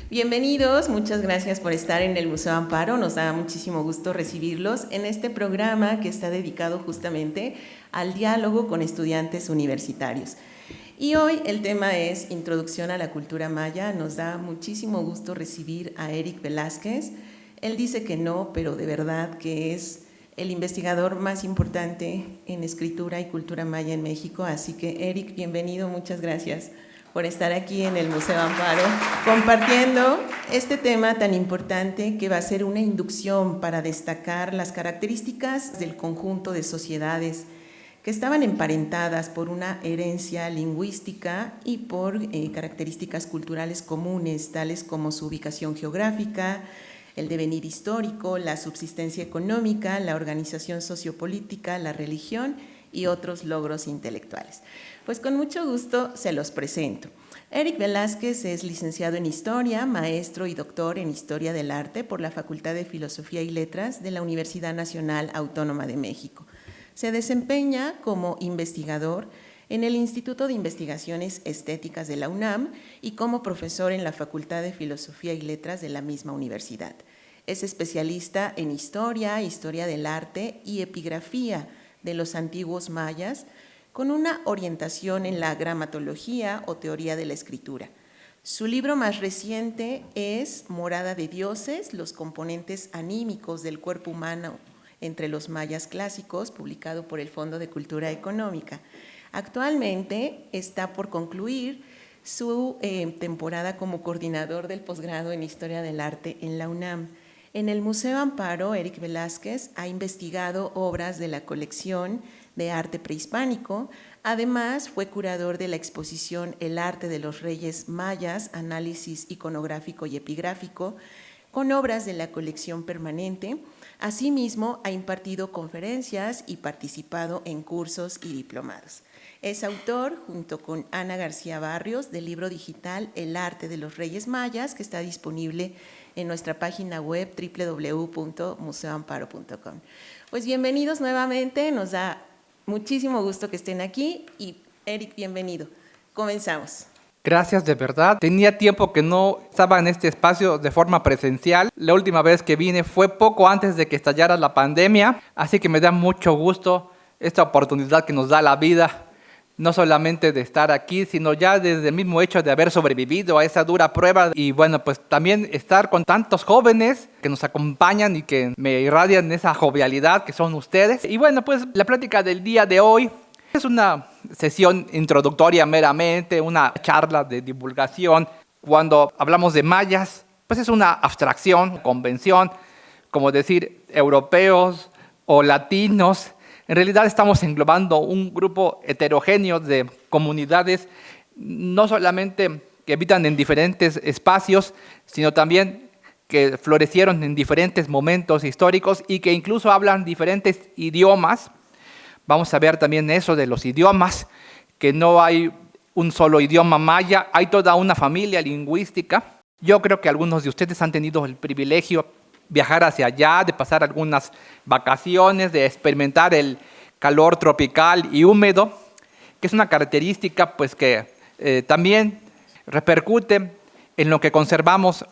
Bienvenidos, muchas gracias por estar en el Museo Amparo. Nos da muchísimo gusto recibirlos en este programa que está dedicado justamente al diálogo con estudiantes universitarios. Y hoy el tema es Introducción a la Cultura Maya. Nos da muchísimo gusto recibir a Eric Velázquez. Él dice que no, pero de verdad que es el investigador más importante en escritura y cultura maya en México. Así que, Eric, bienvenido, muchas gracias por estar aquí en el Museo Amparo, compartiendo este tema tan importante que va a ser una inducción para destacar las características del conjunto de sociedades que estaban emparentadas por una herencia lingüística y por características culturales comunes, tales como su ubicación geográfica, el devenir histórico, la subsistencia económica, la organización sociopolítica, la religión y otros logros intelectuales. Pues con mucho gusto se los presento. Eric Velázquez es licenciado en Historia, maestro y doctor en Historia del Arte por la Facultad de Filosofía y Letras de la Universidad Nacional Autónoma de México. Se desempeña como investigador en el Instituto de Investigaciones Estéticas de la UNAM y como profesor en la Facultad de Filosofía y Letras de la misma universidad. Es especialista en Historia, Historia del Arte y Epigrafía de los antiguos mayas, con una orientación en la gramatología o teoría de la escritura. Su libro más reciente es Morada de Dioses, los componentes anímicos del cuerpo humano entre los mayas clásicos, publicado por el Fondo de Cultura Económica. Actualmente está por concluir su temporada como coordinador del posgrado en Historia del Arte en la UNAM. En el Museo Amparo, Eric Velázquez ha investigado obras de la colección de arte prehispánico. Además, fue curador de la exposición El arte de los reyes mayas, análisis iconográfico y epigráfico, con obras de la colección permanente. Asimismo, ha impartido conferencias y participado en cursos y diplomados. Es autor, junto con Ana García Barrios, del libro digital El arte de los reyes mayas, que está disponible en nuestra página web www.museoamparo.com. Pues bienvenidos nuevamente, nos da muchísimo gusto que estén aquí y Eric, bienvenido. Comenzamos. Gracias, de verdad. Tenía tiempo que no estaba en este espacio de forma presencial. La última vez que vine fue poco antes de que estallara la pandemia, así que me da mucho gusto esta oportunidad que nos da la vida, no solamente de estar aquí, sino ya desde el mismo hecho de haber sobrevivido a esa dura prueba. Y bueno, pues también estar con tantos jóvenes que nos acompañan y que me irradian esa jovialidad que son ustedes. Y bueno, pues la plática del día de hoy es una sesión introductoria meramente, una charla de divulgación. Cuando hablamos de mayas, pues es una abstracción, convención, como decir europeos o latinos. En realidad estamos englobando un grupo heterogéneo de comunidades, no solamente que habitan en diferentes espacios, sino también que florecieron en diferentes momentos históricos y que incluso hablan diferentes idiomas. Vamos a ver también eso de los idiomas, que no hay un solo idioma maya, hay toda una familia lingüística. Yo creo que algunos de ustedes han tenido el privilegio viajar hacia allá, de pasar algunas vacaciones, de experimentar el calor tropical y húmedo, que es una característica pues, que también repercute en lo que conservamos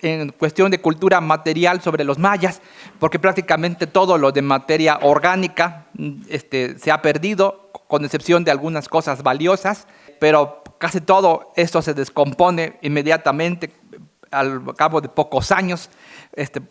en cuestión de cultura material sobre los mayas, porque prácticamente todo lo de materia orgánica se ha perdido, con excepción de algunas cosas valiosas, pero casi todo esto se descompone inmediatamente al cabo de pocos años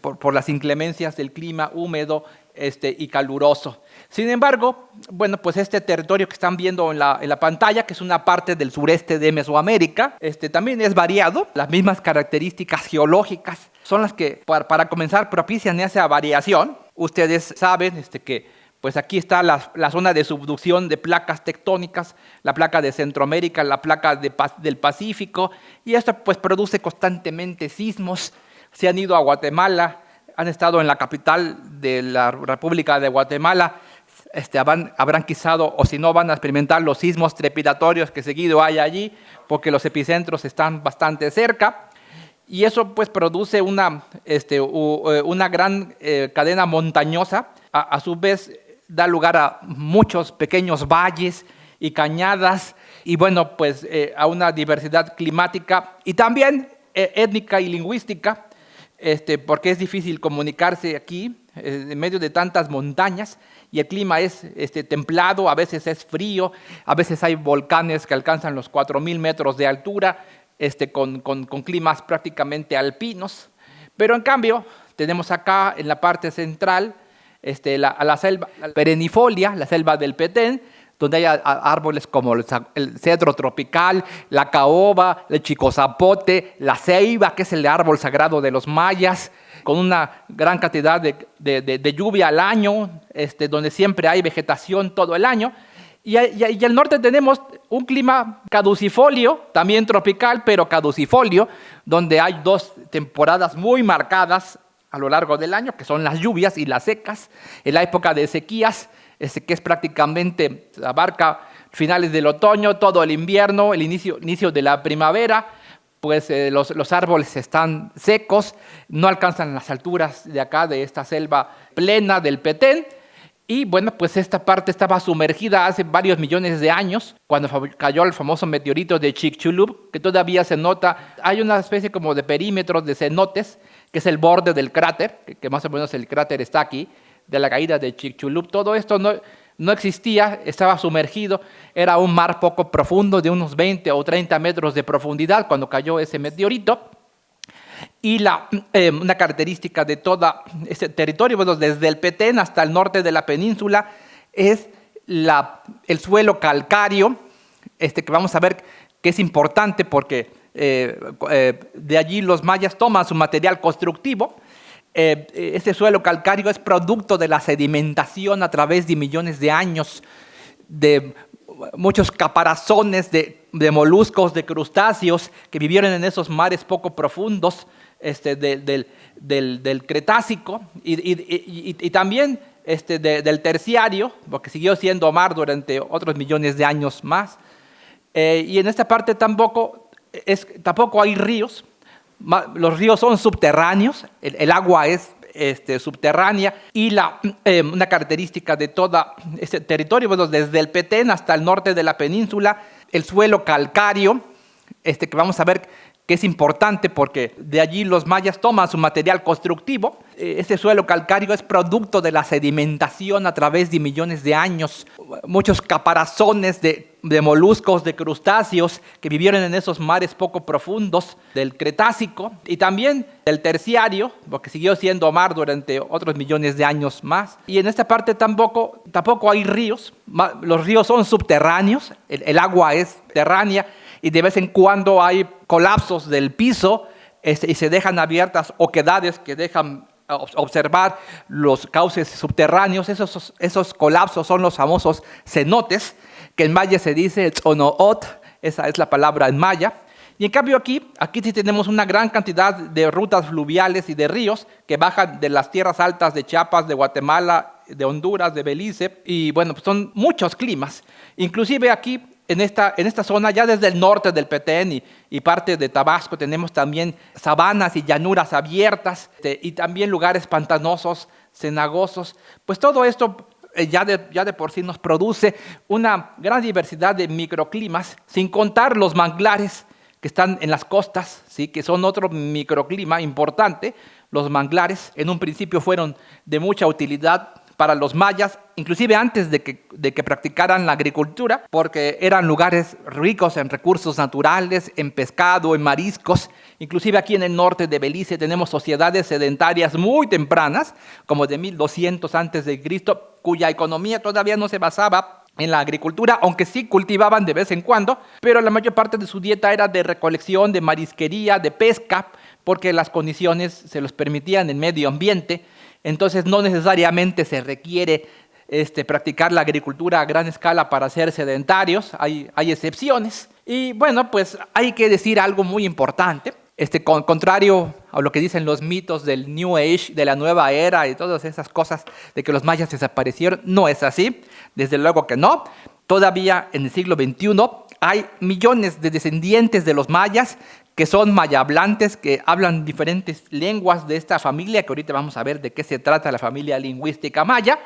por las inclemencias del clima húmedo y caluroso. Sin embargo, bueno, pues este territorio que están viendo en la pantalla, que es una parte del sureste de Mesoamérica, también es variado. Las mismas características geológicas son las que, para comenzar, propician esa variación. Ustedes saben que pues aquí está la zona de subducción de placas tectónicas, la placa de Centroamérica, la placa del Pacífico, y esto pues produce constantemente sismos. Se han ido a Guatemala, han estado en la capital de la República de Guatemala, habrán quizado, o si no, van a experimentar los sismos trepidatorios que seguido hay allí, porque los epicentros están bastante cerca. Y eso pues produce una gran cadena montañosa. A su vez da lugar a muchos pequeños valles y cañadas, y bueno, pues a una diversidad climática y también étnica y lingüística, porque es difícil comunicarse aquí en medio de tantas montañas, y el clima es templado, a veces es frío, a veces hay volcanes que alcanzan los 4.000 metros de altura, con climas prácticamente alpinos. Pero en cambio, tenemos acá en la parte central la selva perennifolia, la selva del Petén, donde hay árboles como el cedro tropical, la caoba, el chicozapote, la ceiba, que es el árbol sagrado de los mayas, con una gran cantidad de lluvia al año, donde siempre hay vegetación todo el año. Y al norte tenemos un clima caducifolio, también tropical, pero caducifolio, donde hay dos temporadas muy marcadas a lo largo del año, que son las lluvias y las secas. En la época de sequías, que es prácticamente, abarca finales del otoño, todo el invierno, el inicio de la primavera, pues los árboles están secos, no alcanzan las alturas de acá, de esta selva plena del Petén. Y bueno, pues esta parte estaba sumergida hace varios millones de años, cuando cayó el famoso meteorito de Chicxulub, que todavía se nota. Hay una especie como de perímetros de cenotes, que es el borde del cráter, que más o menos el cráter está aquí, de la caída de Chicxulub. Todo esto no existía, estaba sumergido, era un mar poco profundo, de unos 20 o 30 metros de profundidad cuando cayó ese meteorito. Y una característica de todo ese territorio, bueno, desde el Petén hasta el norte de la península, es el suelo calcáreo, que vamos a ver que es importante porque de allí los mayas toman su material constructivo. Este suelo calcáreo es producto de la sedimentación a través de millones de años, de muchos caparazones de moluscos, de crustáceos que vivieron en esos mares poco profundos del Cretácico y también del Terciario, porque siguió siendo mar durante otros millones de años más. Y en esta parte tampoco hay ríos. Los ríos son subterráneos, el agua es subterránea, y una característica de todo este territorio, bueno, desde el Petén hasta el norte de la península, el suelo calcáreo, que vamos a ver que es importante porque de allí los mayas toman su material constructivo. Este suelo calcáreo es producto de la sedimentación a través de millones de años, muchos caparazones de moluscos, de crustáceos que vivieron en esos mares poco profundos del Cretácico y también del Terciario, porque siguió siendo mar durante otros millones de años más. Y en esta parte tampoco hay ríos. Los ríos son subterráneos, el agua es subterránea, y de vez en cuando hay colapsos del piso y se dejan abiertas oquedades que dejan observar los cauces subterráneos. Esos colapsos son los famosos cenotes, que en maya se dice tzonoot, esa es la palabra en maya. Y en cambio aquí sí tenemos una gran cantidad de rutas fluviales y de ríos que bajan de las tierras altas de Chiapas, de Guatemala, de Honduras, de Belice, y bueno, pues son muchos climas. Inclusive aquí en esta zona, ya desde el norte del Petén y parte de Tabasco, tenemos también sabanas y llanuras abiertas y también lugares pantanosos, cenagosos. Pues todo esto ya de por sí nos produce una gran diversidad de microclimas, sin contar los manglares que están en las costas, ¿sí? Que son otro microclima importante. Los manglares en un principio fueron de mucha utilidad para los mayas, inclusive antes de que practicaran la agricultura, porque eran lugares ricos en recursos naturales, en pescado, en mariscos. Inclusive aquí en el norte de Belice tenemos sociedades sedentarias muy tempranas, como de 1200 a.C., cuya economía todavía no se basaba en la agricultura, aunque sí cultivaban de vez en cuando, pero la mayor parte de su dieta era de recolección, de marisquería, de pesca, porque las condiciones se los permitían en medio ambiente. Entonces no necesariamente se requiere practicar la agricultura a gran escala para ser sedentarios, hay excepciones. Y bueno, pues hay que decir algo muy importante. Contrario a lo que dicen los mitos del New Age, de la nueva era y todas esas cosas de que los mayas desaparecieron, no es así, desde luego que no. Todavía en el siglo XXI hay millones de descendientes de los mayas que son mayablantes, que hablan diferentes lenguas de esta familia, que ahorita vamos a ver de qué se trata la familia lingüística maya,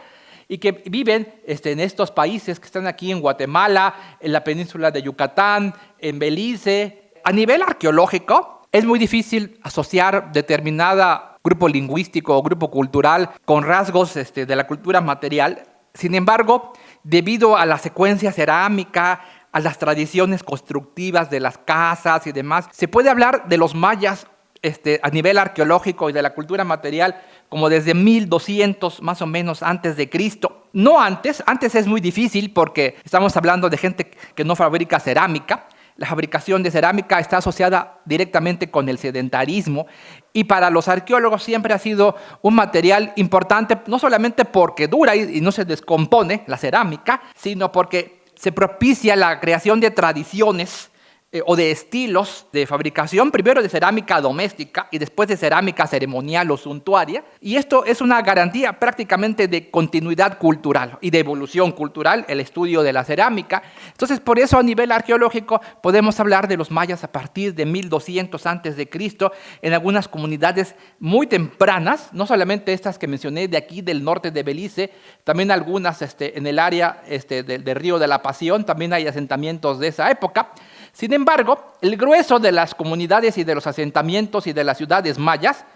y que viven en estos países que están aquí en Guatemala, en la península de Yucatán, en Belice. A nivel arqueológico, Es muy difícil asociar determinada grupo lingüístico o grupo cultural con rasgos de la cultura material. Sin embargo, debido a la secuencia cerámica, a las tradiciones constructivas de las casas y demás, se puede hablar de los mayas a nivel arqueológico y de la cultura material como desde 1200 más o menos antes de Cristo. No antes es muy difícil porque estamos hablando de gente que no fabrica cerámica. La fabricación de cerámica está asociada directamente con el sedentarismo y para los arqueólogos siempre ha sido un material importante, no solamente porque dura y no se descompone la cerámica, sino porque se propicia la creación de tradiciones o de estilos de fabricación, primero de cerámica doméstica y después de cerámica ceremonial o suntuaria. Y esto es una garantía prácticamente de continuidad cultural y de evolución cultural, el estudio de la cerámica. Entonces, por eso a nivel arqueológico podemos hablar de los mayas a partir de 1200 antes de Cristo en algunas comunidades muy tempranas, no solamente estas que mencioné de aquí del norte de Belice, también algunas en el área del Río de la Pasión, también hay asentamientos de esa época. Sin embargo, el grueso de las comunidades y de los asentamientos y de las ciudades mayas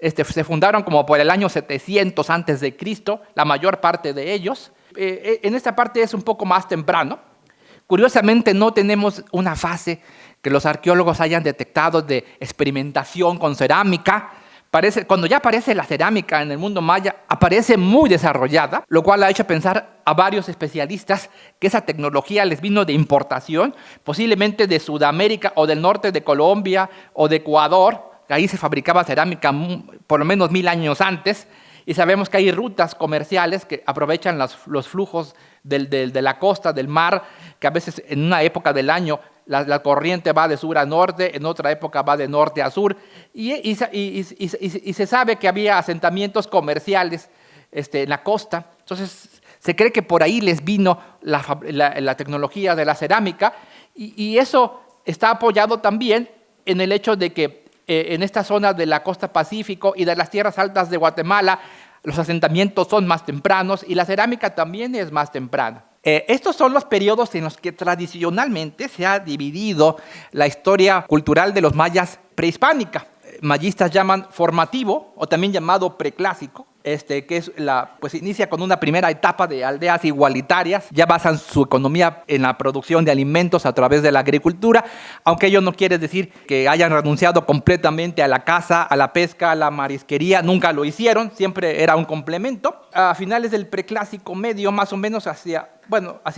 se fundaron como por el año 700 antes de Cristo, la mayor parte de ellos. En esta parte es un poco más temprano. Curiosamente, no tenemos una fase que los arqueólogos hayan detectado de experimentación con cerámica. Cuando ya aparece la cerámica en el mundo maya, aparece muy desarrollada, lo cual ha hecho pensar a varios especialistas que esa tecnología les vino de importación, posiblemente de Sudamérica o del norte de Colombia o de Ecuador. Ahí se fabricaba cerámica por lo menos 1000 años antes, y sabemos que hay rutas comerciales que aprovechan los flujos de la costa, del mar, que a veces en una época del año la corriente va de sur a norte, en otra época va de norte a sur, y se sabe que había asentamientos comerciales en la costa. Entonces se cree que por ahí les vino la tecnología de la cerámica, y eso está apoyado también en el hecho de que en esta zona de la costa Pacífico y de las tierras altas de Guatemala, los asentamientos son más tempranos y la cerámica también es más temprana. Estos son los periodos en los que tradicionalmente se ha dividido la historia cultural de los mayas prehispánica. Mayistas llaman formativo o también llamado preclásico, que es pues inicia con una primera etapa de aldeas igualitarias, ya basan su economía en la producción de alimentos a través de la agricultura, aunque ello no quiere decir que hayan renunciado completamente a la caza, a la pesca, a la marisquería, nunca lo hicieron, siempre era un complemento. A finales del preclásico medio, más o menos hacia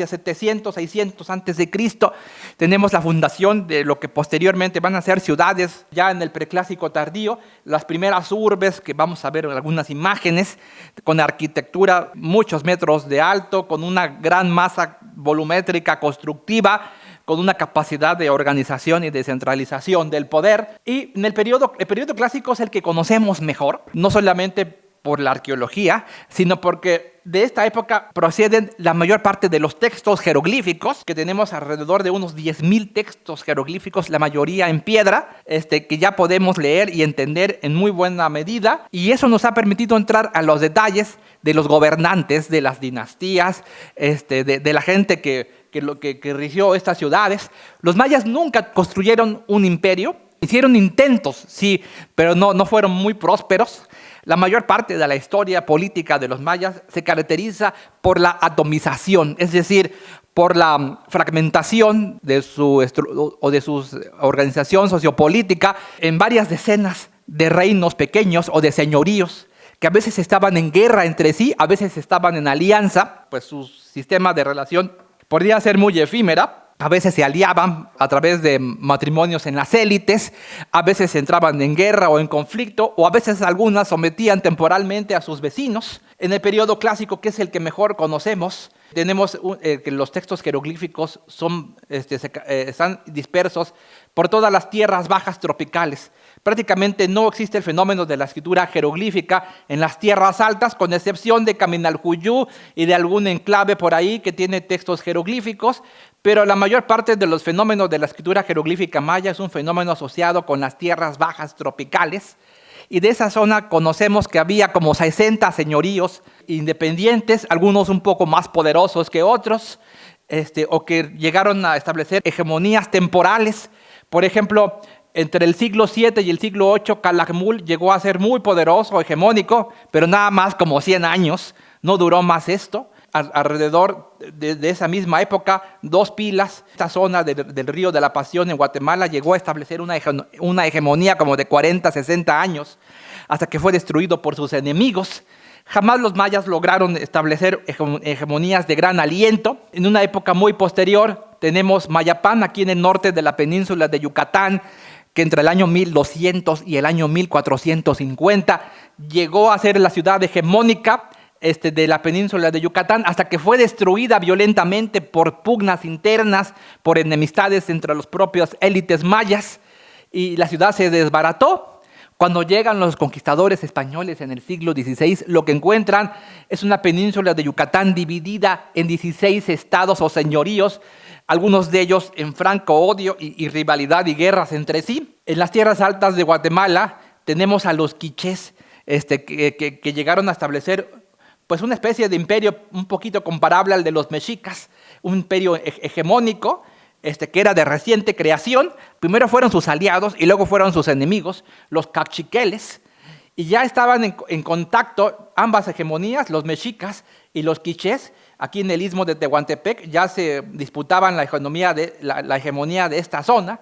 700, 600 antes de Cristo, tenemos la fundación de lo que posteriormente van a ser ciudades ya en el preclásico tardío, las primeras urbes que vamos a ver en algunas imágenes, con arquitectura muchos metros de alto, con una gran masa volumétrica constructiva, con una capacidad de organización y descentralización del poder. Y en el periodo clásico es el que conocemos mejor, no solamente por la arqueología, sino porque de esta época proceden la mayor parte de los textos jeroglíficos, que tenemos alrededor de unos 10,000 textos jeroglíficos, la mayoría en piedra, que ya podemos leer y entender en muy buena medida, y eso nos ha permitido entrar a los detalles de los gobernantes, de las dinastías, de la gente que rigió estas ciudades. Los mayas nunca construyeron un imperio, hicieron intentos, sí, pero no fueron muy prósperos. La mayor parte de la historia política de los mayas se caracteriza por la atomización, es decir, por la fragmentación de su organización sociopolítica en varias decenas de reinos pequeños o de señoríos que a veces estaban en guerra entre sí, a veces estaban en alianza, pues su sistema de relación podría ser muy efímera. A veces se aliaban a través de matrimonios en las élites, a veces entraban en guerra o en conflicto, o a veces algunas sometían temporalmente a sus vecinos. En el periodo clásico, que es el que mejor conocemos, tenemos que los textos jeroglíficos están dispersos por todas las tierras bajas tropicales. Prácticamente no existe el fenómeno de la escritura jeroglífica en las tierras altas, con excepción de Caminalcuyú y de algún enclave por ahí que tiene textos jeroglíficos, pero la mayor parte de los fenómenos de la escritura jeroglífica maya es un fenómeno asociado con las tierras bajas tropicales. Y de esa zona conocemos que había como 60 señoríos independientes, algunos un poco más poderosos que otros, o que llegaron a establecer hegemonías temporales. Por ejemplo, Entre el siglo VII y el siglo VIII, Calakmul llegó a ser muy poderoso, hegemónico, pero nada más como 100 años. No duró más esto. Alrededor de esa misma época, Dos Pilas, esta zona del Río de la Pasión en Guatemala, llegó a establecer una hegemonía como de 40, 60 años, hasta que fue destruido por sus enemigos. Jamás los mayas lograron establecer hegemonías de gran aliento. En una época muy posterior tenemos Mayapán, aquí en el norte de la península de Yucatán, que entre el año 1200 y el año 1450 llegó a ser la ciudad hegemónica de la península de Yucatán, hasta que fue destruida violentamente por pugnas internas, por enemistades entre los propios élites mayas, y la ciudad se desbarató. Cuando llegan los conquistadores españoles en el siglo XVI, lo que encuentran es una península de Yucatán dividida en 16 estados o señoríos, algunos de ellos en franco odio y rivalidad y guerras entre sí. En las tierras altas de Guatemala tenemos a los quichés, que llegaron a establecer pues una especie de imperio un poquito comparable al de los mexicas, un imperio hegemónico, que era de reciente creación. Primero fueron sus aliados y luego fueron sus enemigos, los cachiqueles, y ya estaban en contacto ambas hegemonías, los mexicas y los quichés. Aquí en el istmo de Tehuantepec ya se disputaban la hegemonía de esta zona.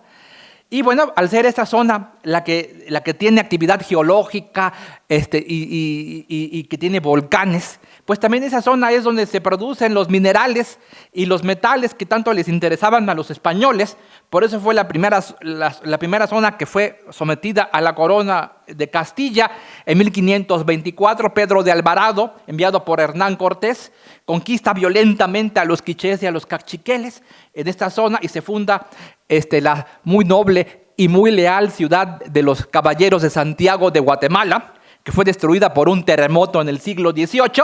Y bueno, al ser esta zona la que tiene actividad geológica y que tiene volcanes, pues también esa zona es donde se producen los minerales y los metales que tanto les interesaban a los españoles. Por eso fue la primera zona que fue sometida a la corona de Castilla. En 1524, Pedro de Alvarado, enviado por Hernán Cortés, conquista violentamente a los quichés y a los cachiqueles en esta zona y se funda la muy noble y muy leal ciudad de los Caballeros de Santiago de Guatemala, que fue destruida por un terremoto en el siglo XVIII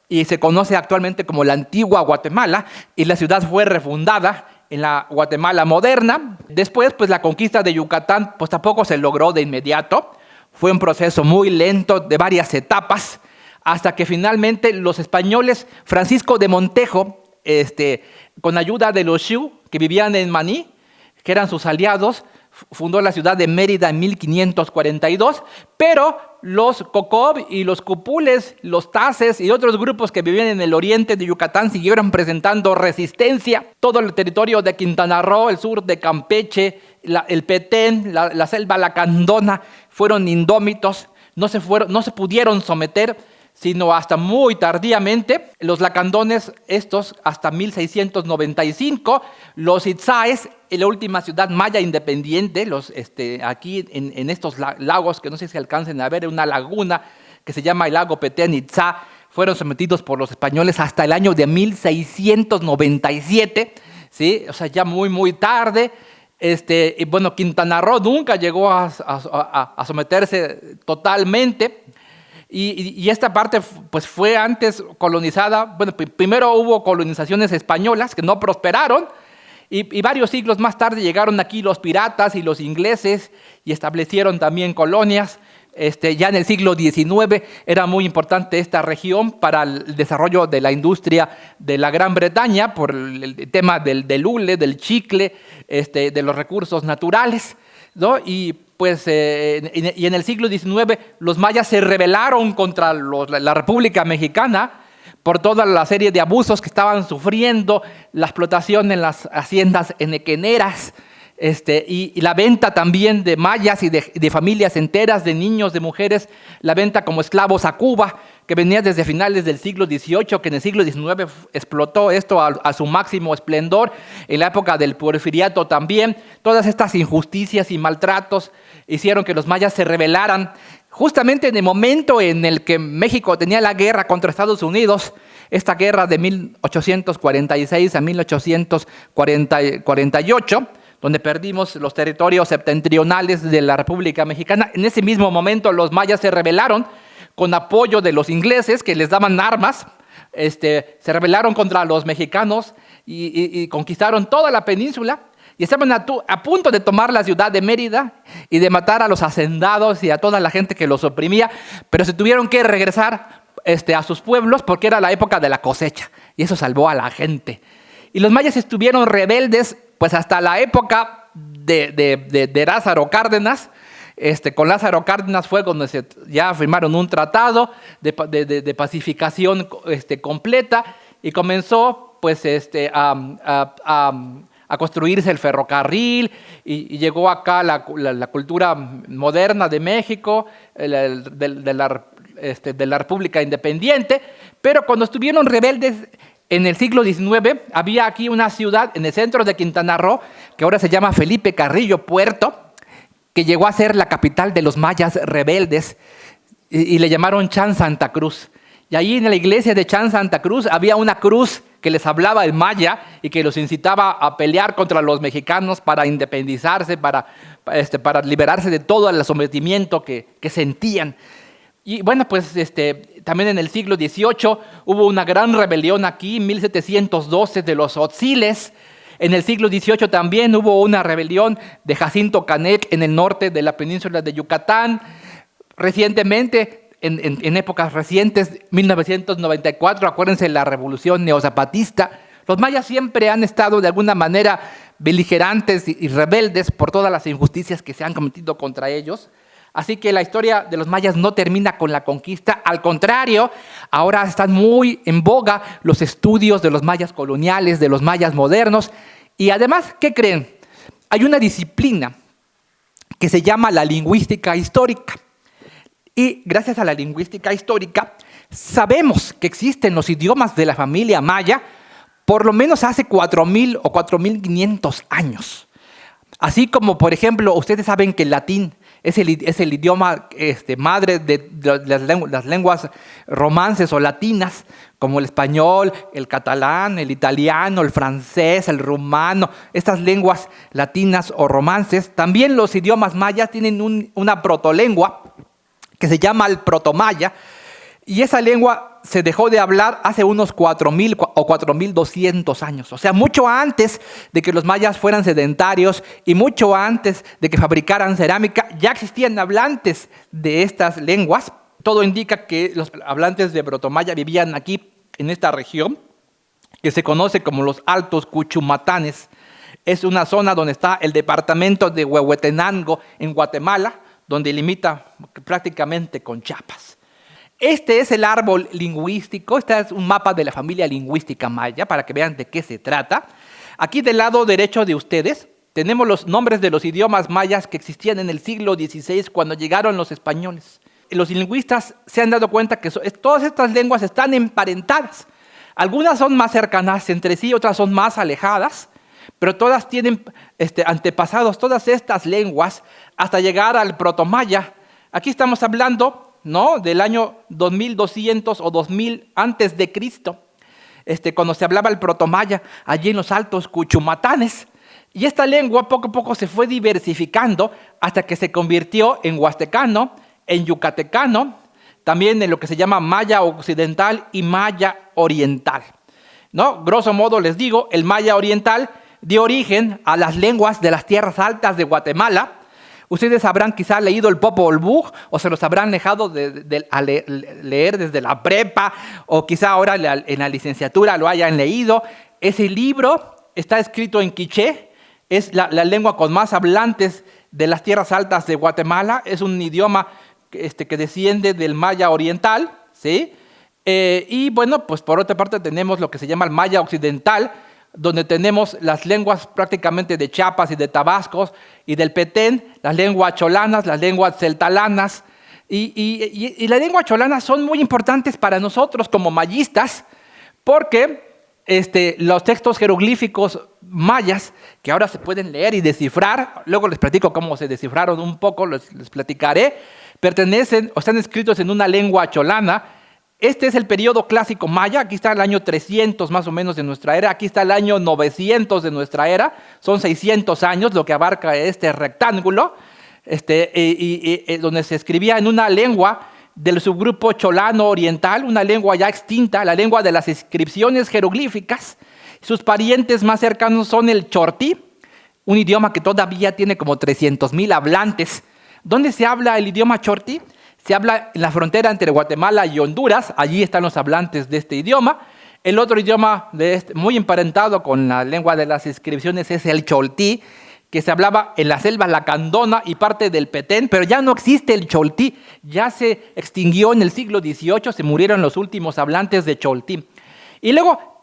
y se conoce actualmente como la antigua Guatemala, y la ciudad fue refundada en la Guatemala moderna. Después, pues la conquista de Yucatán pues tampoco se logró de inmediato. Fue un proceso muy lento de varias etapas, hasta que finalmente los españoles, Francisco de Montejo, con ayuda de los Xiu, que vivían en Maní, que eran sus aliados, fundó la ciudad de Mérida en 1542, pero los Cocob y los Cupules, los Taces y otros grupos que vivían en el oriente de Yucatán siguieron presentando resistencia. Todo el territorio de Quintana Roo, el sur de Campeche, el Petén, la selva lacandona, fueron indómitos, no se pudieron someter, sino hasta muy tardíamente. Los lacandones, hasta 1695, los Itzáes, la última ciudad maya independiente, aquí en estos lagos, que no sé si alcancen a ver, una laguna que se llama el lago Petén Itzá, fueron sometidos por los españoles hasta el año de 1697, ¿sí? O sea, ya muy, muy tarde. Y bueno, Quintana Roo nunca llegó a someterse totalmente. Y esta parte pues fue antes colonizada. Bueno, primero hubo colonizaciones españolas que no prosperaron, y varios siglos más tarde llegaron aquí los piratas y los ingleses y establecieron también colonias. Ya en el siglo XIX era muy importante esta región para el desarrollo de la industria de la Gran Bretaña por el tema del hule, del chicle, de los recursos naturales, ¿no? Y en el siglo XIX los mayas se rebelaron contra la República Mexicana por toda la serie de abusos que estaban sufriendo, la explotación en las haciendas enequeneras, y la venta también de mayas y de familias enteras, de niños, de mujeres, la venta como esclavos a Cuba, que venía desde finales del siglo XVIII, que en el siglo XIX explotó esto a su máximo esplendor, en la época del Porfiriato también. Todas estas injusticias y maltratos hicieron que los mayas se rebelaran. Justamente en el momento en el que México tenía la guerra contra Estados Unidos, esta guerra de 1846 a 1848, donde perdimos los territorios septentrionales de la República Mexicana. En ese mismo momento los mayas se rebelaron con apoyo de los ingleses, que les daban armas, se rebelaron contra los mexicanos y conquistaron toda la península. Y estaban a punto de tomar la ciudad de Mérida y de matar a los hacendados y a toda la gente que los oprimía, pero se tuvieron que regresar a sus pueblos porque era la época de la cosecha, y eso salvó a la gente. Y los mayas estuvieron rebeldes pues hasta la época de Lázaro Cárdenas. Con Lázaro Cárdenas fue cuando ya firmaron un tratado de pacificación completa y comenzó pues, a construirse el ferrocarril y llegó acá la cultura moderna de México, de la República Independiente, pero cuando estuvieron rebeldes en el siglo XIX, había aquí una ciudad en el centro de Quintana Roo, que ahora se llama Felipe Carrillo Puerto, que llegó a ser la capital de los mayas rebeldes y le llamaron Chan Santa Cruz. Y ahí en la iglesia de Chan Santa Cruz había una cruz que les hablaba en maya y que los incitaba a pelear contra los mexicanos para independizarse, para liberarse de todo el sometimiento que sentían. Y bueno, pues también en el siglo XVIII hubo una gran rebelión aquí, 1712, de los Otziles. En el siglo XVIII también hubo una rebelión de Jacinto Canec en el norte de la península de Yucatán. Recientemente, en épocas recientes, 1994, acuérdense la revolución neozapatista. Los mayas siempre han estado de alguna manera beligerantes y rebeldes por todas las injusticias que se han cometido contra ellos. Así que la historia de los mayas no termina con la conquista, al contrario, ahora están muy en boga los estudios de los mayas coloniales, de los mayas modernos, y además, ¿qué creen? Hay una disciplina que se llama la lingüística histórica, y gracias a la lingüística histórica sabemos que existen los idiomas de la familia maya por lo menos hace 4.000 o 4.500 años. Así como, por ejemplo, ustedes saben que el latín es el idioma madre de las lenguas romances o latinas, como el español, el catalán, el italiano, el francés, el rumano, estas lenguas latinas o romances. También los idiomas mayas tienen una protolengua que se llama el protomaya, y esa lengua se dejó de hablar hace unos 4.000 o 4.200 años. O sea, mucho antes de que los mayas fueran sedentarios y mucho antes de que fabricaran cerámica, ya existían hablantes de estas lenguas. Todo indica que los hablantes de protomaya vivían aquí, en esta región, que se conoce como los Altos Cuchumatanes. Es una zona donde está el departamento de Huehuetenango, en Guatemala, donde limita prácticamente con Chiapas. Este es el árbol lingüístico, este es un mapa de la familia lingüística maya, para que vean de qué se trata. Aquí del lado derecho de ustedes tenemos los nombres de los idiomas mayas que existían en el siglo XVI cuando llegaron los españoles. Los lingüistas se han dado cuenta que todas estas lenguas están emparentadas. Algunas son más cercanas entre sí, otras son más alejadas, pero todas tienen antepasados, todas estas lenguas, hasta llegar al protomaya. Aquí estamos hablando, ¿no?, del año 2200 o 2000 antes de Cristo, cuando se hablaba el protomaya allí en los Altos Cuchumatanes. Y esta lengua poco a poco se fue diversificando hasta que se convirtió en huastecano, en yucatecano, también en lo que se llama maya occidental y maya oriental, ¿no? Grosso modo les digo, el maya oriental dio origen a las lenguas de las tierras altas de Guatemala. Ustedes habrán quizá leído el Popol Vuh o se los habrán dejado leer desde la prepa o quizá ahora en la licenciatura lo hayan leído. Ese libro está escrito en quiché, es la lengua con más hablantes de las tierras altas de Guatemala, es un idioma que desciende del maya oriental, ¿sí? Y bueno, pues por otra parte tenemos lo que se llama el maya occidental, donde tenemos las lenguas prácticamente de Chiapas y de Tabasco y del Petén, las lenguas cholanas, las lenguas celtalanas, y las lenguas cholanas son muy importantes para nosotros como mayistas, porque los textos jeroglíficos mayas, que ahora se pueden leer y descifrar, luego les platico cómo se descifraron un poco, les platicaré, pertenecen o están escritos en una lengua cholana. Este es el periodo clásico maya, aquí está el año 300 más o menos de nuestra era, aquí está el año 900 de nuestra era, son 600 años lo que abarca este rectángulo, donde se escribía en una lengua del subgrupo cholano oriental, una lengua ya extinta, la lengua de las inscripciones jeroglíficas. Sus parientes más cercanos son el chortí, un idioma que todavía tiene como 300,000 hablantes. ¿Dónde se habla el idioma chortí? Se habla en la frontera entre Guatemala y Honduras, allí están los hablantes de este idioma. El otro idioma muy emparentado con la lengua de las inscripciones es el choltí, que se hablaba en la selva lacandona y parte del Petén, pero ya no existe el choltí, ya se extinguió en el siglo XVIII, se murieron los últimos hablantes de choltí. Y luego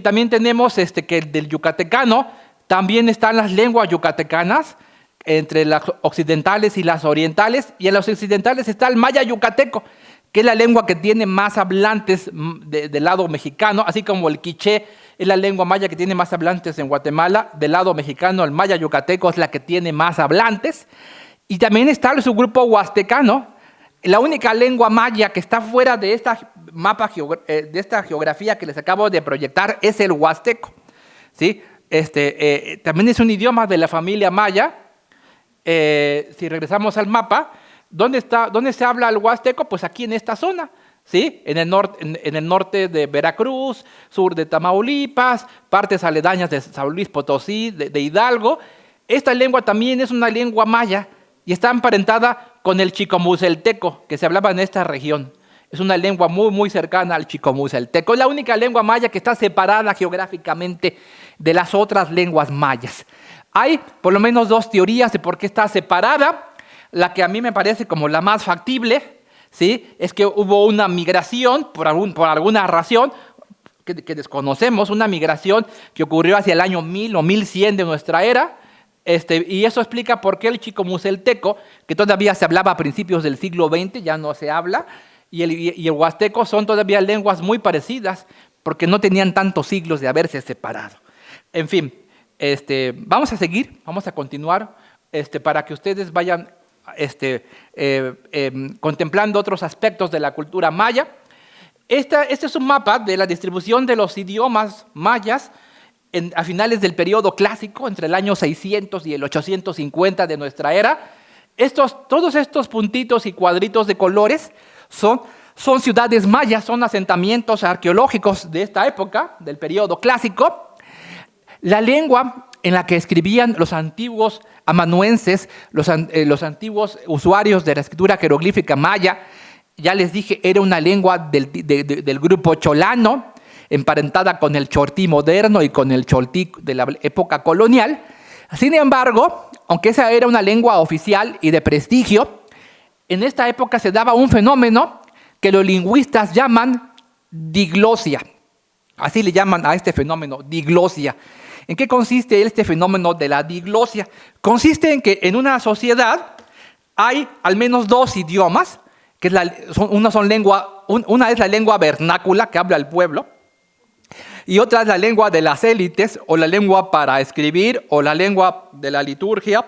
también tenemos que del yucatecano, también están las lenguas yucatecanas, entre las occidentales y las orientales, y en las occidentales está el maya yucateco, que es la lengua que tiene más hablantes del lado mexicano, así como el quiché es la lengua maya que tiene más hablantes en Guatemala. Del lado mexicano, el maya yucateco es la que tiene más hablantes. Y también está el subgrupo huastecano, la única lengua maya que está fuera de de esta geografía que les acabo de proyectar es el huasteco, ¿sí? También es un idioma de la familia maya. Si regresamos al mapa, ¿dónde se habla el huasteco? Pues aquí en esta zona, ¿sí? En el norte de Veracruz, sur de Tamaulipas, partes aledañas de San Luis Potosí, de Hidalgo. Esta lengua también es una lengua maya y está emparentada con el chicomucelteco, que se hablaba en esta región. Es una lengua muy, muy cercana al chicomucelteco. Es la única lengua maya que está separada geográficamente de las otras lenguas mayas. Hay por lo menos dos teorías de por qué está separada. La que a mí me parece como la más factible, ¿sí? Es que hubo una migración por alguna razón que desconocemos, una migración que ocurrió hacia el año 1000 o 1100 de nuestra era, y eso explica por qué el chicomucelteco, que todavía se hablaba a principios del siglo XX, ya no se habla, y el huasteco son todavía lenguas muy parecidas, porque no tenían tantos siglos de haberse separado. En fin, vamos a seguir, vamos a continuar, para que ustedes vayan contemplando otros aspectos de la cultura maya. Este es un mapa de la distribución de los idiomas mayas a finales del periodo clásico, entre el año 600 y el 850 de nuestra era. Todos estos puntitos y cuadritos de colores son ciudades mayas, son asentamientos arqueológicos de esta época, del periodo clásico. La lengua en la que escribían los antiguos amanuenses, los antiguos usuarios de la escritura jeroglífica maya, ya les dije, era una lengua del grupo cholano, emparentada con el chortí moderno y con el choltí de la época colonial. Sin embargo, aunque esa era una lengua oficial y de prestigio, en esta época se daba un fenómeno que los lingüistas llaman diglosia. Así le llaman a este fenómeno, diglosia. ¿En qué consiste este fenómeno de la diglosia? Consiste en que en una sociedad hay al menos dos idiomas, que una es la lengua vernácula que habla el pueblo, y otra es la lengua de las élites, o la lengua para escribir, o la lengua de la liturgia,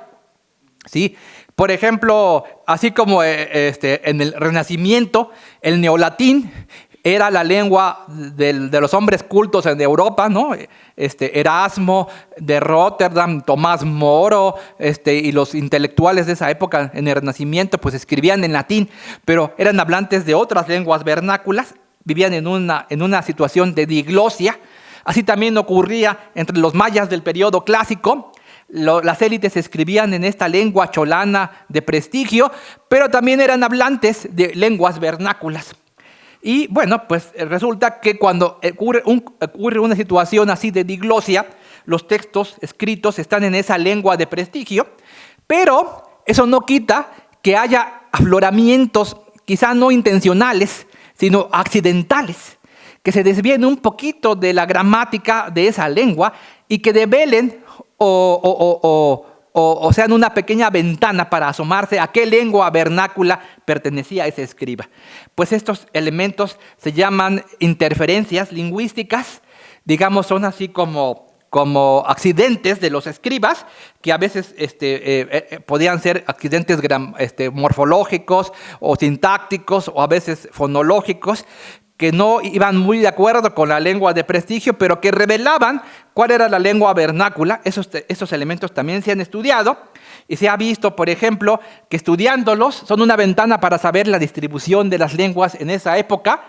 ¿sí? Por ejemplo, así como en el Renacimiento, el neolatín era la lengua de los hombres cultos en Europa, ¿no? Erasmo de Rotterdam, Tomás Moro, y los intelectuales de esa época en el Renacimiento pues escribían en latín, pero eran hablantes de otras lenguas vernáculas, vivían en una situación de diglosia. Así también ocurría entre los mayas del periodo clásico. Las élites escribían en esta lengua cholana de prestigio, pero también eran hablantes de lenguas vernáculas. Y bueno, pues resulta que cuando ocurre una situación así de diglosia, los textos escritos están en esa lengua de prestigio, pero eso no quita que haya afloramientos, quizá no intencionales, sino accidentales, que se desvíen un poquito de la gramática de esa lengua y que develen o sean una pequeña ventana para asomarse a qué lengua vernácula pertenecía a ese escriba. Pues estos elementos se llaman interferencias lingüísticas, digamos, son así como accidentes de los escribas, que a veces podían ser accidentes morfológicos o sintácticos o a veces fonológicos, que no iban muy de acuerdo con la lengua de prestigio, pero que revelaban cuál era la lengua vernácula. Esos elementos también se han estudiado y se ha visto, por ejemplo, que estudiándolos son una ventana para saber la distribución de las lenguas en esa época.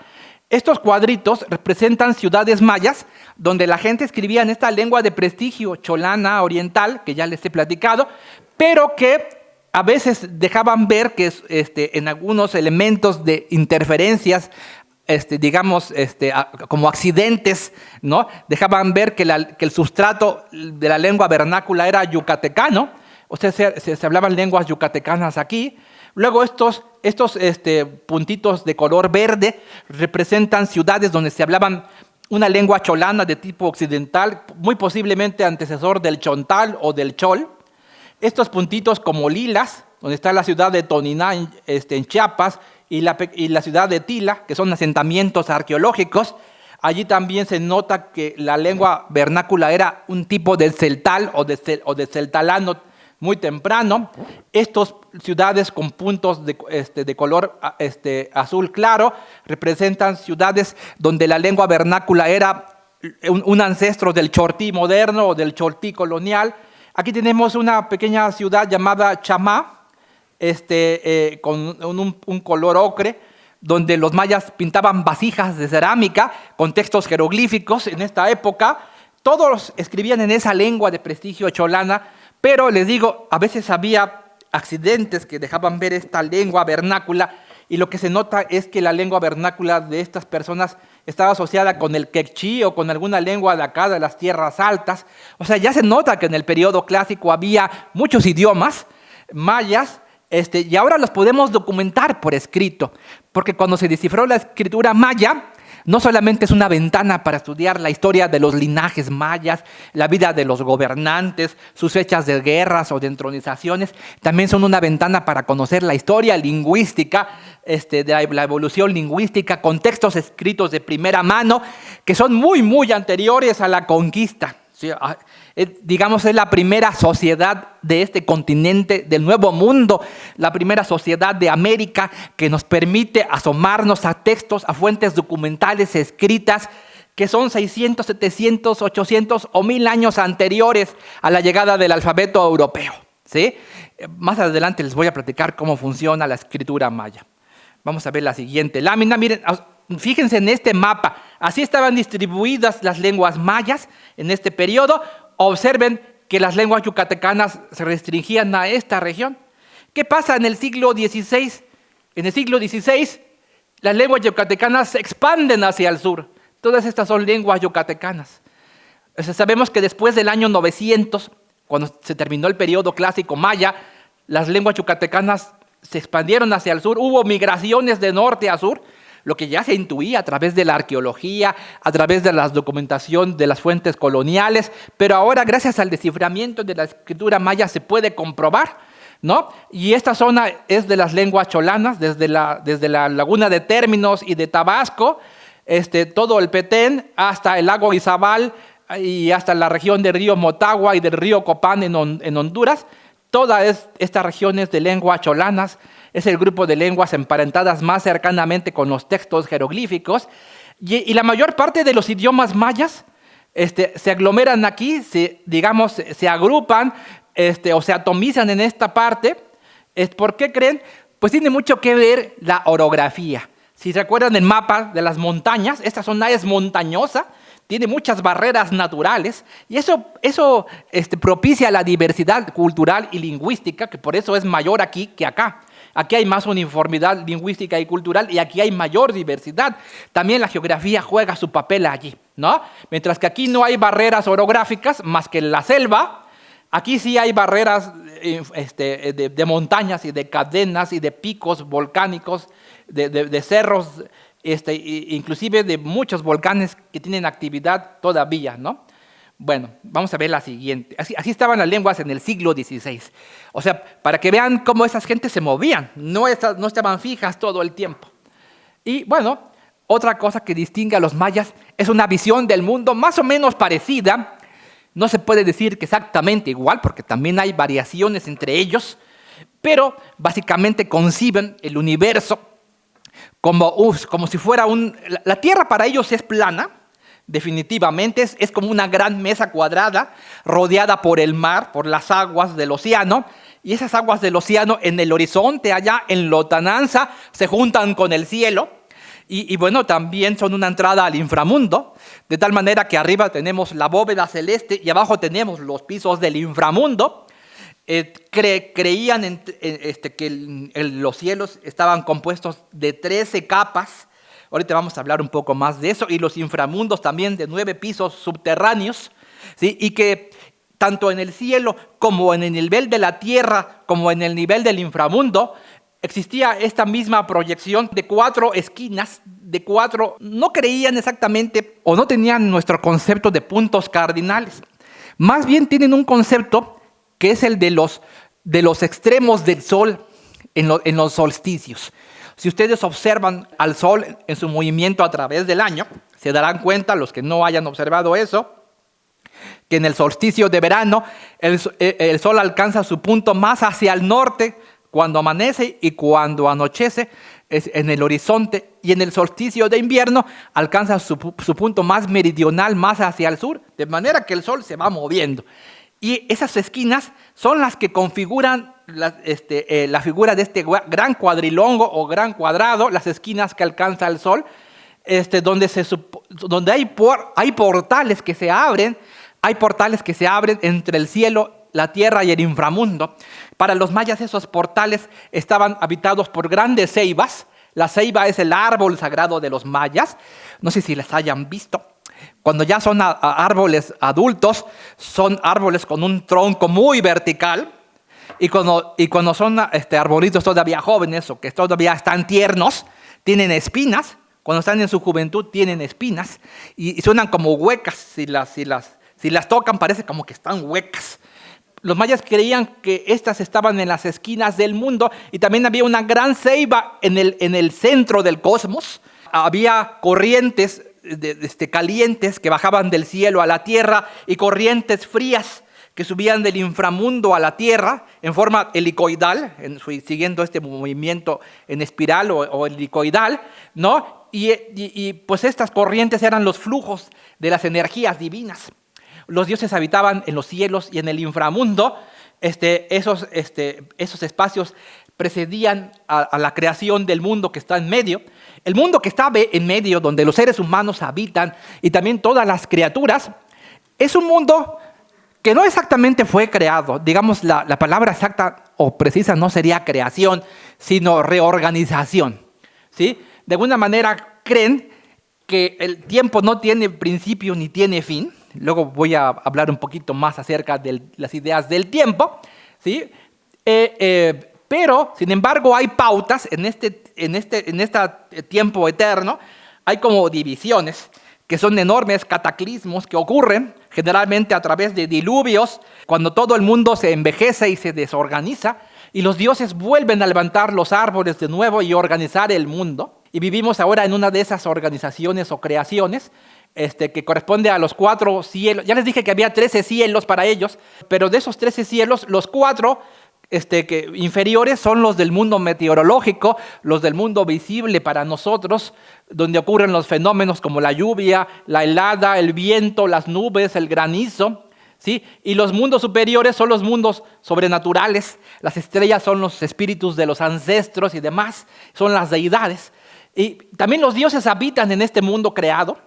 Estos cuadritos representan ciudades mayas donde la gente escribía en esta lengua de prestigio cholana oriental, que ya les he platicado, pero que a veces dejaban ver que en algunos elementos de interferencias digamos, como accidentes, ¿no? Dejaban ver que el sustrato de la lengua vernácula era yucatecano, o sea, se hablaban lenguas yucatecanas aquí. Luego estos puntitos de color verde representan ciudades donde se hablaban una lengua cholana de tipo occidental, muy posiblemente antecesor del chontal o del chol. Estos puntitos como lilas, donde está la ciudad de Toniná en Chiapas, y la ciudad de Tila, que son asentamientos arqueológicos. Allí también se nota que la lengua vernácula era un tipo de celtal o de celtalano muy temprano. Estas ciudades con puntos de color azul claro representan ciudades donde la lengua vernácula era un ancestro del chortí moderno o del chortí colonial. Aquí tenemos una pequeña ciudad llamada Chamá, con un color ocre, donde los mayas pintaban vasijas de cerámica con textos jeroglíficos en esta época. Todos escribían en esa lengua de prestigio cholana, pero les digo, a veces había accidentes que dejaban ver esta lengua vernácula, y lo que se nota es que la lengua vernácula de estas personas estaba asociada con el quechí o con alguna lengua de acá, de las tierras altas. O sea, ya se nota que en el periodo clásico había muchos idiomas mayas, y ahora los podemos documentar por escrito, porque cuando se descifró la escritura maya, no solamente es una ventana para estudiar la historia de los linajes mayas, la vida de los gobernantes, sus fechas de guerras o de entronizaciones, también son una ventana para conocer la historia lingüística, de la evolución lingüística, con textos escritos de primera mano que son muy, muy anteriores a la conquista. Sí, digamos, es la primera sociedad de este continente, del Nuevo Mundo, la primera sociedad de América que nos permite asomarnos a textos, a fuentes documentales escritas que son 600, 700, 800 o 1000 años anteriores a la llegada del alfabeto europeo, ¿sí? Más adelante les voy a platicar cómo funciona la escritura maya. Vamos a ver la siguiente lámina. Miren, fíjense en este mapa. Así estaban distribuidas las lenguas mayas en este periodo. Observen que las lenguas yucatecanas se restringían a esta región. ¿Qué pasa en el siglo XVI? En el siglo XVI, las lenguas yucatecanas se expanden hacia el sur. Todas estas son lenguas yucatecanas. Sabemos que después del año 900, cuando se terminó el periodo clásico maya, las lenguas yucatecanas se expandieron hacia el sur. Hubo migraciones de norte a sur, lo que ya se intuía a través de la arqueología, a través de la documentación de las fuentes coloniales, pero ahora gracias al desciframiento de la escritura maya se puede comprobar, ¿no? Y esta zona es de las lenguas cholanas, desde la laguna de Términos y de Tabasco, todo el Petén hasta el lago Izabal y hasta la región del río Motagua y del río Copán en Honduras. Todas estas regiones de lenguas cholanas es el grupo de lenguas emparentadas más cercanamente con los textos jeroglíficos, y la mayor parte de los idiomas mayas se aglomeran aquí, se agrupan o se atomizan en esta parte. ¿Por qué creen? Pues tiene mucho que ver la orografía. Si recuerdan el mapa de las montañas, esta zona es montañosa, tiene muchas barreras naturales, y eso propicia la diversidad cultural y lingüística, que por eso es mayor aquí que acá. Aquí hay más uniformidad lingüística y cultural, y aquí hay mayor diversidad. También la geografía juega su papel allí, ¿no? Mientras que aquí no hay barreras orográficas más que la selva, aquí sí hay barreras de montañas y de cadenas y de picos volcánicos, de cerros, inclusive de muchos volcanes que tienen actividad todavía, ¿no? Bueno, vamos a ver la siguiente. Así estaban las lenguas en el siglo XVI. O sea, para que vean cómo esas gentes se movían, no estaban fijas todo el tiempo. Y bueno, otra cosa que distingue a los mayas es una visión del mundo más o menos parecida. No se puede decir que exactamente igual, porque también hay variaciones entre ellos, pero básicamente conciben el universo como si fuera la Tierra para ellos es plana. Definitivamente es como una gran mesa cuadrada rodeada por el mar, por las aguas del océano, y esas aguas del océano en el horizonte, allá en lontananza, se juntan con el cielo, y bueno, también son una entrada al inframundo, de tal manera que arriba tenemos la bóveda celeste y abajo tenemos los pisos del inframundo. Creían que los cielos estaban compuestos de 13 capas. Ahorita vamos a hablar un poco más de eso. Y los inframundos también de 9 pisos subterráneos, ¿sí? Y que tanto en el cielo como en el nivel de la tierra, como en el nivel del inframundo, existía esta misma proyección de 4 esquinas, no creían exactamente o no tenían nuestro concepto de puntos cardinales. Más bien tienen un concepto que es el de los extremos del sol en los solsticios. Si ustedes observan al sol en su movimiento a través del año, se darán cuenta, los que no hayan observado eso, que en el solsticio de verano el sol alcanza su punto más hacia el norte cuando amanece y cuando anochece es en el horizonte, y en el solsticio de invierno alcanza su punto más meridional, más hacia el sur, de manera que el sol se va moviendo. Y esas esquinas son las que configuran la figura de este gran cuadrilongo o gran cuadrado, las esquinas que alcanza el sol, donde hay portales que se abren. Hay portales que se abren entre el cielo, la tierra y el inframundo. Para los mayas esos portales estaban habitados por grandes ceibas. La ceiba es el árbol sagrado de los mayas. No sé si las hayan visto. Cuando ya son árboles adultos, son árboles con un tronco muy vertical. Y cuando son arbolitos todavía jóvenes o que todavía están tiernos, tienen espinas. Cuando están en su juventud tienen espinas y suenan como huecas. Si las tocan parece como que están huecas. Los mayas creían que estas estaban en las esquinas del mundo y también había una gran ceiba en el centro del cosmos. Había corrientes calientes que bajaban del cielo a la tierra y corrientes frías que subían del inframundo a la tierra en forma helicoidal, siguiendo este movimiento en espiral o helicoidal, ¿no? Y pues estas corrientes eran los flujos de las energías divinas. Los dioses habitaban en los cielos y en el inframundo. Esos espacios precedían a la creación del mundo que está en medio. El mundo que está en medio, donde los seres humanos habitan y también todas las criaturas, es un mundo que no exactamente fue creado. Digamos, la palabra exacta o precisa no sería creación, sino reorganización, ¿sí? De alguna manera creen que el tiempo no tiene principio ni tiene fin. Luego voy a hablar un poquito más acerca de las ideas del tiempo, ¿sí? Pero, sin embargo, hay pautas en este tiempo eterno. Hay como divisiones que son enormes cataclismos que ocurren generalmente a través de diluvios, cuando todo el mundo se envejece y se desorganiza, y los dioses vuelven a levantar los árboles de nuevo y organizar el mundo. Y vivimos ahora en una de esas organizaciones o creaciones que corresponde a los 4 cielos. Ya les dije que había 13 cielos para ellos, pero de esos 13 cielos, los 4 inferiores son los del mundo meteorológico, los del mundo visible para nosotros, donde ocurren los fenómenos como la lluvia, la helada, el viento, las nubes, el granizo, ¿sí? Y los mundos superiores son los mundos sobrenaturales. Las estrellas son los espíritus de los ancestros y demás, son las deidades. Y también los dioses habitan en este mundo creado.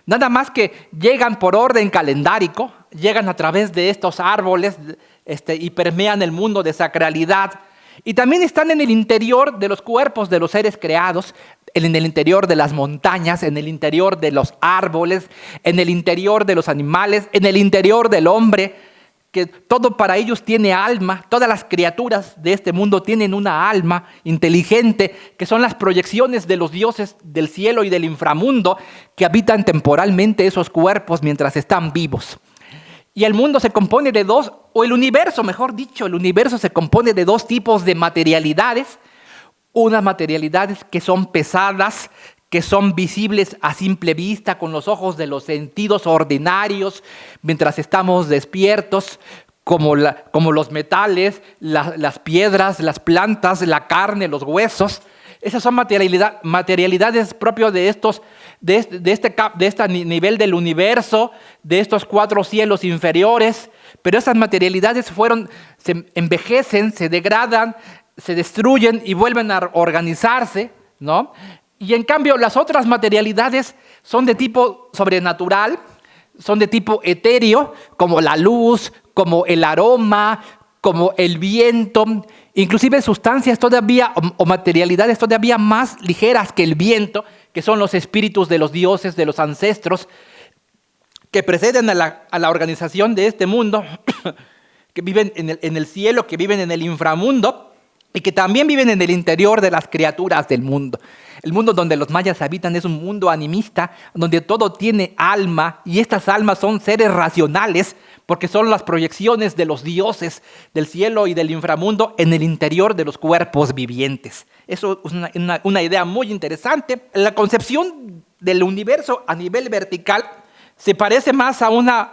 Nada más que llegan por orden calendárico, llegan a través de estos árboles y permean el mundo de sacralidad. Y también están en el interior de los cuerpos de los seres creados, en el interior de las montañas, en el interior de los árboles, en el interior de los animales, en el interior del hombre, que todo para ellos tiene alma. Todas las criaturas de este mundo tienen una alma inteligente, que son las proyecciones de los dioses del cielo y del inframundo, que habitan temporalmente esos cuerpos mientras están vivos. Y el mundo se compone de dos, o el universo, mejor dicho, el universo se compone de 2 tipos de materialidades. Unas materialidades que son pesadas, que son visibles a simple vista con los ojos de los sentidos ordinarios mientras estamos despiertos, como los metales, las piedras, las plantas, la carne, los huesos. Esas son materialidades propias de este nivel del universo, de estos 4 cielos inferiores. Pero esas materialidades se envejecen, se degradan, se destruyen y vuelven a organizarse, ¿no? Y en cambio las otras materialidades son de tipo sobrenatural, son de tipo etéreo, como la luz, como el aroma, como el viento, inclusive sustancias todavía o materialidades todavía más ligeras que el viento, que son los espíritus de los dioses, de los ancestros, que preceden a la organización de este mundo, que viven en el cielo, que viven en el inframundo y que también viven en el interior de las criaturas del mundo. El mundo donde los mayas habitan es un mundo animista, donde todo tiene alma, y estas almas son seres racionales, porque son las proyecciones de los dioses del cielo y del inframundo en el interior de los cuerpos vivientes. Eso es una idea muy interesante. La concepción del universo a nivel vertical se parece más a una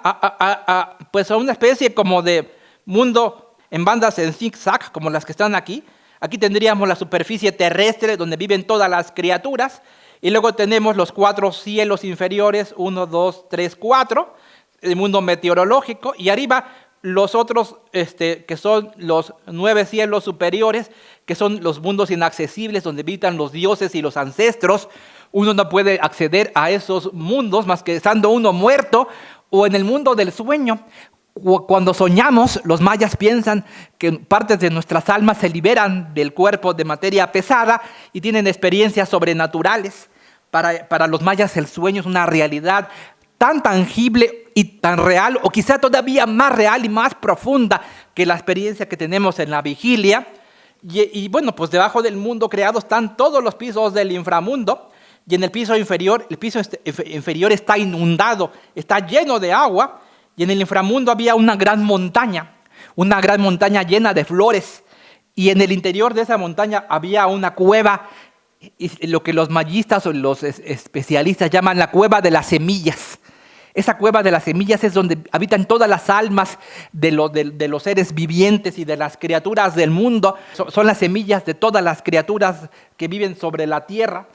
especie como de mundo en bandas en zigzag, como las que están aquí. Aquí tendríamos la superficie terrestre donde viven todas las criaturas, y luego tenemos los 4 cielos inferiores, 1, 2, 3, 4, el mundo meteorológico, y arriba los otros que son los 9 cielos superiores, que son los mundos inaccesibles donde habitan los dioses y los ancestros. Uno no puede acceder a esos mundos más que estando uno muerto o en el mundo del sueño. Cuando soñamos, los mayas piensan que partes de nuestras almas se liberan del cuerpo de materia pesada y tienen experiencias sobrenaturales. Para los mayas el sueño es una realidad tan tangible y tan real, o quizá todavía más real y más profunda que la experiencia que tenemos en la vigilia. Y bueno, pues debajo del mundo creado están todos los pisos del inframundo, y en el piso inferior está inundado, está lleno de agua. Y en el inframundo había una gran montaña llena de flores. Y en el interior de esa montaña había una cueva, y lo que los mayistas o los especialistas llaman la cueva de las semillas. Esa cueva de las semillas es donde habitan todas las almas de los seres vivientes y de las criaturas del mundo. Son las semillas de todas las criaturas que viven sobre la tierra.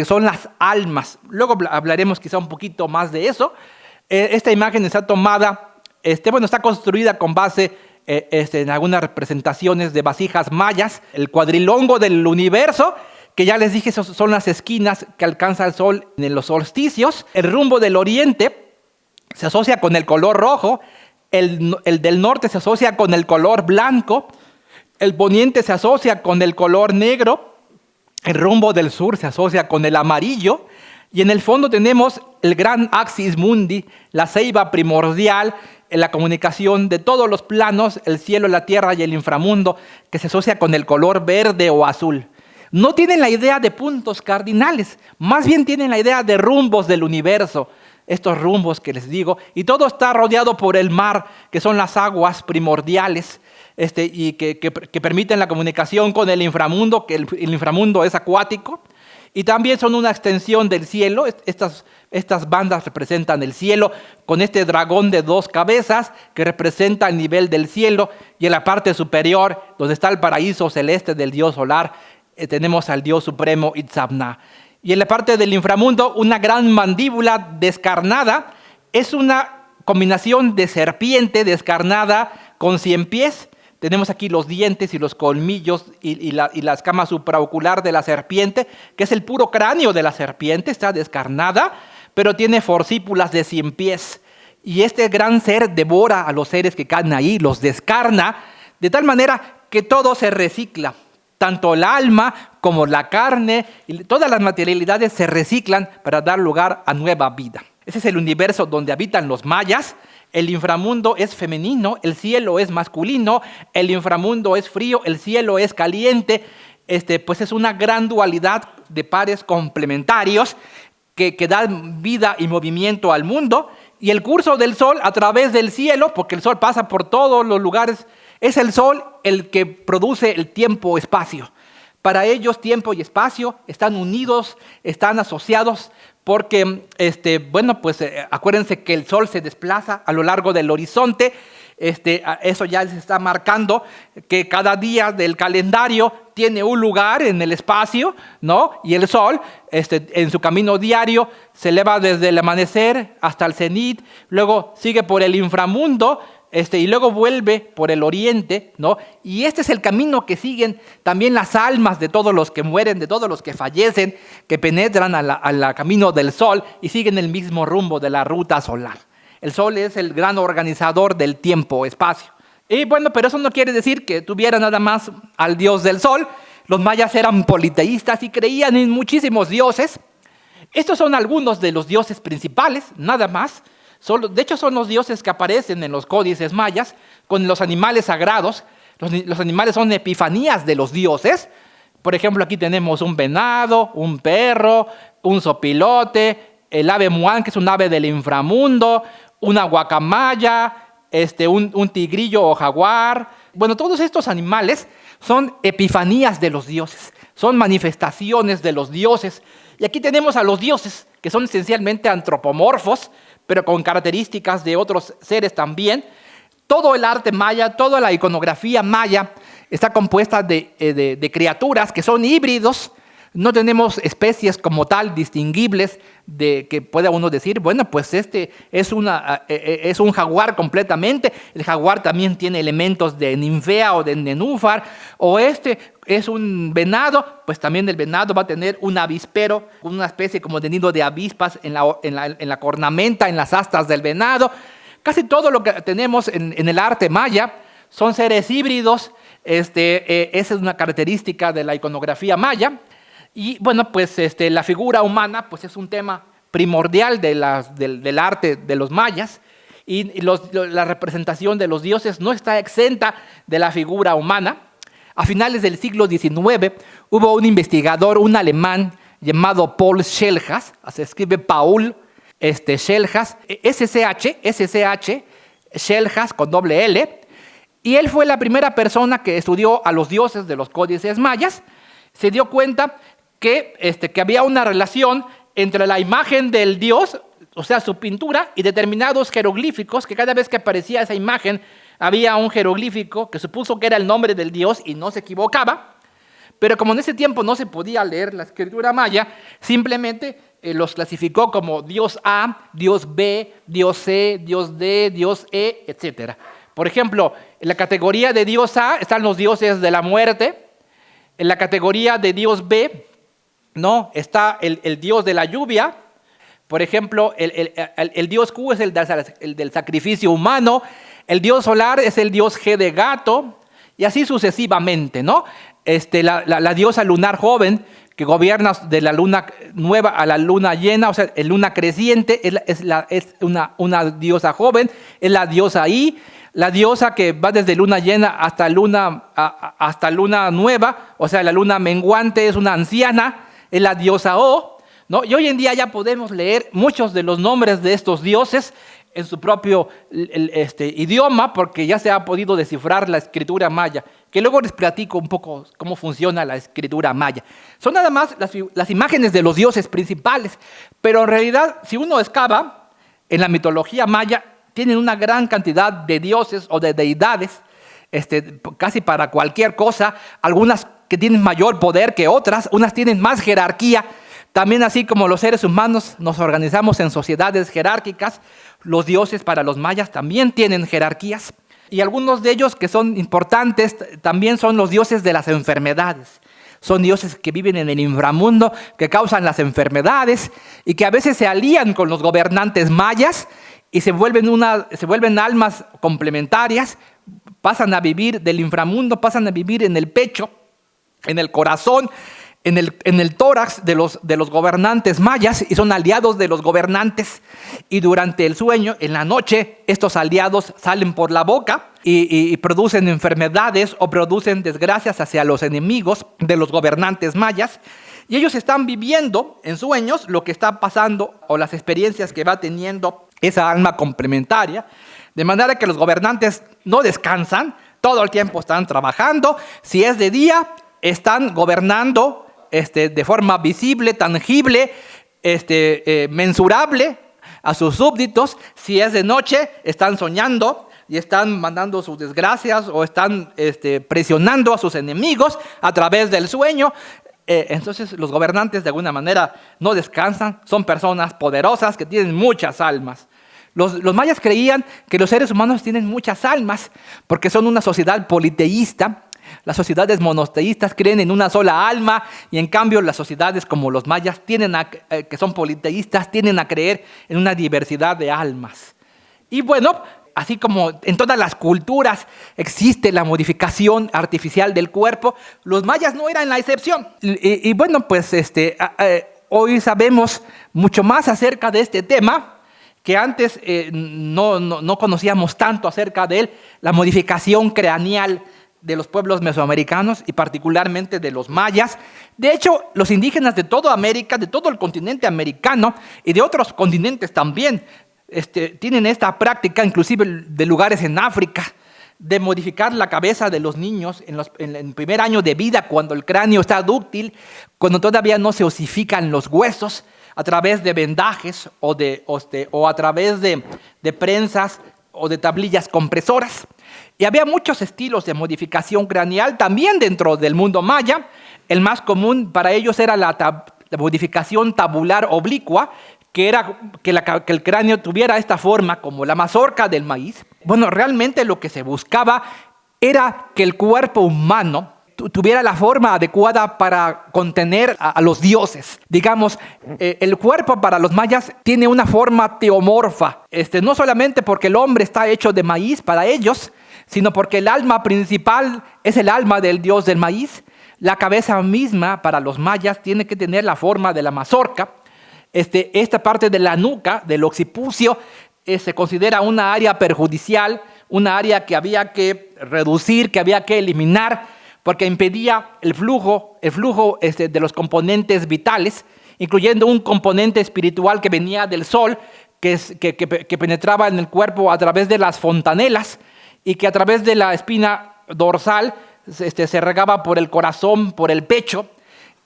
Son las almas. Luego hablaremos quizá un poquito más de eso. Esta imagen está tomada, está construida con base en algunas representaciones de vasijas mayas. El cuadrilongo del universo, que ya les dije, son las esquinas que alcanza el sol en los solsticios. El rumbo del oriente se asocia con el color rojo, el del norte se asocia con el color blanco, el poniente se asocia con el color negro, el rumbo del sur se asocia con el amarillo. Y en el fondo tenemos el gran axis mundi, la ceiba primordial, la comunicación de todos los planos, el cielo, la tierra y el inframundo, que se asocia con el color verde o azul. No tienen la idea de puntos cardinales, más bien tienen la idea de rumbos del universo, estos rumbos que les digo, y todo está rodeado por el mar, que son las aguas primordiales, y que permiten la comunicación con el inframundo, que el inframundo es acuático. Y también son una extensión del cielo. Estas bandas representan el cielo con este dragón de 2 cabezas que representa el nivel del cielo. Y en la parte superior, donde está el paraíso celeste del dios solar, tenemos al dios supremo Itzamna. Y en la parte del inframundo, una gran mandíbula descarnada. Es una combinación de serpiente descarnada con 100 pies. Tenemos aquí los dientes y los colmillos y la escama supraocular de la serpiente, que es el puro cráneo de la serpiente, está descarnada, pero tiene forcípulas de 100 pies. Y este gran ser devora a los seres que caen ahí, los descarna, de tal manera que todo se recicla. Tanto el alma como la carne, y todas las materialidades se reciclan para dar lugar a nueva vida. Ese es el universo donde habitan los mayas. El inframundo es femenino, el cielo es masculino, el inframundo es frío, el cielo es caliente. Pues es una gran dualidad de pares complementarios que dan vida y movimiento al mundo. Y el curso del sol a través del cielo, porque el sol pasa por todos los lugares, es el sol el que produce el tiempo-espacio. Para ellos, tiempo y espacio están unidos, están asociados, porque, acuérdense que el sol se desplaza a lo largo del horizonte. Eso ya se está marcando que cada día del calendario tiene un lugar en el espacio, ¿no? Y el sol, en su camino diario, se eleva desde el amanecer hasta el cenit, luego sigue por el inframundo, y luego vuelve por el oriente, ¿no? Y este es el camino que siguen también las almas de todos los que mueren, de todos los que fallecen, que penetran al camino del sol y siguen el mismo rumbo de la ruta solar. El sol es el gran organizador del tiempo-espacio. Y bueno, pero eso no quiere decir que tuviera nada más al dios del sol. Los mayas eran politeístas y creían en muchísimos dioses. Estos son algunos de los dioses principales, nada más. De hecho, son los dioses que aparecen en los códices mayas con los animales sagrados. Los animales son epifanías de los dioses. Por ejemplo, aquí tenemos un venado, un perro, un zopilote, el ave muán, que es un ave del inframundo, una guacamaya, un tigrillo o jaguar. Bueno, todos estos animales son epifanías de los dioses, son manifestaciones de los dioses. Y aquí tenemos a los dioses, que son esencialmente antropomorfos, pero con características de otros seres también. Todo el arte maya, toda la iconografía maya está compuesta de criaturas que son híbridos. No tenemos especies como tal distinguibles de que pueda uno decir, bueno, pues este es un jaguar completamente. El jaguar también tiene elementos de ninfea o de nenúfar. O este es un venado, pues también el venado va a tener un avispero, una especie como de nido de avispas en la cornamenta, en las astas del venado. Casi todo lo que tenemos en el arte maya son seres híbridos. Esa es una característica de la iconografía maya. Y bueno, pues la figura humana pues es un tema primordial del arte de los mayas, y la representación de los dioses no está exenta de la figura humana. A finales del siglo XIX hubo un investigador, un alemán llamado Paul Schellhas, se escribe Paul Schellhas, SCH, Schellhas con doble L, y él fue la primera persona que estudió a los dioses de los códices mayas. Se dio cuenta que había una relación entre la imagen del dios, o sea, su pintura, y determinados jeroglíficos, que cada vez que aparecía esa imagen había un jeroglífico que supuso que era el nombre del dios y no se equivocaba. Pero como en ese tiempo no se podía leer la escritura maya, simplemente los clasificó como dios A, dios B, dios C, dios D, dios E, etc. Por ejemplo, en la categoría de dios A están los dioses de la muerte. En la categoría de dios B, ¿no?, está el dios de la lluvia. Por ejemplo, el dios Q es el del sacrificio humano. El dios solar es el dios G de gato. Y así sucesivamente, ¿no? La diosa lunar joven, que gobierna de la luna nueva a la luna llena, o sea, en luna creciente, es una diosa joven, es la diosa I. La diosa que va desde luna llena hasta luna nueva, o sea, la luna menguante, es una anciana, es la diosa O, ¿no? Y hoy en día ya podemos leer muchos de los nombres de estos dioses en su propio idioma, porque ya se ha podido descifrar la escritura maya, que luego les platico un poco cómo funciona la escritura maya. Son nada más las imágenes de los dioses principales, pero en realidad, si uno excava en la mitología maya, tienen una gran cantidad de dioses o de deidades, casi para cualquier cosa, algunas que tienen mayor poder que otras, unas tienen más jerarquía. También, así como los seres humanos nos organizamos en sociedades jerárquicas, los dioses para los mayas también tienen jerarquías. Y algunos de ellos que son importantes también son los dioses de las enfermedades. Son dioses que viven en el inframundo, que causan las enfermedades y que a veces se alían con los gobernantes mayas y se vuelven almas complementarias, pasan a vivir del inframundo, pasan a vivir en el pecho, en el corazón, en el tórax de los gobernantes mayas, y son aliados de los gobernantes. Y durante el sueño, en la noche, estos aliados salen por la boca y producen enfermedades o producen desgracias hacia los enemigos de los gobernantes mayas. Y ellos están viviendo en sueños lo que está pasando o las experiencias que va teniendo esa alma complementaria, de manera que los gobernantes no descansan, todo el tiempo están trabajando. Si es de día, están gobernando de forma visible, tangible, mensurable a sus súbditos. Si es de noche, están soñando y están mandando sus desgracias o están presionando a sus enemigos a través del sueño. Entonces los gobernantes de alguna manera no descansan, son personas poderosas que tienen muchas almas. Los mayas creían que los seres humanos tienen muchas almas porque son una sociedad politeísta. Las sociedades monoteístas creen en una sola alma, y en cambio las sociedades como los mayas que son politeístas tienden a creer en una diversidad de almas. Y bueno, así como en todas las culturas existe la modificación artificial del cuerpo, los mayas no eran la excepción. Y bueno, pues hoy sabemos mucho más acerca de este tema, que antes no conocíamos tanto acerca de él, la modificación craneal de los pueblos mesoamericanos y particularmente de los mayas. De hecho, los indígenas de toda América, de todo el continente americano y de otros continentes también, tienen esta práctica, inclusive de lugares en África, de modificar la cabeza de los niños en el primer año de vida, cuando el cráneo está dúctil, cuando todavía no se osifican los huesos, a través de vendajes o a través de prensas o de tablillas compresoras. Y había muchos estilos de modificación craneal también dentro del mundo maya. El más común para ellos era la modificación tabular oblicua, que era que el cráneo tuviera esta forma como la mazorca del maíz. Bueno, realmente lo que se buscaba era que el cuerpo humano tuviera la forma adecuada para contener a los dioses. Digamos, el cuerpo para los mayas tiene una forma teomorfa, no solamente porque el hombre está hecho de maíz para ellos, sino porque el alma principal es el alma del dios del maíz. La cabeza misma para los mayas tiene que tener la forma de la mazorca. Esta parte de la nuca, del occipucio, se considera una área perjudicial, una área que había que reducir, que había que eliminar, porque impedía el flujo de los componentes vitales, incluyendo un componente espiritual que venía del sol, que penetraba en el cuerpo a través de las fontanelas y que a través de la espina dorsal se regaba por el corazón, por el pecho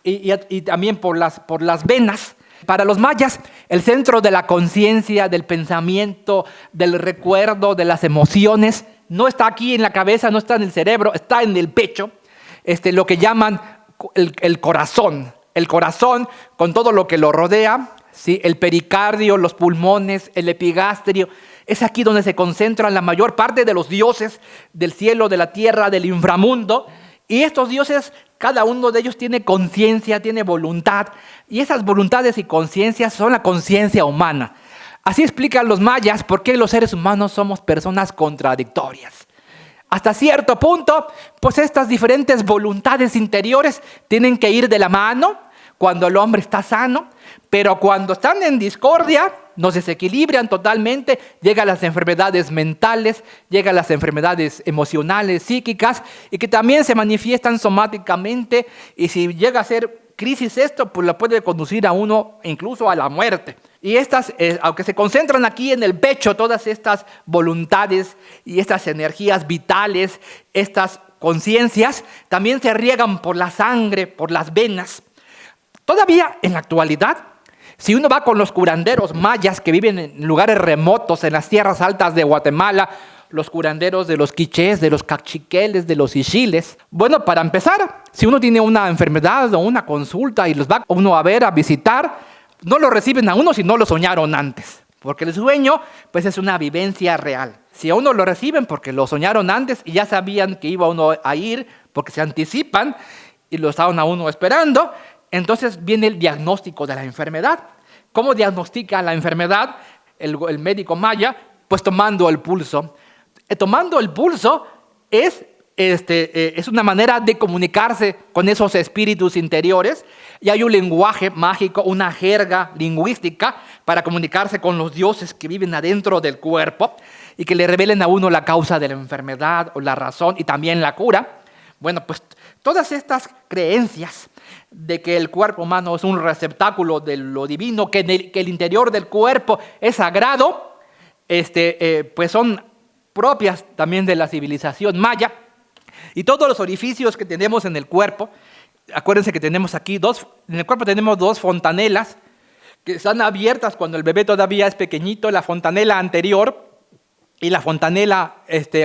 y también por las venas. Para los mayas, el centro de la conciencia, del pensamiento, del recuerdo, de las emociones, no está aquí en la cabeza, no está en el cerebro, está en el pecho. Lo que llaman el corazón con todo lo que lo rodea, ¿sí? El pericardio, los pulmones, el epigastrio, es aquí donde se concentran la mayor parte de los dioses del cielo, de la tierra, del inframundo. Y estos dioses, cada uno de ellos tiene conciencia, tiene voluntad, y esas voluntades y conciencias son la conciencia humana. Así explican los mayas por qué los seres humanos somos personas contradictorias. Hasta cierto punto, pues estas diferentes voluntades interiores tienen que ir de la mano cuando el hombre está sano, pero cuando están en discordia, nos desequilibran totalmente, llegan las enfermedades mentales, llegan las enfermedades emocionales, psíquicas, y que también se manifiestan somáticamente, y si llega a ser crisis esto, pues la puede conducir a uno incluso a la muerte. Y estas, aunque se concentran aquí en el pecho, todas estas voluntades y estas energías vitales, estas conciencias, también se riegan por la sangre, por las venas. Todavía en la actualidad, si uno va con los curanderos mayas que viven en lugares remotos, en las tierras altas de Guatemala, los curanderos de los quichés, de los cachiqueles, de los ixiles. Bueno, para empezar, si uno tiene una enfermedad o una consulta y los va uno a ver, a visitar, no lo reciben a uno si no lo soñaron antes, porque el sueño pues es una vivencia real. Si a uno lo reciben porque lo soñaron antes y ya sabían que iba uno a ir, porque se anticipan y lo estaban a uno esperando, entonces viene el diagnóstico de la enfermedad. ¿Cómo diagnostica la enfermedad el médico maya? Pues tomando el pulso. Tomando el pulso es una manera de comunicarse con esos espíritus interiores, y hay un lenguaje mágico, una jerga lingüística para comunicarse con los dioses que viven adentro del cuerpo y que le revelen a uno la causa de la enfermedad o la razón y también la cura. Bueno, pues todas estas creencias de que el cuerpo humano es un receptáculo de lo divino, que el interior del cuerpo es sagrado, pues son propias también de la civilización maya. Y todos los orificios que tenemos en el cuerpo, acuérdense que tenemos aquí en el cuerpo tenemos dos fontanelas que están abiertas cuando el bebé todavía es pequeñito, la fontanela anterior y la fontanela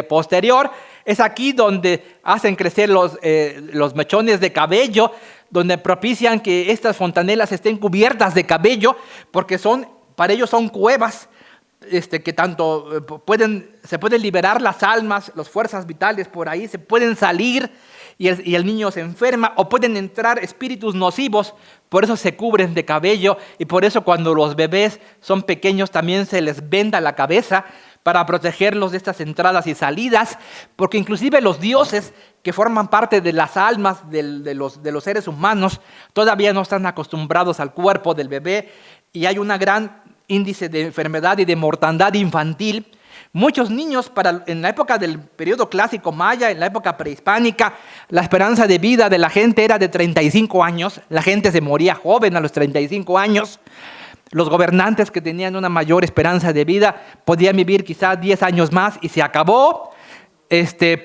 posterior. Es aquí donde hacen crecer los mechones de cabello, donde propician que estas fontanelas estén cubiertas de cabello, porque para ellos son cuevas que tanto se pueden liberar las almas, las fuerzas vitales por ahí, se pueden salir y el niño se enferma, o pueden entrar espíritus nocivos, por eso se cubren de cabello, y por eso cuando los bebés son pequeños también se les venda la cabeza, para protegerlos de estas entradas y salidas, porque inclusive los dioses que forman parte de las almas de los seres humanos todavía no están acostumbrados al cuerpo del bebé y hay un gran índice de enfermedad y de mortandad infantil. Muchos niños, en la época del periodo clásico maya, en la época prehispánica, la esperanza de vida de la gente era de 35 años. La gente se moría joven a los 35 años. Los gobernantes que tenían una mayor esperanza de vida podían vivir quizás 10 años más y se acabó.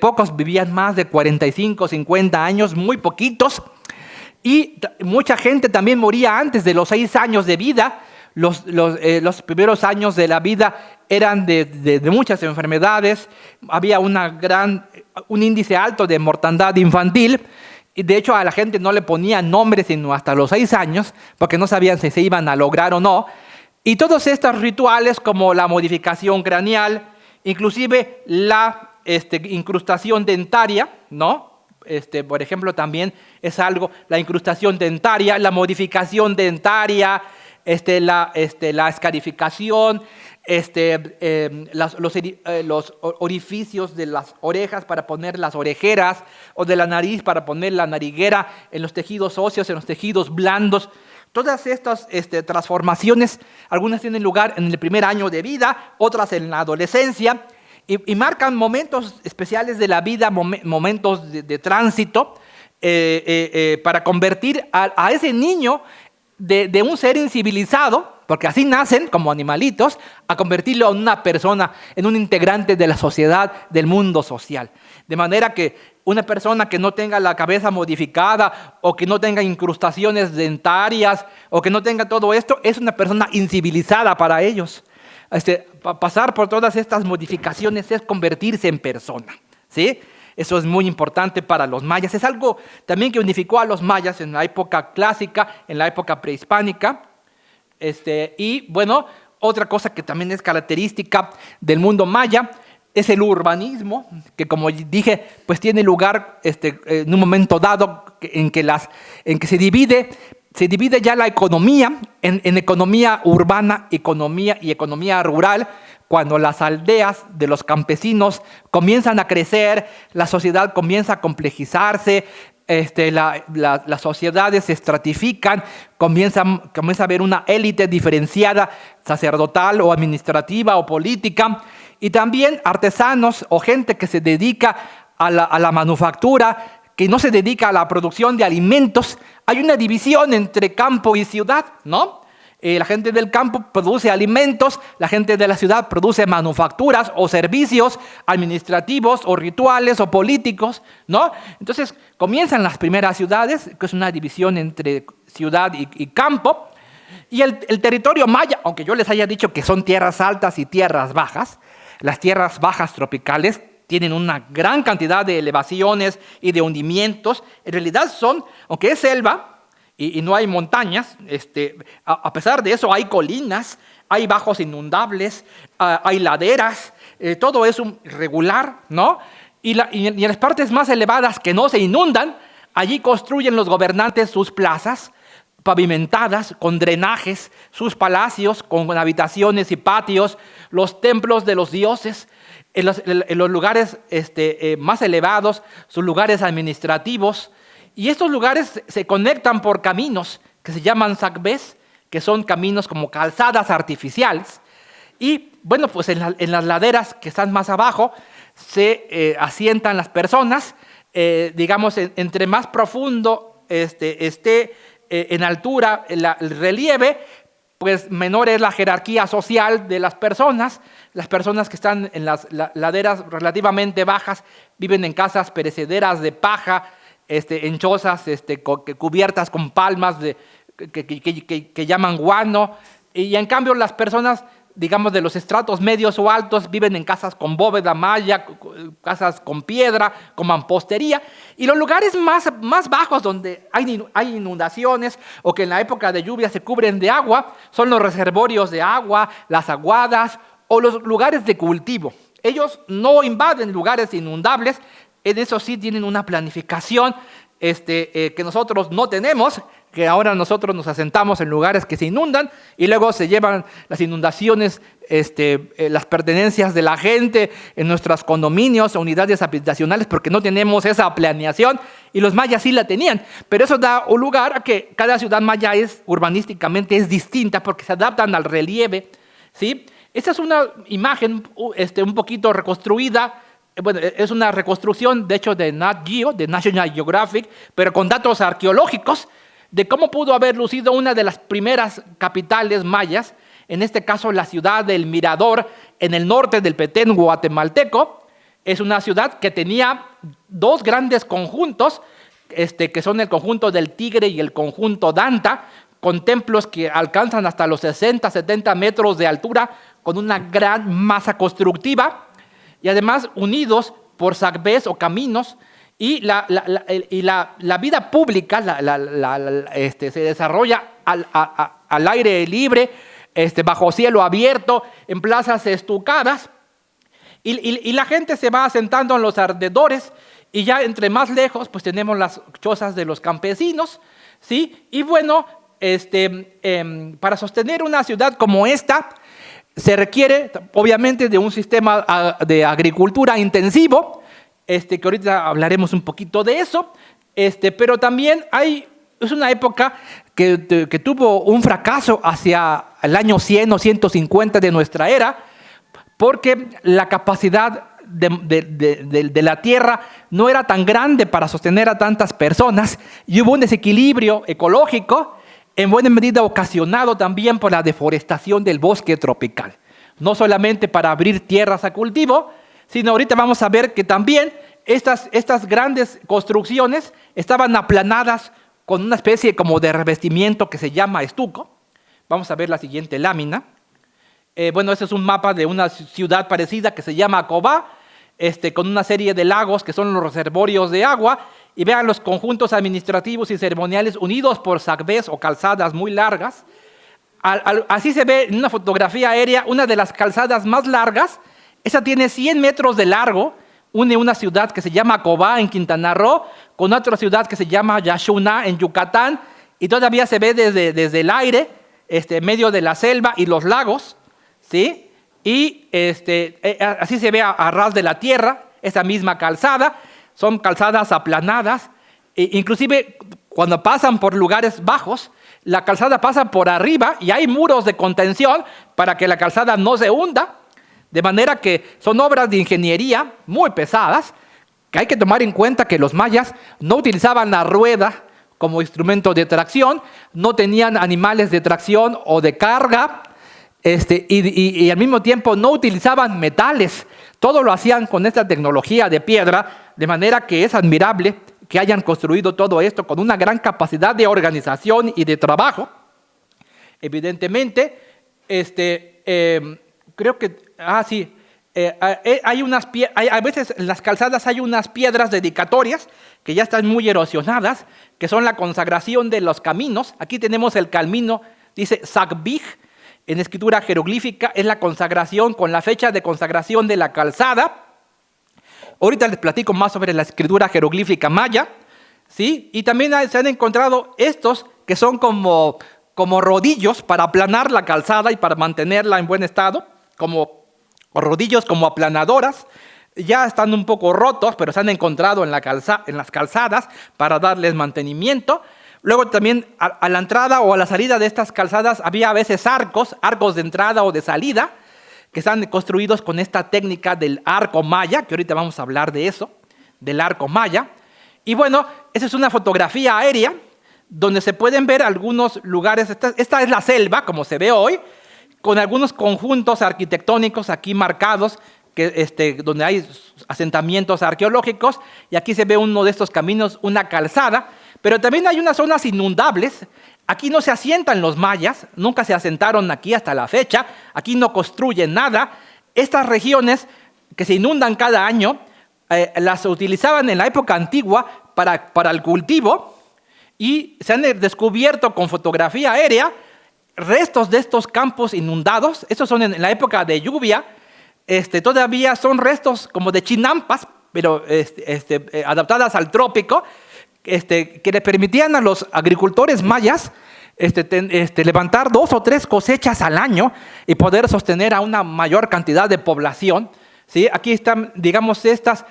Pocos vivían más de 45, 50 años, muy poquitos. Y mucha gente también moría antes de los 6 años de vida. Los primeros años de la vida eran de muchas enfermedades. Había un índice alto de mortandad infantil. Y de hecho a la gente no le ponían nombre sino hasta los 6 años, porque no sabían si se iban a lograr o no. Y todos estos rituales como la modificación craneal, inclusive la incrustación dentaria, ¿no? Por ejemplo, también es algo, la incrustación dentaria, la modificación dentaria, la escarificación, los orificios de las orejas para poner las orejeras o de la nariz para poner la nariguera en los tejidos óseos, en los tejidos blandos. Todas estas transformaciones, algunas tienen lugar en el primer año de vida, otras en la adolescencia y marcan momentos especiales de la vida, momentos de tránsito para convertir a ese niño de un ser incivilizado, porque así nacen como animalitos, a convertirlo en una persona, en un integrante de la sociedad, del mundo social. De manera que una persona que no tenga la cabeza modificada o que no tenga incrustaciones dentarias o que no tenga todo esto, es una persona incivilizada para ellos. Pasar por todas estas modificaciones es convertirse en persona, ¿sí? Eso es muy importante para los mayas. Es algo también que unificó a los mayas en la época clásica, en la época prehispánica. Y bueno, otra cosa que también es característica del mundo maya es el urbanismo, que como dije, pues tiene lugar en un momento dado en que se divide ya la economía en economía urbana, economía rural. Cuando las aldeas de los campesinos comienzan a crecer, la sociedad comienza a complejizarse, las sociedades se estratifican, comienza a haber una élite diferenciada, sacerdotal o administrativa o política, y también artesanos o gente que se dedica a la manufactura, que no se dedica a la producción de alimentos. Hay una división entre campo y ciudad, ¿no? La gente del campo produce alimentos, la gente de la ciudad produce manufacturas o servicios administrativos o rituales o políticos, ¿no? Entonces comienzan las primeras ciudades, que es una división entre ciudad y campo, y el territorio maya, aunque yo les haya dicho que son tierras altas y tierras bajas, las tierras bajas tropicales tienen una gran cantidad de elevaciones y de hundimientos. En realidad aunque es selva, y no hay montañas, a pesar de eso hay colinas, hay bajos inundables, hay laderas, todo es regular, ¿no? Y en las partes más elevadas que no se inundan, allí construyen los gobernantes sus plazas pavimentadas con drenajes, sus palacios con habitaciones y patios, los templos de los dioses. En los lugares más elevados, sus lugares administrativos. Y estos lugares se conectan por caminos que se llaman sacbés, que son caminos como calzadas artificiales. Y bueno, pues en las laderas que están más abajo se asientan las personas. Digamos, entre más profundo esté en altura el relieve, pues menor es la jerarquía social de las personas. Las personas que están en las laderas relativamente bajas viven en casas perecederas de paja, en chozas cubiertas con palmas que llaman guano, y en cambio las personas, digamos, de los estratos medios o altos viven en casas con bóveda maya, casas con piedra, con mampostería, y los lugares más bajos donde hay inundaciones o que en la época de lluvia se cubren de agua son los reservorios de agua, las aguadas o los lugares de cultivo. Ellos no invaden lugares inundables. En eso sí tienen una planificación que nosotros no tenemos. que ahora nosotros nos asentamos en lugares que se inundan y luego se llevan las inundaciones, las pertenencias de la gente en nuestros condominios o unidades habitacionales porque no tenemos esa planeación, y los mayas sí la tenían. Pero eso da un lugar a que cada ciudad maya urbanísticamente es distinta porque se adaptan al relieve, ¿sí? Esta es una imagen un poquito reconstruida. Bueno, es una reconstrucción, de hecho, de Nat Geo, de National Geographic, pero con datos arqueológicos de cómo pudo haber lucido una de las primeras capitales mayas, en este caso la ciudad del Mirador, en el norte del Petén guatemalteco. Es una ciudad que tenía dos grandes conjuntos, que son el conjunto del Tigre y el conjunto Danta, con templos que alcanzan hasta los 60, 70 metros de altura, con una gran masa constructiva, y además unidos por sagbés o caminos, y la vida pública se desarrolla al aire libre, bajo cielo abierto, en plazas estucadas, y la gente se va asentando en los alrededores, y ya entre más lejos pues tenemos las chozas de los campesinos, ¿sí? Y bueno, para sostener una ciudad como esta, se requiere obviamente de un sistema de agricultura intensivo, que ahorita hablaremos un poquito de eso, pero también es una época que tuvo un fracaso hacia el año 100 o 150 de nuestra era, porque la capacidad de la tierra no era tan grande para sostener a tantas personas, y hubo un desequilibrio ecológico, en buena medida ocasionado también por la deforestación del bosque tropical. No solamente para abrir tierras a cultivo, sino ahorita vamos a ver que también estas grandes construcciones estaban aplanadas con una especie como de revestimiento que se llama estuco. Vamos a ver la siguiente lámina. Bueno, este es un mapa de una ciudad parecida que se llama Cobá, con una serie de lagos que son los reservorios de agua, y vean los conjuntos administrativos y ceremoniales unidos por sagbés o calzadas muy largas. Así se ve en una fotografía aérea una de las calzadas más largas. Esa tiene 100 metros de largo, une una ciudad que se llama Cobá en Quintana Roo con otra ciudad que se llama Yaxuna en Yucatán, y todavía se ve desde el aire, en medio de la selva y los lagos, ¿sí? Y así se ve a ras de la tierra esa misma calzada. Son calzadas aplanadas, inclusive cuando pasan por lugares bajos, la calzada pasa por arriba y hay muros de contención para que la calzada no se hunda, de manera que son obras de ingeniería muy pesadas, que hay que tomar en cuenta que los mayas no utilizaban la rueda como instrumento de tracción, no tenían animales de tracción o de carga, y al mismo tiempo no utilizaban metales. Todo lo hacían con esta tecnología de piedra, de manera que es admirable que hayan construido todo esto con una gran capacidad de organización y de trabajo. Evidentemente, creo que, a veces en las calzadas hay unas piedras dedicatorias que ya están muy erosionadas, que son la consagración de los caminos. Aquí tenemos el camino, dice Sagbij, en escritura jeroglífica, es la consagración con la fecha de consagración de la calzada. Ahorita les platico más sobre la escritura jeroglífica maya, ¿sí? Y también se han encontrado estos que son como rodillos para aplanar la calzada y para mantenerla en buen estado, como rodillos como aplanadoras. Ya están un poco rotos, pero se han encontrado en las calzadas para darles mantenimiento. Luego también a la entrada o a la salida de estas calzadas había a veces arcos de entrada o de salida, que están construidos con esta técnica del arco maya, que ahorita vamos a hablar de eso, del arco maya. Y bueno, esa es una fotografía aérea donde se pueden ver algunos lugares. Esta es la selva, como se ve hoy, con algunos conjuntos arquitectónicos aquí marcados, donde hay asentamientos arqueológicos, y aquí se ve uno de estos caminos, una calzada, pero también hay unas zonas inundables. Aquí no se asientan los mayas, nunca se asentaron aquí hasta la fecha, aquí no construyen nada. Estas regiones que se inundan cada año, las utilizaban en la época antigua para el cultivo, y se han descubierto con fotografía aérea restos de estos campos inundados. Estos son en la época de lluvia, todavía son restos como de chinampas, pero adaptadas al trópico, que le permitían a los agricultores mayas levantar 2 o 3 cosechas al año y poder sostener a una mayor cantidad de población. ¿Sí? Aquí están, digamos, estas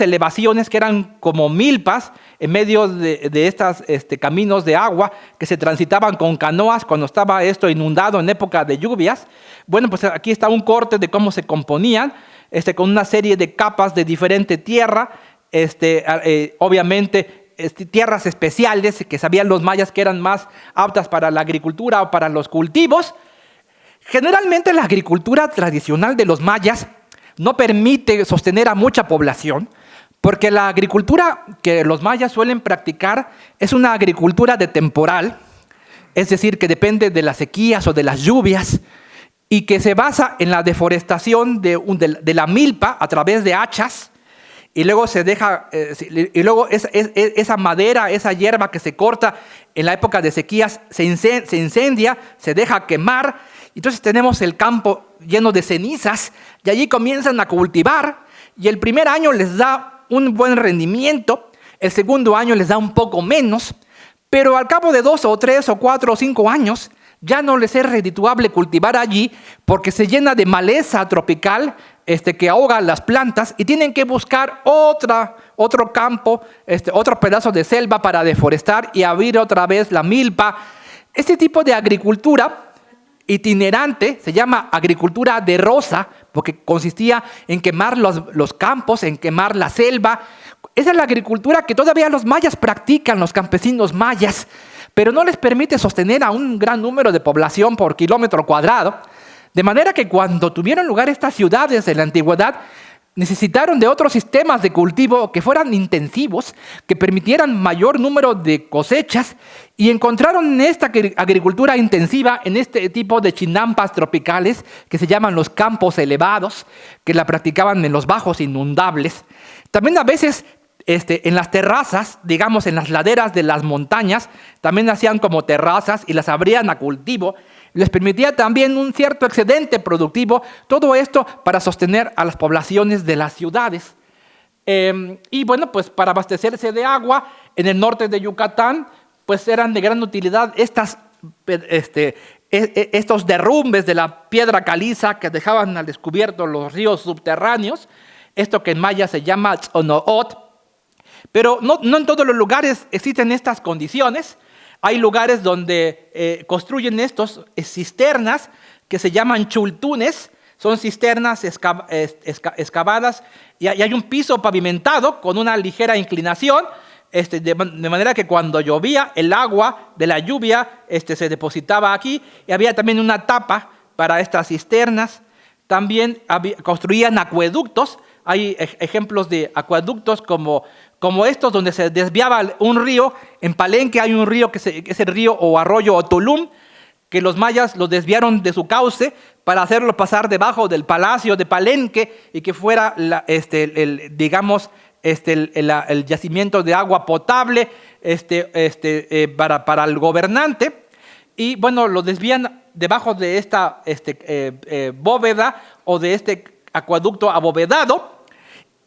elevaciones que eran como milpas en medio de estos caminos de agua que se transitaban con canoas cuando estaba esto inundado en época de lluvias. Bueno, pues aquí está un corte de cómo se componían, con una serie de capas de diferente tierra, obviamente tierras especiales que sabían los mayas que eran más aptas para la agricultura o para los cultivos. Generalmente la agricultura tradicional de los mayas no permite sostener a mucha población, porque la agricultura que los mayas suelen practicar es una agricultura de temporal, es decir, que depende de las sequías o de las lluvias, y que se basa en la deforestación de la milpa a través de hachas, y luego se deja, y luego esa madera, esa hierba que se corta en la época de sequías se incendia, se deja quemar. Entonces tenemos el campo lleno de cenizas y allí comienzan a cultivar, y el primer año les da un buen rendimiento, el segundo año les da un poco menos, pero al cabo de 2 o 3 o 4 o 5 años ya no les es redituable cultivar allí porque se llena de maleza tropical que ahoga las plantas, y tienen que buscar otro campo, otro pedazo de selva para deforestar y abrir otra vez la milpa. Este tipo de agricultura itinerante se llama agricultura de roza, porque consistía en quemar los campos, en quemar la selva. Esa es la agricultura que todavía los mayas practican, los campesinos mayas, pero no les permite sostener a un gran número de población por kilómetro cuadrado. De manera que cuando tuvieron lugar estas ciudades en la antigüedad, necesitaron de otros sistemas de cultivo que fueran intensivos, que permitieran mayor número de cosechas, y encontraron en esta agricultura intensiva, en este tipo de chinampas tropicales que se llaman los campos elevados, que la practicaban en los bajos inundables. También a veces en las terrazas, digamos en las laderas de las montañas, también hacían como terrazas y las abrían a cultivo. Les permitía también un cierto excedente productivo, todo esto para sostener a las poblaciones de las ciudades. Y bueno, pues para abastecerse de agua, en el norte de Yucatán, pues eran de gran utilidad estos derrumbes de la piedra caliza que dejaban al descubierto los ríos subterráneos, esto que en maya se llama Tz'ono'ot. Pero no en todos los lugares existen estas condiciones. Hay lugares donde construyen estos cisternas que se llaman chultunes. Son cisternas excavadas y hay un piso pavimentado con una ligera inclinación, de manera que cuando llovía el agua de la lluvia se depositaba aquí, y había también una tapa para estas cisternas. También construían acueductos. Hay ejemplos de acueductos como estos donde se desviaba un río. En Palenque hay un río que es el río o arroyo Otulum, que los mayas lo desviaron de su cauce para hacerlo pasar debajo del palacio de Palenque y que fuera el yacimiento de agua potable para el gobernante. Y bueno, lo desvían debajo de esta bóveda o de este acueducto abovedado.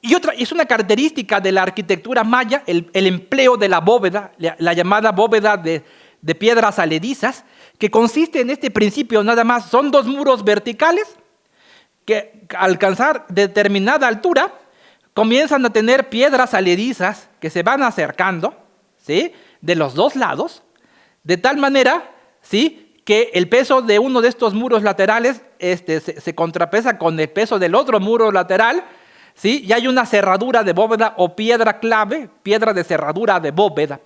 Y es una característica de la arquitectura maya el empleo de la bóveda, la llamada bóveda de piedras aledizas, que consiste en este principio nada más. Son 2 muros verticales que al alcanzar determinada altura comienzan a tener piedras aledizas que se van acercando, ¿sí?, de los 2 lados, de tal manera, ¿sí?, que el peso de uno de estos muros laterales se contrapesa con el peso del otro muro lateral, ¿sí? Y hay una cerradura de bóveda o piedra clave, piedra de cerradura de bóveda.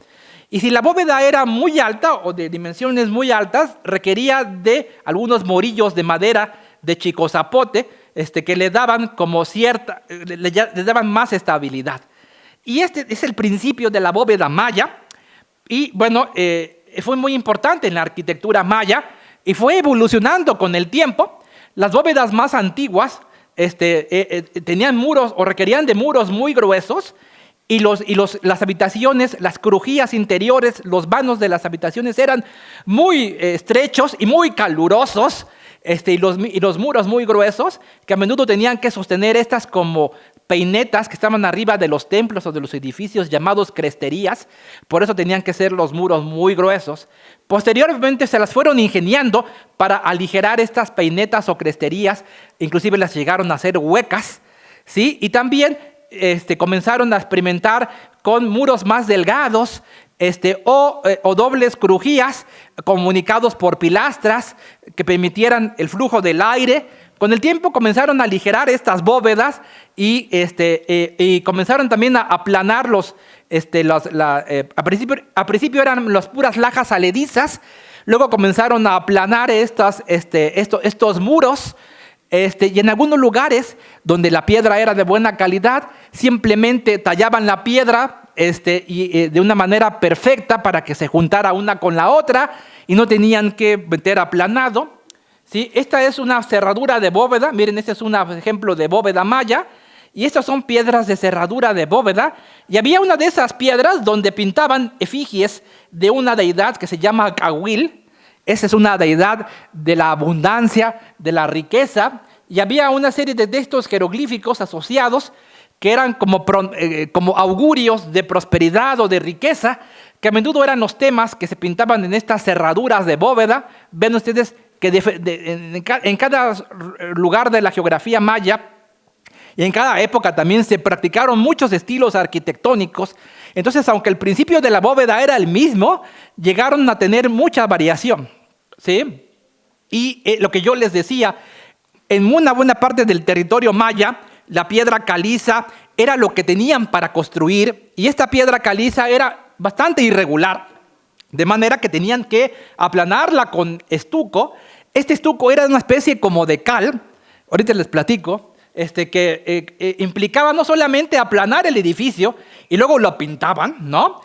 Y si la bóveda era muy alta o de dimensiones muy altas, requería de algunos morillos de madera de chicozapote que le daban como le daban más estabilidad. Y este es el principio de la bóveda maya. Y bueno, fue muy importante en la arquitectura maya y fue evolucionando con el tiempo. Las bóvedas más antiguas tenían muros o requerían de muros muy gruesos, y las habitaciones, las crujías interiores, los vanos de las habitaciones eran muy estrechos y muy calurosos, y los muros muy gruesos, que a menudo tenían que sostener estas como peinetas que estaban arriba de los templos o de los edificios llamados cresterías, por eso tenían que ser los muros muy gruesos. Posteriormente se las fueron ingeniando para aligerar estas peinetas o cresterías, inclusive las llegaron a hacer huecas, ¿sí? Y también comenzaron a experimentar con muros más delgados, o dobles crujías comunicados por pilastras que permitieran el flujo del aire. Con el tiempo comenzaron a aligerar estas bóvedas y comenzaron también a aplanar a principio eran las puras lajas aledizas, luego comenzaron a aplanar estos muros. Y en algunos lugares donde la piedra era de buena calidad, simplemente tallaban la piedra de una manera perfecta para que se juntara una con la otra y no tenían que meter aplanado. ¿Sí? Esta es una cerradura de bóveda. Miren, este es un ejemplo de bóveda maya. Y estas son piedras de cerradura de bóveda. Y había una de esas piedras donde pintaban efigies de una deidad que se llama Cahuil. Esa es una deidad de la abundancia, de la riqueza. Y había una serie de textos jeroglíficos asociados que eran como augurios de prosperidad o de riqueza, que a menudo eran los temas que se pintaban en estas cerraduras de bóveda. Ven ustedes que en cada lugar de la geografía maya y en cada época también se practicaron muchos estilos arquitectónicos. Entonces, aunque el principio de la bóveda era el mismo, llegaron a tener mucha variación, ¿sí? Y lo que yo les decía, en una buena parte del territorio maya, la piedra caliza era lo que tenían para construir, y esta piedra caliza era bastante irregular, de manera que tenían que aplanarla con estuco. Este estuco era una especie como de cal, ahorita les platico, que implicaba no solamente aplanar el edificio y luego lo pintaban, ¿no?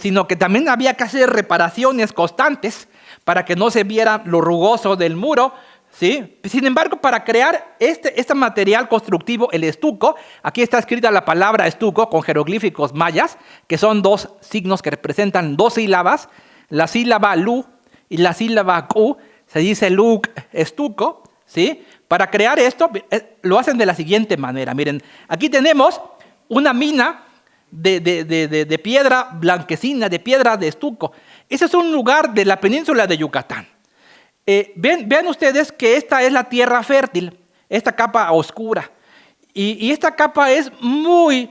Sino que también había que hacer reparaciones constantes para que no se viera lo rugoso del muro, ¿sí? Sin embargo, para crear este material constructivo, el estuco, aquí está escrita la palabra estuco con jeroglíficos mayas, que son dos signos que representan dos sílabas, la sílaba lu y la sílaba ku, se dice lu estuco, ¿sí? Para crear esto, lo hacen de la siguiente manera. Miren, aquí tenemos una mina de piedra blanquecina, de piedra de estuco. Ese es un lugar de la península de Yucatán. Vean ustedes que esta es la tierra fértil, esta capa oscura. Y esta capa es muy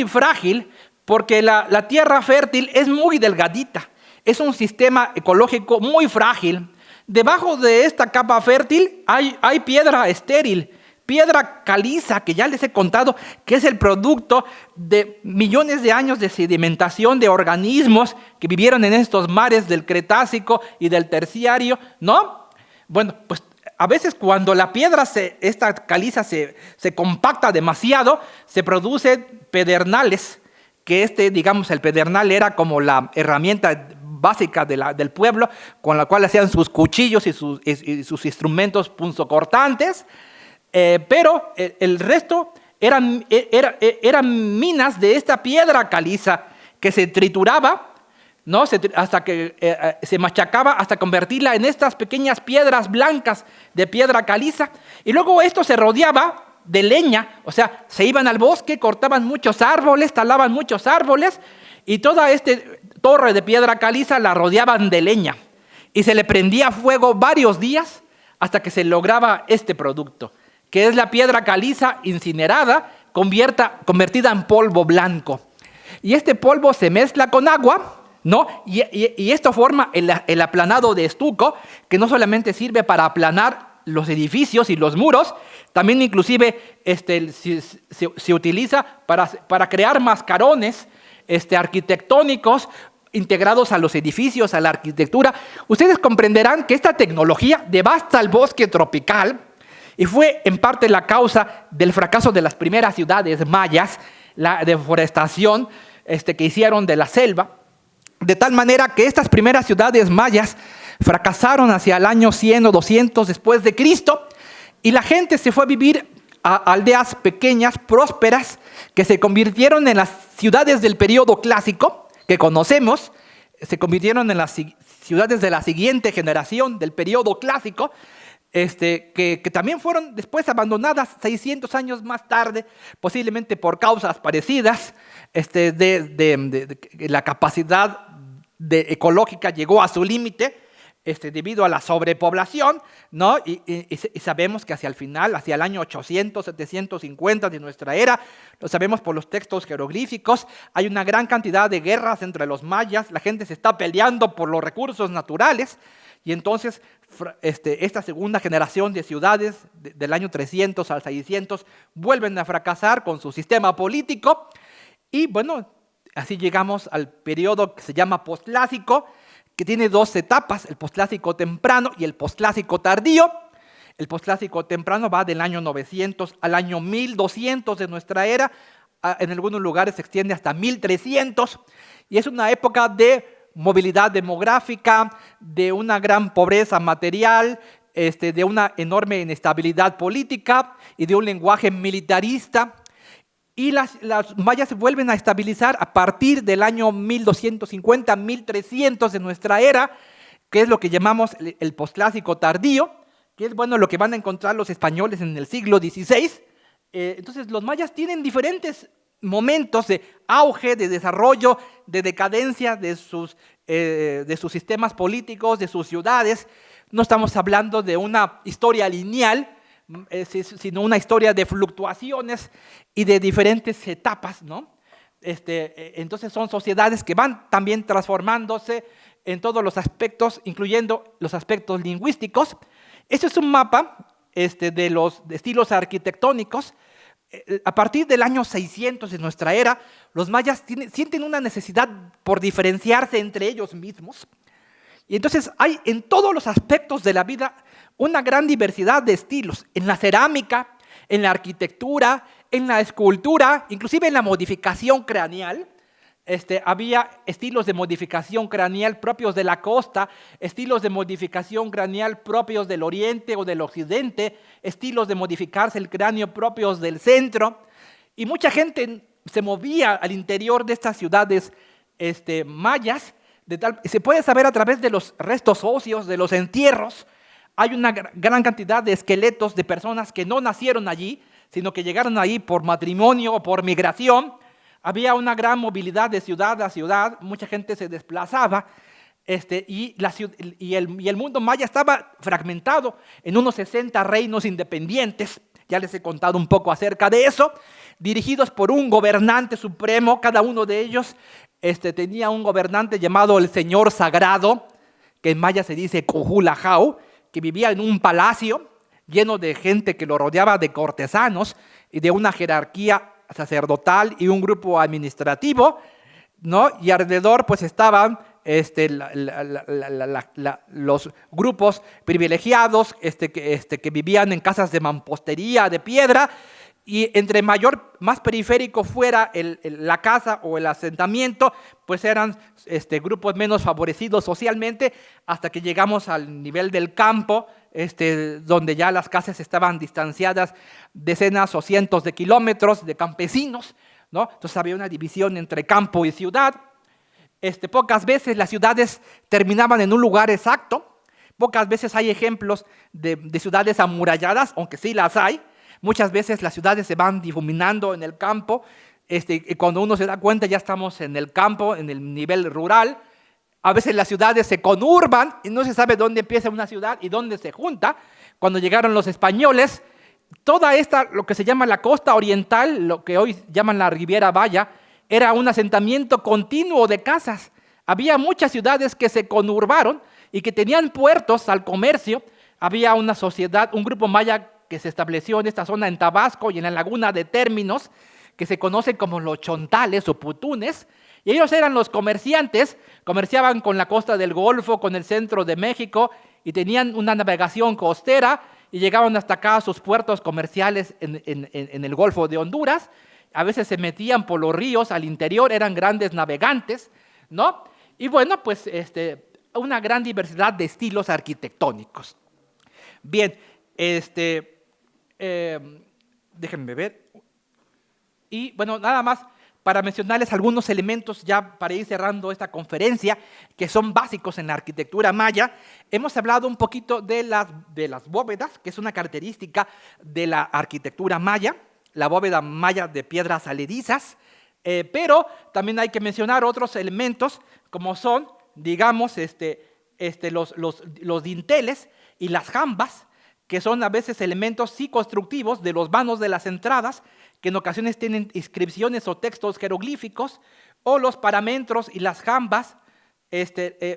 frágil porque la tierra fértil es muy delgadita. Es un sistema ecológico muy frágil. Debajo de esta capa fértil hay piedra estéril, piedra caliza, que ya les he contado que es el producto de millones de años de sedimentación de organismos que vivieron en estos mares del Cretácico y del Terciario, ¿no? Bueno, pues a veces cuando la piedra, esta caliza se compacta demasiado, se producen pedernales, que digamos, el pedernal era como la herramienta básica del pueblo, con la cual hacían sus cuchillos y sus instrumentos punzocortantes. Pero el resto eran minas de esta piedra caliza que se trituraba, ¿no? Hasta que se machacaba hasta convertirla en estas pequeñas piedras blancas de piedra caliza. Y luego esto se rodeaba de leña, o sea, se iban al bosque, cortaban muchos árboles, talaban muchos árboles, y toda esta torre de piedra caliza la rodeaban de leña. Y se le prendía fuego varios días hasta que se lograba este producto, que es la piedra caliza incinerada, convertida en polvo blanco. Y este polvo se mezcla con agua, ¿no? Y esto forma el aplanado de estuco, que no solamente sirve para aplanar los edificios y los muros, también inclusive se utiliza para crear mascarones arquitectónicos integrados a los edificios, a la arquitectura. Ustedes comprenderán que esta tecnología devasta el bosque tropical y fue en parte la causa del fracaso de las primeras ciudades mayas, la deforestación que hicieron de la selva, de tal manera que estas primeras ciudades mayas fracasaron hacia el año 100 o 200 después de Cristo, y la gente se fue a vivir a aldeas pequeñas, prósperas, que se convirtieron en las ciudades del periodo clásico que conocemos, se convirtieron en las ciudades de la siguiente generación del periodo clásico, que también fueron después abandonadas 600 años más tarde, posiblemente por causas parecidas. La capacidad ecológica llegó a su límite debido a la sobrepoblación, ¿no? Y sabemos que hacia el final, hacia el año 800, 750 de nuestra era, lo sabemos por los textos jeroglíficos, hay una gran cantidad de guerras entre los mayas, la gente se está peleando por los recursos naturales, y entonces esta segunda generación de ciudades del año 300 al 600 vuelven a fracasar con su sistema político, y bueno, así llegamos al periodo que se llama posclásico, que tiene dos etapas, el posclásico temprano y el posclásico tardío. El posclásico temprano va del año 900 al año 1200 de nuestra era, en algunos lugares se extiende hasta 1300, y es una época de movilidad demográfica, de una gran pobreza material, de una enorme inestabilidad política y de un lenguaje militarista. Y las mayas se vuelven a estabilizar a partir del año 1250, 1300 de nuestra era, que es lo que llamamos el posclásico tardío, que es lo que van a encontrar los españoles en el siglo XVI. Entonces los mayas tienen diferentes momentos de auge, de desarrollo, de decadencia de sus sistemas políticos, de sus ciudades. No estamos hablando de una historia lineal, sino una historia de fluctuaciones y de diferentes etapas, ¿no? Entonces son sociedades que van también transformándose en todos los aspectos, incluyendo los aspectos lingüísticos. Este es un mapa de los estilos arquitectónicos. A partir del año 600 de nuestra era, los mayas sienten una necesidad por diferenciarse entre ellos mismos. Y entonces hay en todos los aspectos de la vida una gran diversidad de estilos, en la cerámica, en la arquitectura, en la escultura, inclusive en la modificación craneal. Había estilos de modificación craneal propios de la costa, estilos de modificación craneal propios del oriente o del occidente, estilos de modificarse el cráneo propios del centro. Y mucha gente se movía al interior de estas ciudades mayas. Se puede saber a través de los restos óseos, de los entierros. Hay una gran cantidad de esqueletos de personas que no nacieron allí, sino que llegaron allí por matrimonio o por migración. Había una gran movilidad de ciudad a ciudad, mucha gente se desplazaba, y el mundo maya estaba fragmentado en unos 60 reinos independientes. Ya les he contado un poco acerca de eso, dirigidos por un gobernante supremo. Cada uno de ellos tenía un gobernante llamado el Señor Sagrado, que en maya se dice Cujulajau, que vivía en un palacio lleno de gente que lo rodeaba, de cortesanos y de una jerarquía sacerdotal y un grupo administrativo, ¿no? Y alrededor pues estaban los grupos privilegiados que vivían en casas de mampostería, de piedra, y entre más periférico fuera la casa o el asentamiento, pues eran grupos menos favorecidos socialmente, hasta que llegamos al nivel del campo, donde ya las casas estaban distanciadas decenas o cientos de kilómetros de campesinos, ¿no? Entonces había una división entre campo y ciudad. Pocas veces las ciudades terminaban en un lugar exacto. Pocas veces hay ejemplos de ciudades amuralladas, aunque sí las hay. Muchas veces las ciudades se van difuminando en el campo, y cuando uno se da cuenta ya estamos en el campo, en el nivel rural. A veces las ciudades se conurban y no se sabe dónde empieza una ciudad y dónde se junta. Cuando llegaron los españoles, toda lo que se llama la costa oriental, lo que hoy llaman la Riviera Maya, era un asentamiento continuo de casas. Había muchas ciudades que se conurbaron y que tenían puertos al comercio. Había una sociedad, un grupo maya que se estableció en esta zona en Tabasco y en la laguna de Términos, que se conocen como los chontales o putunes, y ellos eran los comerciantes, comerciaban con la costa del Golfo, con el centro de México, y tenían una navegación costera, y llegaban hasta acá a sus puertos comerciales en el Golfo de Honduras. A veces se metían por los ríos al interior, eran grandes navegantes, ¿no? Y bueno, pues una gran diversidad de estilos arquitectónicos. Bien, déjenme ver. Y bueno, nada más para mencionarles algunos elementos ya para ir cerrando esta conferencia que son básicos en la arquitectura maya. Hemos hablado un poquito de las bóvedas, que es una característica de la arquitectura maya, la bóveda maya de piedras saledizas, pero también hay que mencionar otros elementos como son, digamos, los dinteles y las jambas, que son a veces elementos sí constructivos de los vanos de las entradas, que en ocasiones tienen inscripciones o textos jeroglíficos, o los paramentos y las jambas.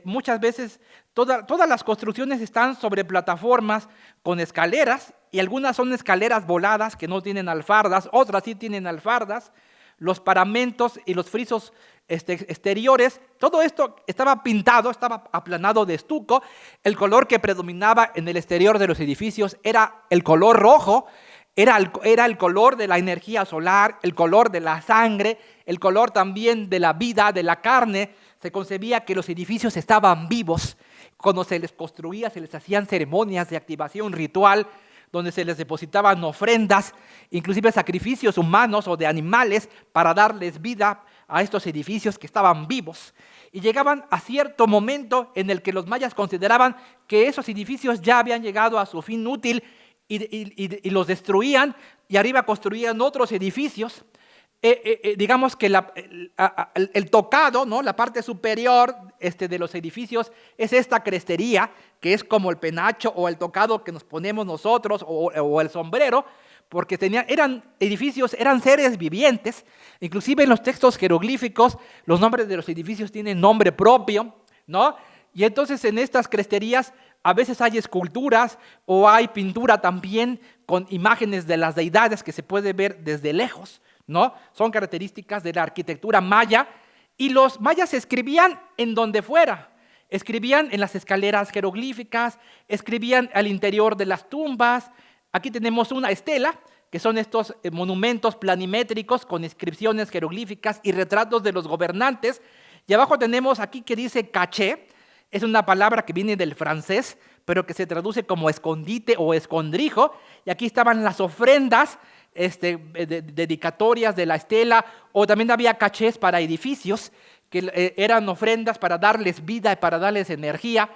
Muchas veces todas las construcciones están sobre plataformas con escaleras, y algunas son escaleras voladas que no tienen alfardas, otras sí tienen alfardas. Los paramentos y los frisos exteriores, todo esto estaba pintado, estaba aplanado de estuco. El color que predominaba en el exterior de los edificios era el color rojo, era el color de la energía solar, el color de la sangre, el color también de la vida, de la carne. Se concebía que los edificios estaban vivos. Cuando se les construía, se les hacían ceremonias de activación ritual, donde se les depositaban ofrendas, inclusive sacrificios humanos o de animales para darles vida a estos edificios que estaban vivos. Y llegaban a cierto momento en el que los mayas consideraban que esos edificios ya habían llegado a su fin útil y los destruían, y arriba construían otros edificios. Digamos que el tocado, ¿no?, la parte superior de los edificios es esta crestería, que es como el penacho o el tocado que nos ponemos nosotros, o el sombrero, porque eran seres vivientes. Inclusive en los textos jeroglíficos los nombres de los edificios tienen nombre propio, ¿no? Y entonces en estas cresterías a veces hay esculturas o hay pintura también con imágenes de las deidades que se puede ver desde lejos, ¿no? Son características de la arquitectura maya, y los mayas escribían en donde fuera. Escribían en las escaleras jeroglíficas, escribían al interior de las tumbas. Aquí tenemos una estela, que son estos monumentos planimétricos con inscripciones jeroglíficas y retratos de los gobernantes. Y abajo tenemos aquí que dice caché. Es una palabra que viene del francés, pero que se traduce como escondite o escondrijo. Y aquí estaban las ofrendas dedicatorias de la estela, o también había cachés para edificios, que eran ofrendas para darles vida y para darles energía,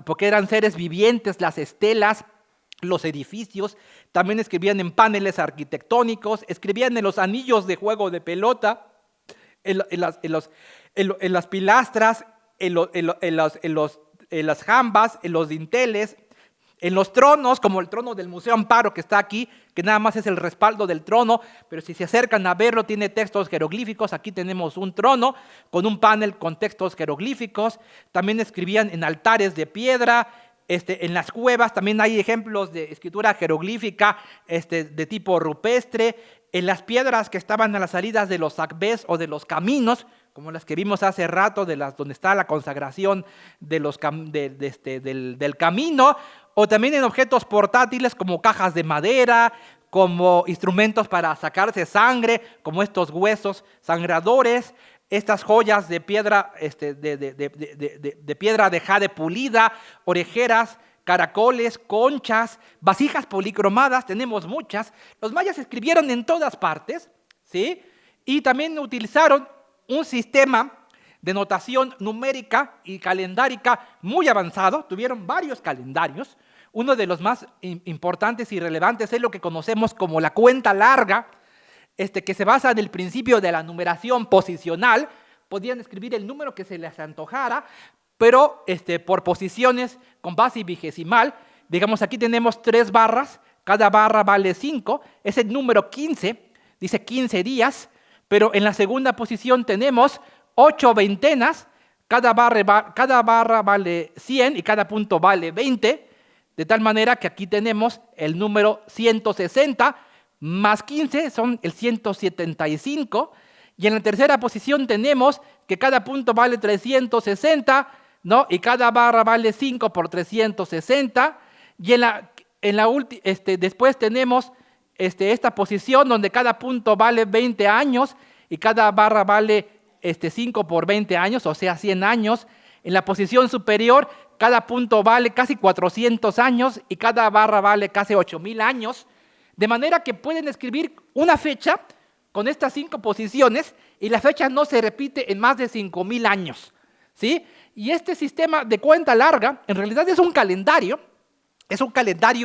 porque eran seres vivientes, las estelas, los edificios. También escribían en paneles arquitectónicos, escribían en los anillos de juego de pelota, en las pilastras, en las jambas, en los dinteles, en los tronos, como el trono del Museo Amparo que está aquí, que nada más es el respaldo del trono, pero si se acercan a verlo tiene textos jeroglíficos. Aquí tenemos un trono con un panel con textos jeroglíficos. También escribían en altares de piedra, en las cuevas. También hay ejemplos de escritura jeroglífica de tipo rupestre. En las piedras que estaban a las salidas de los akbés o de los caminos, como las que vimos hace rato, donde está la consagración del camino, o también en objetos portátiles como cajas de madera, como instrumentos para sacarse sangre, como estos huesos sangradores, estas joyas de piedra, de piedra de jade pulida, orejeras, caracoles, conchas, vasijas policromadas, tenemos muchas. Los mayas escribieron en todas partes, ¿sí? Y también utilizaron un sistema de notación numérica y calendárica muy avanzado. Tuvieron varios calendarios. Uno de los más importantes y relevantes es lo que conocemos como la cuenta larga, que se basa en el principio de la numeración posicional. Podían escribir el número que se les antojara, pero por posiciones con base vigesimal. Digamos, aquí tenemos 3 barras, cada barra vale 5, es el número 15, dice 15 días, pero en la segunda posición tenemos 8 veintenas, cada barra vale 100 y cada punto vale 20, de tal manera que aquí tenemos el número 160, más 15 son el 175, y en la tercera posición tenemos que cada punto vale 360, ¿no? Y cada barra vale 5 por 360, y después tenemos esta posición donde cada punto vale 20 años y cada barra vale 5 por 20 años, o sea 100 años. En la posición superior cada punto vale casi 400 años y cada barra vale casi 8,000 años, de manera que pueden escribir una fecha con estas 5 posiciones y la fecha no se repite en más de 5,000 años, ¿sí? Y este sistema de cuenta larga en realidad es un calendario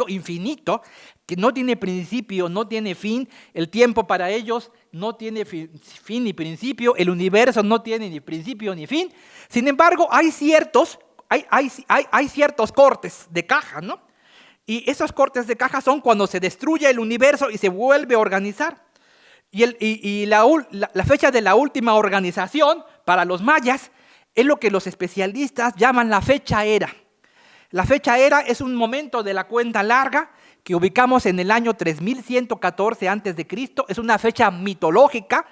infinito que no tiene principio, no tiene fin. El tiempo para ellos no tiene fin ni principio, el universo no tiene ni principio ni fin. Sin embargo, hay ciertos cortes de caja, ¿no? Y esos cortes de caja son cuando se destruye el universo y se vuelve a organizar. Y la fecha de la última organización para los mayas es lo que los especialistas llaman la fecha era. La fecha era es un momento de la cuenta larga que ubicamos en el año 3114 a.C. Es una fecha mitológica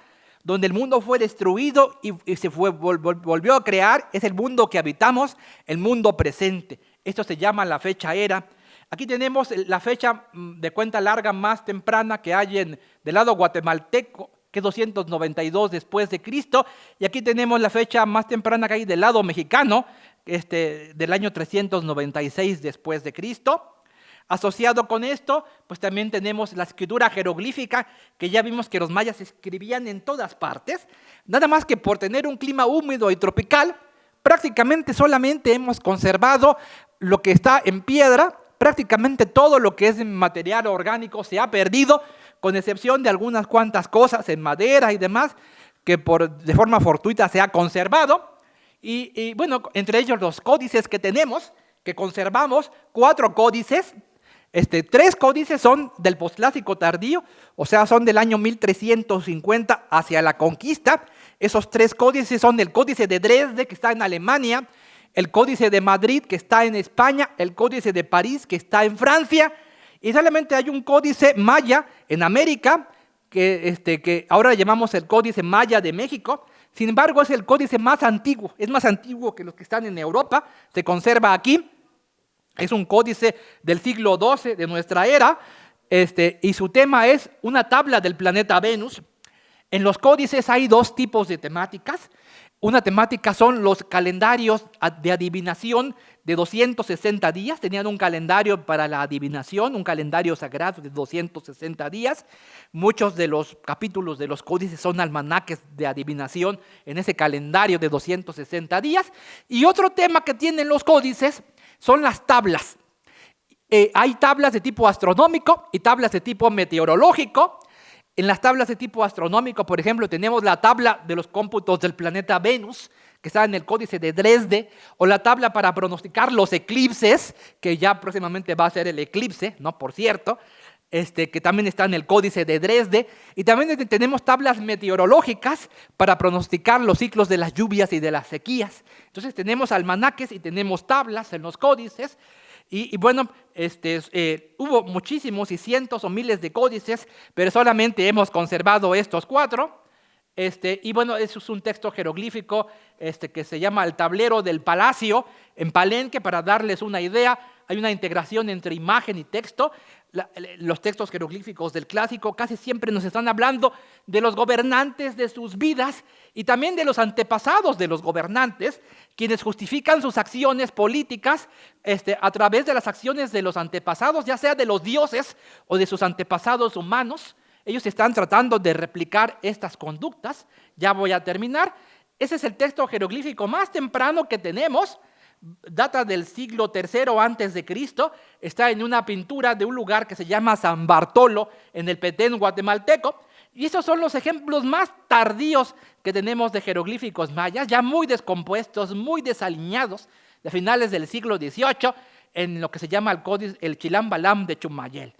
donde el mundo fue destruido y se volvió a crear. Es el mundo que habitamos, el mundo presente. Esto se llama la fecha era. Aquí tenemos la fecha de cuenta larga más temprana que hay del lado guatemalteco, que es 292 después de Cristo, y aquí tenemos la fecha más temprana que hay del lado mexicano, del año 396 después de Cristo. Asociado con esto, pues también tenemos la escritura jeroglífica, que ya vimos que los mayas escribían en todas partes, nada más que por tener un clima húmedo y tropical, prácticamente solamente hemos conservado lo que está en piedra. Prácticamente todo lo que es material orgánico se ha perdido, con excepción de algunas cuantas cosas en madera y demás, que de forma fortuita se ha conservado. Y bueno, entre ellos los códices que tenemos, que conservamos, 4 códices. 3 códices son del posclásico tardío, o sea, son del año 1350 hacia la conquista. Esos 3 códices son el Códice de Dresde, que está en Alemania, el Códice de Madrid, que está en España, el Códice de París, que está en Francia, y solamente hay un códice maya en América, que ahora le llamamos el Códice Maya de México. Sin embargo, es el códice más antiguo, es más antiguo que los que están en Europa, se conserva aquí. Es un códice del siglo XII de nuestra era, y su tema es una tabla del planeta Venus. En los códices hay 2 tipos de temáticas. Una temática son los calendarios de adivinación de 260 días. Tenían un calendario para la adivinación, un calendario sagrado de 260 días. Muchos de los capítulos de los códices son almanaques de adivinación en ese calendario de 260 días. Y otro tema que tienen los códices son las tablas. Hay tablas de tipo astronómico y tablas de tipo meteorológico. En las tablas de tipo astronómico, por ejemplo, tenemos la tabla de los cómputos del planeta Venus, que está en el Códice de Dresde, o la tabla para pronosticar los eclipses, que ya próximamente va a ser el eclipse, ¿no? Por cierto, que también está en el Códice de Dresde. Y también tenemos tablas meteorológicas para pronosticar los ciclos de las lluvias y de las sequías. Entonces tenemos almanaques y tenemos tablas en los códices. Y bueno, hubo muchísimos y cientos o miles de códices, pero solamente hemos conservado estos 4. Y bueno, eso es un texto jeroglífico que se llama el tablero del palacio en Palenque. Para darles una idea, hay una integración entre imagen y texto. Los textos jeroglíficos del clásico casi siempre nos están hablando de los gobernantes, de sus vidas y también de los antepasados de los gobernantes, quienes justifican sus acciones políticas a través de las acciones de los antepasados, ya sea de los dioses o de sus antepasados humanos. Ellos están tratando de replicar estas conductas. Ya voy a terminar. Ese es el texto jeroglífico más temprano que tenemos. Data del siglo III antes de Cristo. Está en una pintura de un lugar que se llama San Bartolo, en el Petén guatemalteco. Y esos son los ejemplos más tardíos que tenemos de jeroglíficos mayas, ya muy descompuestos, muy desaliñados, de finales del siglo XVIII, en lo que se llama el códice, el Chilam Balam de Chumayel.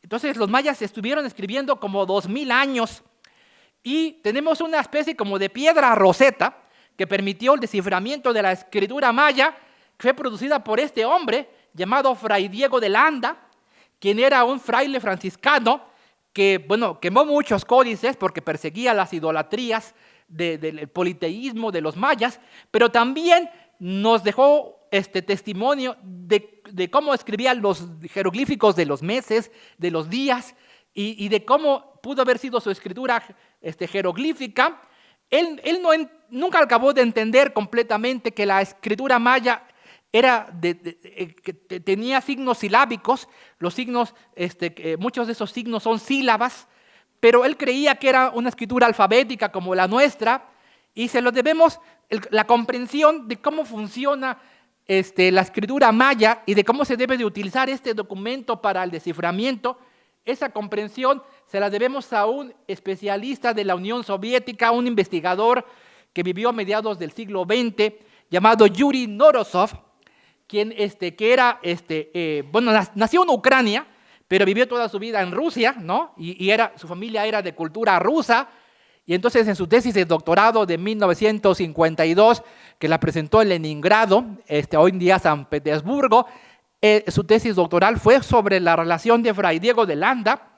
Entonces los mayas estuvieron escribiendo como 2000 años y tenemos una especie como de piedra roseta que permitió el desciframiento de la escritura maya, que fue producida por este hombre llamado Fray Diego de Landa, quien era un fraile franciscano que, bueno, quemó muchos códices porque perseguía las idolatrías del politeísmo de los mayas, pero también nos dejó testimonio de cómo escribían los jeroglíficos de los meses, de los días, y de cómo pudo haber sido su escritura jeroglífica. Él nunca acabó de entender completamente que la escritura maya que tenía signos silábicos. Los signos, muchos de esos signos son sílabas, pero él creía que era una escritura alfabética como la nuestra, y se lo debemos la comprensión de cómo funciona la escritura maya y de cómo se debe de utilizar este documento para el desciframiento. Esa comprensión se la debemos a un especialista de la Unión Soviética, un investigador que vivió a mediados del siglo XX, llamado Yuri Norosov, quien nació en Ucrania, pero vivió toda su vida en Rusia, ¿no? Y su familia era de cultura rusa. Y entonces en su tesis de doctorado de 1952, que la presentó en Leningrado, hoy en día San Petersburgo, su tesis doctoral fue sobre la relación de Fray Diego de Landa,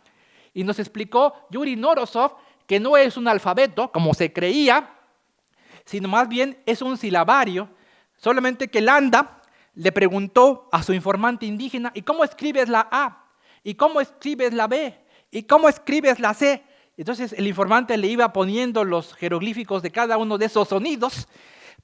y nos explicó Yuri Norosov que no es un alfabeto, como se creía, sino más bien es un silabario, solamente que Landa le preguntó a su informante indígena: ¿y cómo escribes la A? ¿Y cómo escribes la B? ¿Y cómo escribes la C? Entonces el informante le iba poniendo los jeroglíficos de cada uno de esos sonidos,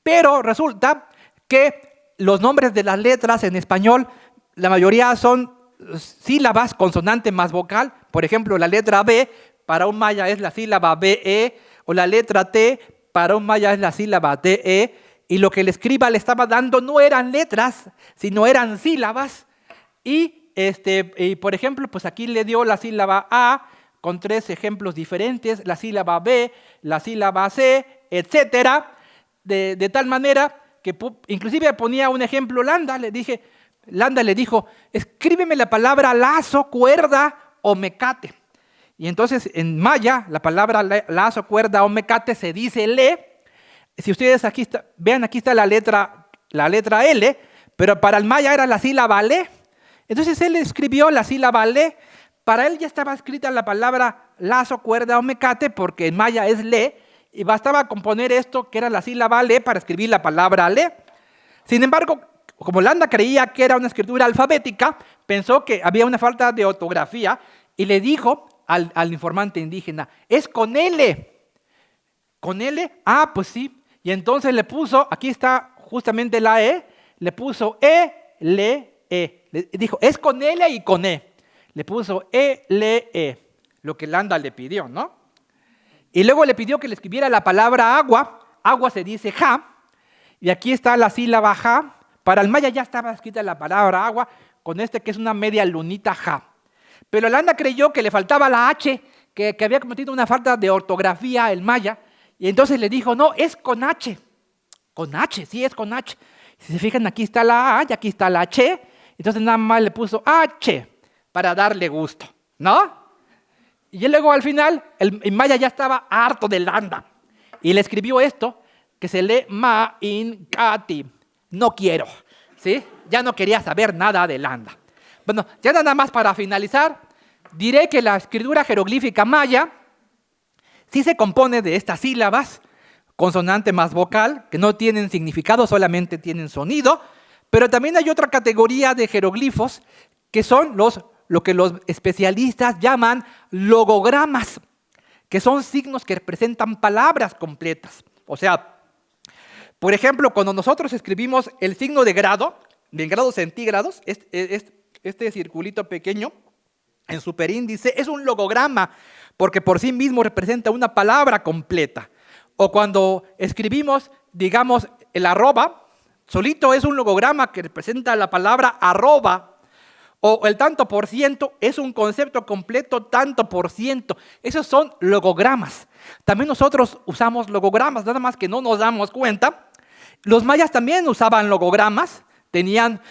pero resulta que los nombres de las letras en español, la mayoría son sílabas, consonante más vocal. Por ejemplo, la letra B para un maya es la sílaba BE, o la letra T para un maya es la sílaba TE, y lo que el escriba le estaba dando no eran letras, sino eran sílabas. Y por ejemplo, pues aquí le dio la sílaba A con 3 ejemplos diferentes, la sílaba B, la sílaba C, etcétera, de tal manera que inclusive ponía un ejemplo Landa le dijo: escríbeme la palabra lazo, cuerda o mecate. Y entonces en maya la palabra lazo, cuerda o mecate se dice le. Si ustedes vean, aquí está la letra L, pero para el maya era la sílaba le. Entonces él escribió la sílaba le. Para él ya estaba escrita la palabra lazo, cuerda o mecate, porque en maya es le, y bastaba componer esto, que era la sílaba le, para escribir la palabra le. Sin embargo, como Landa creía que era una escritura alfabética, pensó que había una falta de ortografía y le dijo al informante indígena: es con L. ¿Con L? Ah, pues sí. Y entonces le puso, aquí está justamente la E, le puso E-L-E. Le dijo: es con L y con E. Le puso E-L-E, lo que Landa le pidió, ¿no? Y luego le pidió que le escribiera la palabra agua. Agua se dice ja, y aquí está la sílaba ja. Para el maya ya estaba escrita la palabra agua, con que es una media lunita ja. Pero Landa creyó que le faltaba la H, que había cometido una falta de ortografía el maya, y entonces le dijo: no, es con H. Con H, sí, es con H. Si se fijan, aquí está la A y aquí está la H, entonces nada más le puso H para darle gusto, ¿no? Y luego al final, el maya ya estaba harto de Landa, y le escribió esto, que se lee ma in kati. No quiero, ¿sí? Ya no quería saber nada de Landa. Bueno, ya nada más para finalizar, diré que la escritura jeroglífica maya sí se compone de estas sílabas, consonante más vocal, que no tienen significado, solamente tienen sonido, pero también hay otra categoría de jeroglifos que son lo que los especialistas llaman logogramas, que son signos que representan palabras completas. O sea, por ejemplo, cuando nosotros escribimos el signo de grados centígrados, este circulito pequeño en superíndice es un logograma, porque por sí mismo representa una palabra completa. O cuando escribimos, digamos, el arroba, solito es un logograma que representa la palabra arroba. O el tanto por ciento es un concepto completo, tanto por ciento. Esos son logogramas. También nosotros usamos logogramas, nada más que no nos damos cuenta. Los mayas también usaban logogramas, tenían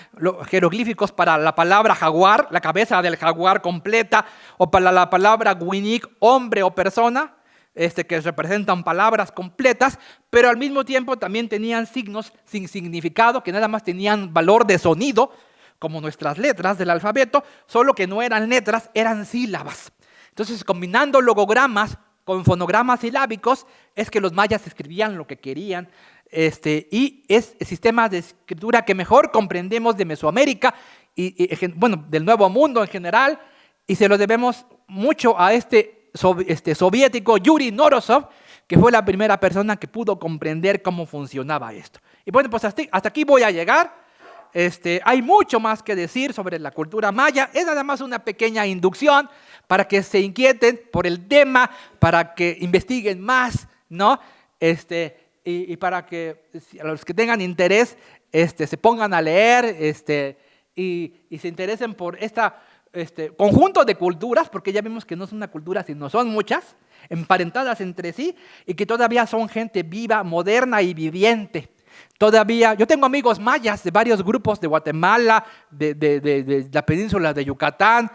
jeroglíficos para la palabra jaguar, la cabeza del jaguar completa, o para la palabra guinik, hombre o persona, que representan palabras completas, pero al mismo tiempo también tenían signos sin significado, que nada más tenían valor de sonido, como nuestras letras del alfabeto, solo que no eran letras, eran sílabas. Entonces, combinando logogramas con fonogramas silábicos, es que los mayas escribían lo que querían, y es el sistema de escritura que mejor comprendemos de Mesoamérica y del Nuevo Mundo en general, y se lo debemos mucho a soviético Yuri Norosov, que fue la primera persona que pudo comprender cómo funcionaba esto. Y bueno, pues hasta aquí voy a llegar. Hay mucho más que decir sobre la cultura maya. Es nada más una pequeña inducción para que se inquieten por el tema, para que investiguen más, ¿no? Y para que a los que tengan interés se pongan a leer y se interesen por conjunto de culturas, porque ya vimos que no es una cultura, sino son muchas, emparentadas entre sí y que todavía son gente viva, moderna y viviente. Todavía, yo tengo amigos mayas de varios grupos de Guatemala, de la península de Yucatán.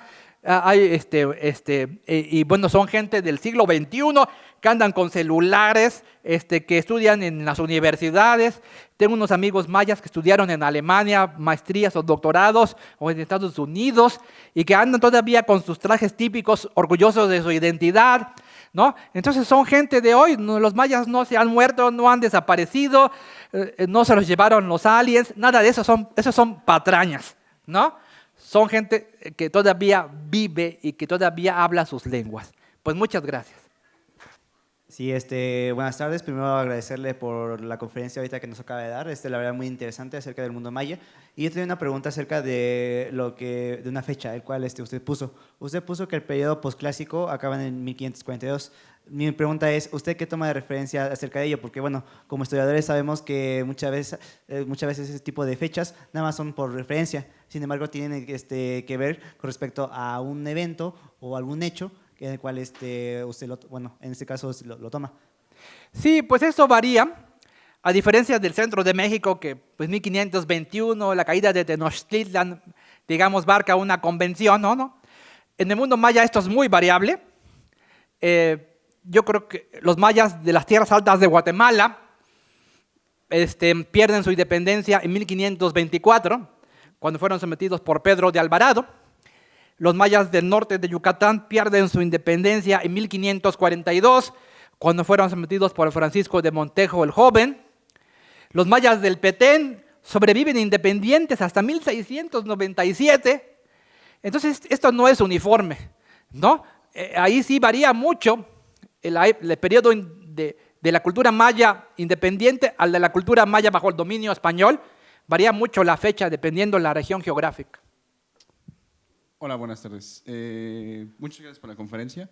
Y bueno, son gente del siglo XXI que andan con celulares, que estudian en las universidades. Tengo unos amigos mayas que estudiaron en Alemania, maestrías o doctorados, o en Estados Unidos, y que andan todavía con sus trajes típicos, orgullosos de su identidad, ¿no? Entonces son gente de hoy. Los mayas no se han muerto, no han desaparecido, no se los llevaron los aliens, nada de eso, esos son patrañas, ¿no? Son gente que todavía vive y que todavía habla sus lenguas. Pues muchas gracias. Sí, buenas tardes. Primero agradecerle por la conferencia ahorita que nos acaba de dar. La verdad muy interesante acerca del mundo maya. Y yo tenía una pregunta acerca de una fecha, el cual usted puso. Usted puso que el periodo posclásico acaba en 1542. Mi pregunta es, ¿usted qué toma de referencia acerca de ello? Porque bueno, como historiadores sabemos que muchas veces ese tipo de fechas nada más son por referencia. Sin embargo, tienen que ver con respecto a un evento o algún hecho en el cual usted en este caso lo toma. Sí, pues eso varía, a diferencia del centro de México, que pues 1521, la caída de Tenochtitlan, digamos, marca una convención, ¿no? En el mundo maya esto es muy variable. Yo creo que los mayas de las tierras altas de Guatemala pierden su independencia en 1524, cuando fueron sometidos por Pedro de Alvarado. Los mayas del norte de Yucatán pierden su independencia en 1542, cuando fueron sometidos por Francisco de Montejo el Joven. Los mayas del Petén sobreviven independientes hasta 1697. Entonces, esto no es uniforme, ¿no? Ahí sí varía mucho el periodo de la cultura maya independiente al de la cultura maya bajo el dominio español. Varía mucho la fecha dependiendo de la región geográfica. Hola, buenas tardes. Muchas gracias por la conferencia.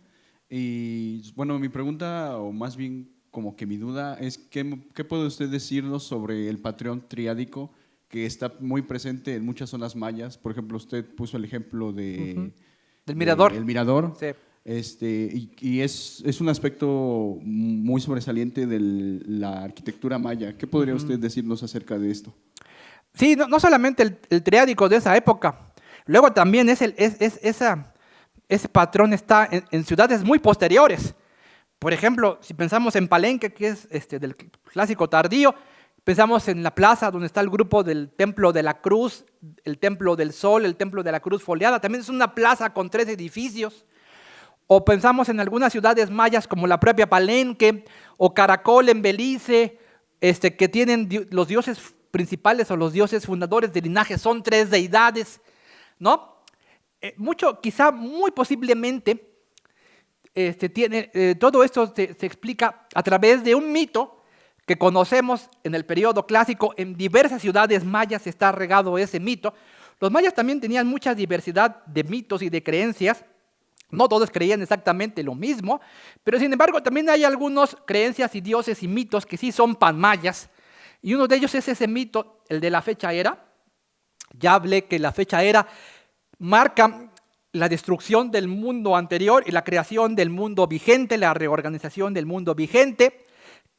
Y bueno, mi pregunta, o más bien como que mi duda, es ¿qué puede usted decirnos sobre el patrón triádico que está muy presente en muchas zonas mayas? Por ejemplo, usted puso el ejemplo del mirador. El mirador. Sí. Y es un aspecto muy sobresaliente de la arquitectura maya. ¿Qué podría usted decirnos acerca de esto? Sí, no solamente el triádico de esa época. Luego también ese patrón está en ciudades muy posteriores. Por ejemplo, si pensamos en Palenque, que es del clásico tardío, pensamos en la plaza donde está el grupo del Templo de la Cruz, el Templo del Sol, el Templo de la Cruz Foliada. También es una plaza con 3 edificios. O pensamos en algunas ciudades mayas como la propia Palenque o Caracol en Belice, que tienen los dioses principales o los dioses fundadores del linaje, son 3 deidades, ¿no? Quizá muy posiblemente, todo esto se explica a través de un mito que conocemos en el periodo clásico. En diversas ciudades mayas está regado ese mito. Los mayas también tenían mucha diversidad de mitos y de creencias. No todos creían exactamente lo mismo, pero sin embargo también hay algunas creencias y dioses y mitos que sí son panmayas. Y uno de ellos es ese mito, el de la fecha era. Ya hablé que la fecha era marca la destrucción del mundo anterior y la creación del mundo vigente, la reorganización del mundo vigente,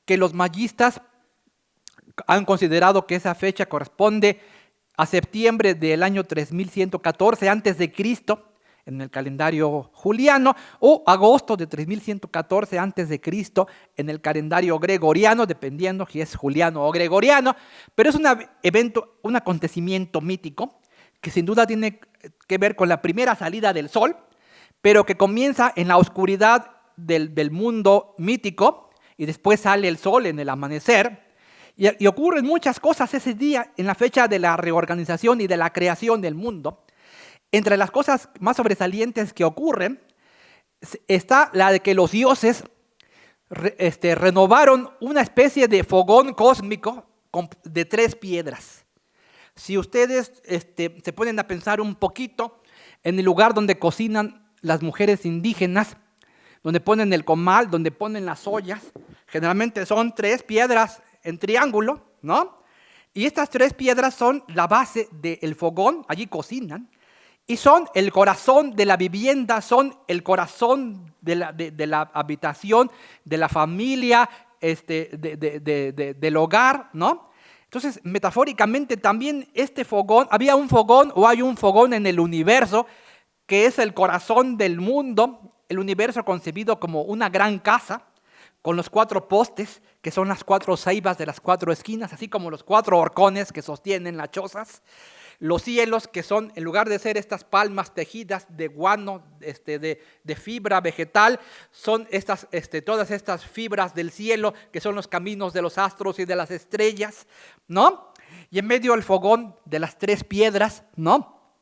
que los mayistas han considerado que esa fecha corresponde a septiembre del año 3114 a.C., en el calendario juliano, o agosto de 3114 a.C. en el calendario gregoriano, dependiendo si es juliano o gregoriano. Pero es un acontecimiento mítico que sin duda tiene que ver con la primera salida del sol, pero que comienza en la oscuridad del mundo mítico y después sale el sol en el amanecer. Y ocurren muchas cosas ese día, en la fecha de la reorganización y de la creación del mundo. Entre las cosas más sobresalientes que ocurren está la de que los dioses renovaron una especie de fogón cósmico de 3 piedras. Si ustedes se ponen a pensar un poquito en el lugar donde cocinan las mujeres indígenas, donde ponen el comal, donde ponen las ollas. Generalmente son 3 piedras en triángulo, ¿no? Y estas 3 piedras son la base del fogón, allí cocinan, y son el corazón de la vivienda, son el corazón de la habitación, de la familia, del hogar, ¿no? Entonces, metafóricamente también este fogón, había un fogón o hay un fogón en el universo que es el corazón del mundo, el universo concebido como una gran casa, con los 4 postes, que son las 4 ceibas de las 4 esquinas, así como los 4 horcones que sostienen las chozas, los cielos, que son, en lugar de ser estas palmas tejidas de guano, de fibra vegetal, son todas estas fibras del cielo, que son los caminos de los astros y de las estrellas, ¿no? Y en medio del fogón de las 3 piedras, ¿no?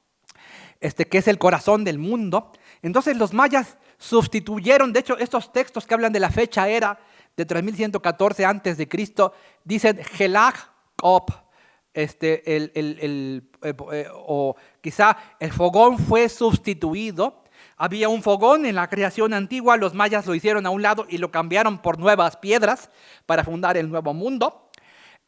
Que es el corazón del mundo. Entonces los mayas sustituyeron, de hecho, estos textos que hablan de la fecha era de 3114 antes de Cristo, dicen Helag Op, o quizá el fogón fue sustituido. Había un fogón en la creación antigua, los mayas lo hicieron a un lado y lo cambiaron por nuevas piedras para fundar el nuevo mundo.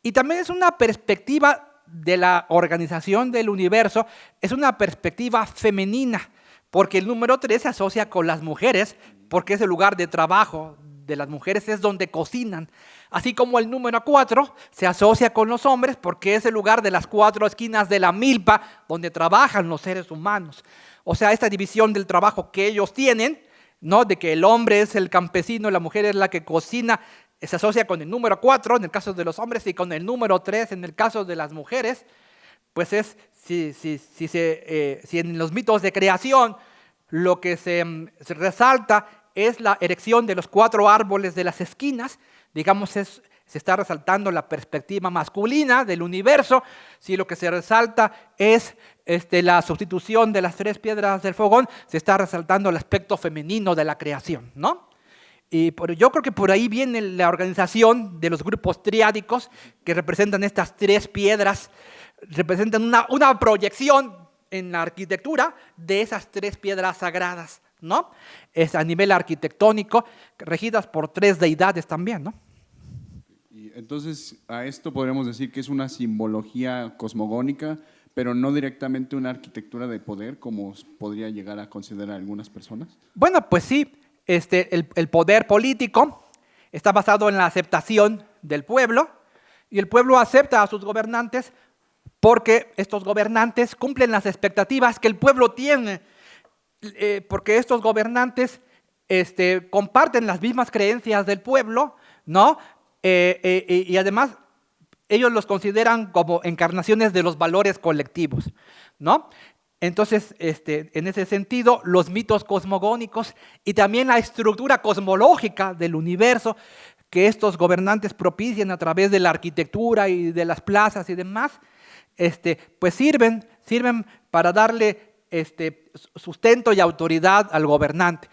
Y también es una perspectiva de la organización del universo, es una perspectiva femenina, porque el número 3 se asocia con las mujeres, porque es el lugar de trabajo de las mujeres, es donde cocinan. Así como el número 4 se asocia con los hombres, porque es el lugar de las 4 esquinas de la milpa, donde trabajan los seres humanos. O sea, esta división del trabajo que ellos tienen, ¿no? De que el hombre es el campesino, la mujer es la que cocina, se asocia con el número 4 en el caso de los hombres y con el número 3 en el caso de las mujeres. Pues es, si en los mitos de creación lo que se resalta es la erección de los 4 árboles de las esquinas, digamos, se está resaltando la perspectiva masculina del universo. Si lo que se resalta es la sustitución de las 3 piedras del fogón, se está resaltando el aspecto femenino de la creación, ¿no? Y yo creo que por ahí viene la organización de los grupos triádicos que representan estas 3 piedras, representan una proyección en la arquitectura de esas 3 piedras sagradas, ¿no? Es a nivel arquitectónico, regidas por 3 deidades también, ¿no? Y entonces, a esto podríamos decir que es una simbología cosmogónica, pero no directamente una arquitectura de poder, como podría llegar a considerar algunas personas. Bueno, pues sí, el poder político está basado en la aceptación del pueblo, y el pueblo acepta a sus gobernantes porque estos gobernantes cumplen las expectativas que el pueblo tiene, porque estos gobernantes comparten las mismas creencias del pueblo, ¿no? Y además ellos los consideran como encarnaciones de los valores colectivos, ¿no? Entonces, en ese sentido, los mitos cosmogónicos y también la estructura cosmológica del universo que estos gobernantes propician a través de la arquitectura y de las plazas y demás, pues sirven para darle sustento y autoridad al gobernante.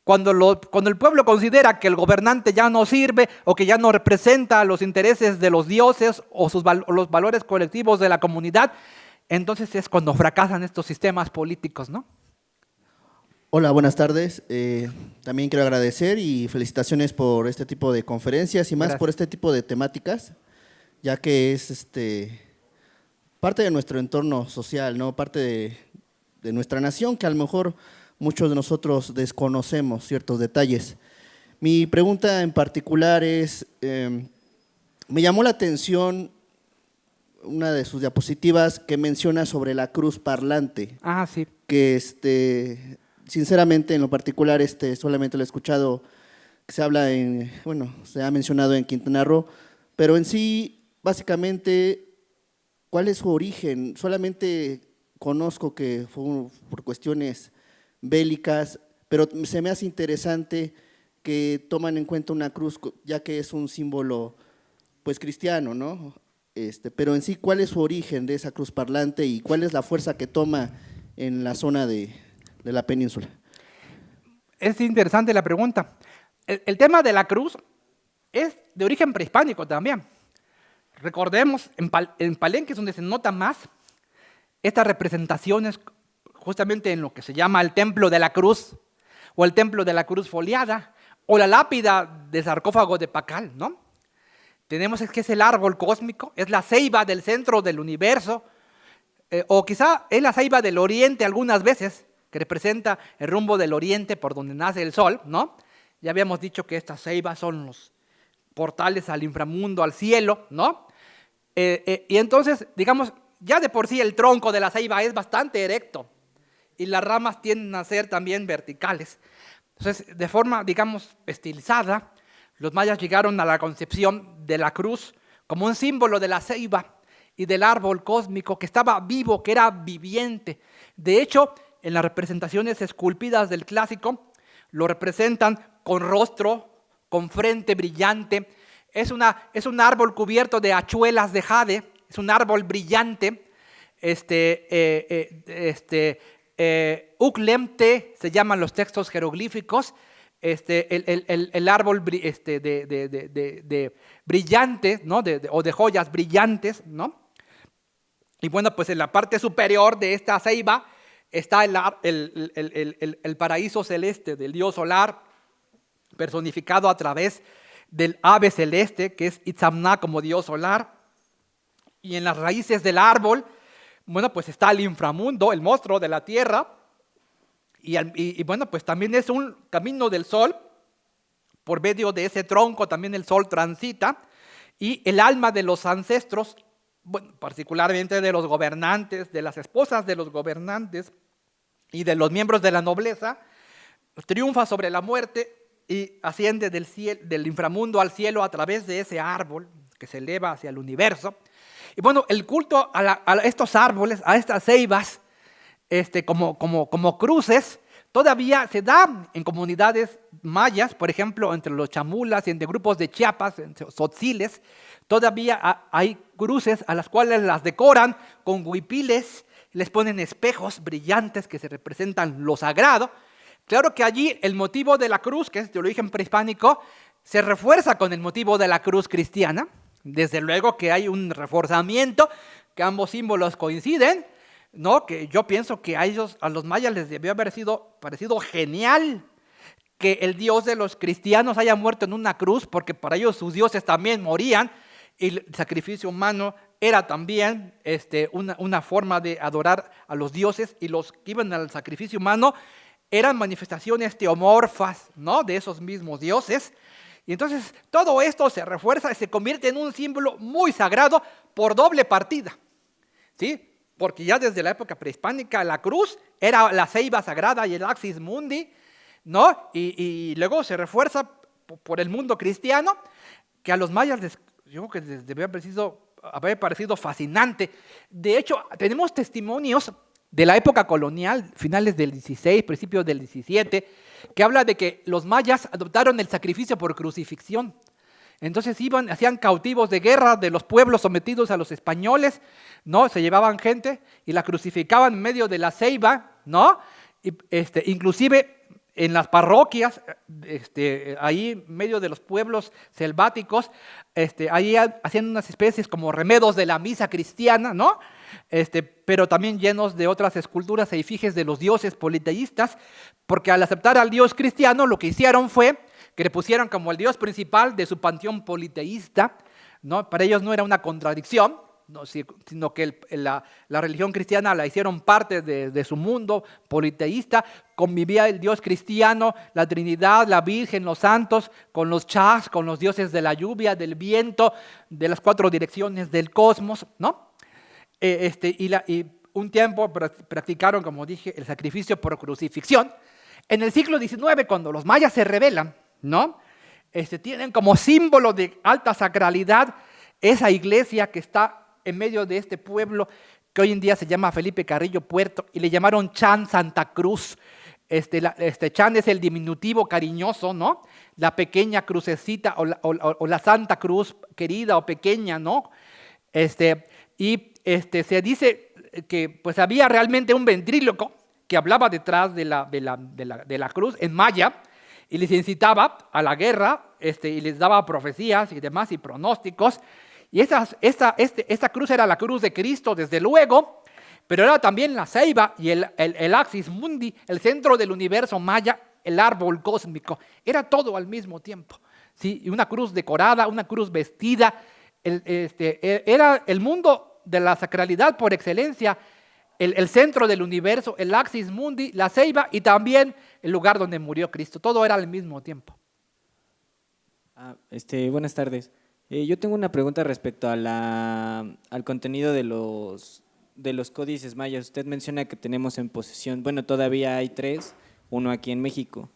Cuando el pueblo considera que el gobernante ya no sirve o que ya no representa los intereses de los dioses o los valores colectivos de la comunidad, entonces es cuando fracasan estos sistemas políticos, ¿no? Hola, buenas tardes. También quiero agradecer y felicitaciones por este tipo de conferencias y más Gracias. por este tipo de temáticas, ya que es parte de nuestro entorno social, ¿no? Parte de nuestra nación, que a lo mejor muchos de nosotros desconocemos ciertos detalles. Mi pregunta en particular es, me llamó la atención una de sus diapositivas que menciona sobre la cruz parlante. Ah, sí. Que sinceramente en lo particular solamente lo he escuchado que se habla se ha mencionado en Quintana Roo, pero en sí básicamente ¿cuál es su origen? Solamente conozco que fue por cuestiones bélicas, pero se me hace interesante que toman en cuenta una cruz, ya que es un símbolo pues cristiano, ¿no? Pero en sí, ¿cuál es su origen de esa cruz parlante y cuál es la fuerza que toma en la zona de la península? Es interesante la pregunta. El tema de la cruz es de origen prehispánico también. Recordemos, en Palenque es donde se nota más estas representaciones justamente en lo que se llama el Templo de la Cruz, o el Templo de la Cruz foliada, o la lápida de sarcófago de Pacal, ¿no? Tenemos que es el árbol cósmico, es la ceiba del centro del universo, o quizá es la ceiba del oriente algunas veces, que representa el rumbo del oriente por donde nace el sol, ¿no? Ya habíamos dicho que estas ceibas son los portales al inframundo, al cielo, ¿no? Y entonces, digamos, ya de por sí el tronco de la ceiba es bastante erecto y las ramas tienden a ser también verticales. Entonces, de forma, digamos, estilizada, los mayas llegaron a la concepción de la cruz como un símbolo de la ceiba y del árbol cósmico que estaba vivo, que era viviente. De hecho, en las representaciones esculpidas del clásico, lo representan con rostro, con frente brillante. Es un árbol cubierto de hachuelas de jade, es un árbol brillante. Uklemte se llaman los textos jeroglíficos. El árbol brillante, ¿no? O de joyas brillantes, ¿no? Y bueno, pues en la parte superior de esta ceiba está el paraíso celeste del dios solar, personificado a través del ave celeste, que es Itzamna como dios solar. Y en las raíces del árbol, bueno, pues está el inframundo, el monstruo de la tierra. Y bueno, pues también es un camino del sol. Por medio de ese tronco también el sol transita. Y el alma de los ancestros, bueno, particularmente de los gobernantes, de las esposas de los gobernantes y de los miembros de la nobleza, triunfa sobre la muerte y asciende del inframundo al cielo a través de ese árbol que se eleva hacia el universo. Y bueno, el culto a estos árboles, a estas ceibas, como cruces, todavía se da en comunidades mayas, por ejemplo, entre los chamulas y entre grupos de Chiapas, entre tzotziles. Todavía hay cruces a las cuales las decoran con huipiles, les ponen espejos brillantes que se representan lo sagrado. Claro que allí el motivo de la cruz, que es de origen prehispánico, se refuerza con el motivo de la cruz cristiana. Desde luego que hay un reforzamiento, que ambos símbolos coinciden, ¿no? Que yo pienso que a los mayas les debió haber parecido genial que el Dios de los cristianos haya muerto en una cruz, porque para ellos sus dioses también morían, y el sacrificio humano era también una forma de adorar a los dioses, y los que iban al sacrificio humano eran manifestaciones teomorfas, ¿no? De esos mismos dioses. Y entonces todo esto se refuerza y se convierte en un símbolo muy sagrado por doble partida, ¿sí? Porque ya desde la época prehispánica la cruz era la ceiba sagrada y el axis mundi, ¿no? Y luego se refuerza por el mundo cristiano, que a los mayas yo creo que les debe haber parecido fascinante. De hecho, tenemos testimonios de la época colonial, finales del 16, principios del 17, que habla de que los mayas adoptaron el sacrificio por crucifixión. Entonces hacían cautivos de guerra de los pueblos sometidos a los españoles, ¿no? Se llevaban gente y la crucificaban en medio de la ceiba, ¿no? Y, inclusive en las parroquias, ahí en medio de los pueblos selváticos, ahí hacían unas especies como remedos de la misa cristiana, ¿no? Pero también llenos de otras esculturas e efigies de los dioses politeístas, porque al aceptar al dios cristiano lo que hicieron fue que le pusieron como el dios principal de su panteón politeísta, ¿no? Para ellos no era una contradicción, ¿no? Sino que la religión cristiana la hicieron parte de su mundo politeísta. Convivía el dios cristiano, la Trinidad, la Virgen, los santos, con los chas, con los dioses de la lluvia, del viento, de las 4 direcciones del cosmos, ¿no? Y un tiempo practicaron, como dije, el sacrificio por crucifixión. En el siglo XIX, cuando los mayas se rebelan, ¿no? Tienen como símbolo de alta sacralidad esa iglesia que está en medio de este pueblo, que hoy en día se llama Felipe Carrillo Puerto, y le llamaron Chan Santa Cruz. Chan es el diminutivo cariñoso, ¿no? La pequeña crucecita o la Santa Cruz querida o pequeña, ¿no? Se dice que pues había realmente un ventríloco que hablaba detrás de la cruz en maya y les incitaba a la guerra, y les daba profecías y demás y pronósticos. Y esta cruz era la cruz de Cristo, desde luego, pero era también la ceiba y el axis mundi, el centro del universo maya, el árbol cósmico. Era todo al mismo tiempo. ¿Sí? Y una cruz decorada, una cruz vestida. Era el mundo de la sacralidad por excelencia, el centro del universo, el axis mundi, la ceiba y también el lugar donde murió Cristo. Todo era al mismo tiempo. Buenas tardes. Yo tengo una pregunta respecto a al contenido de los códices mayas. Usted menciona que tenemos en posesión, bueno, todavía hay 3, uno aquí en México.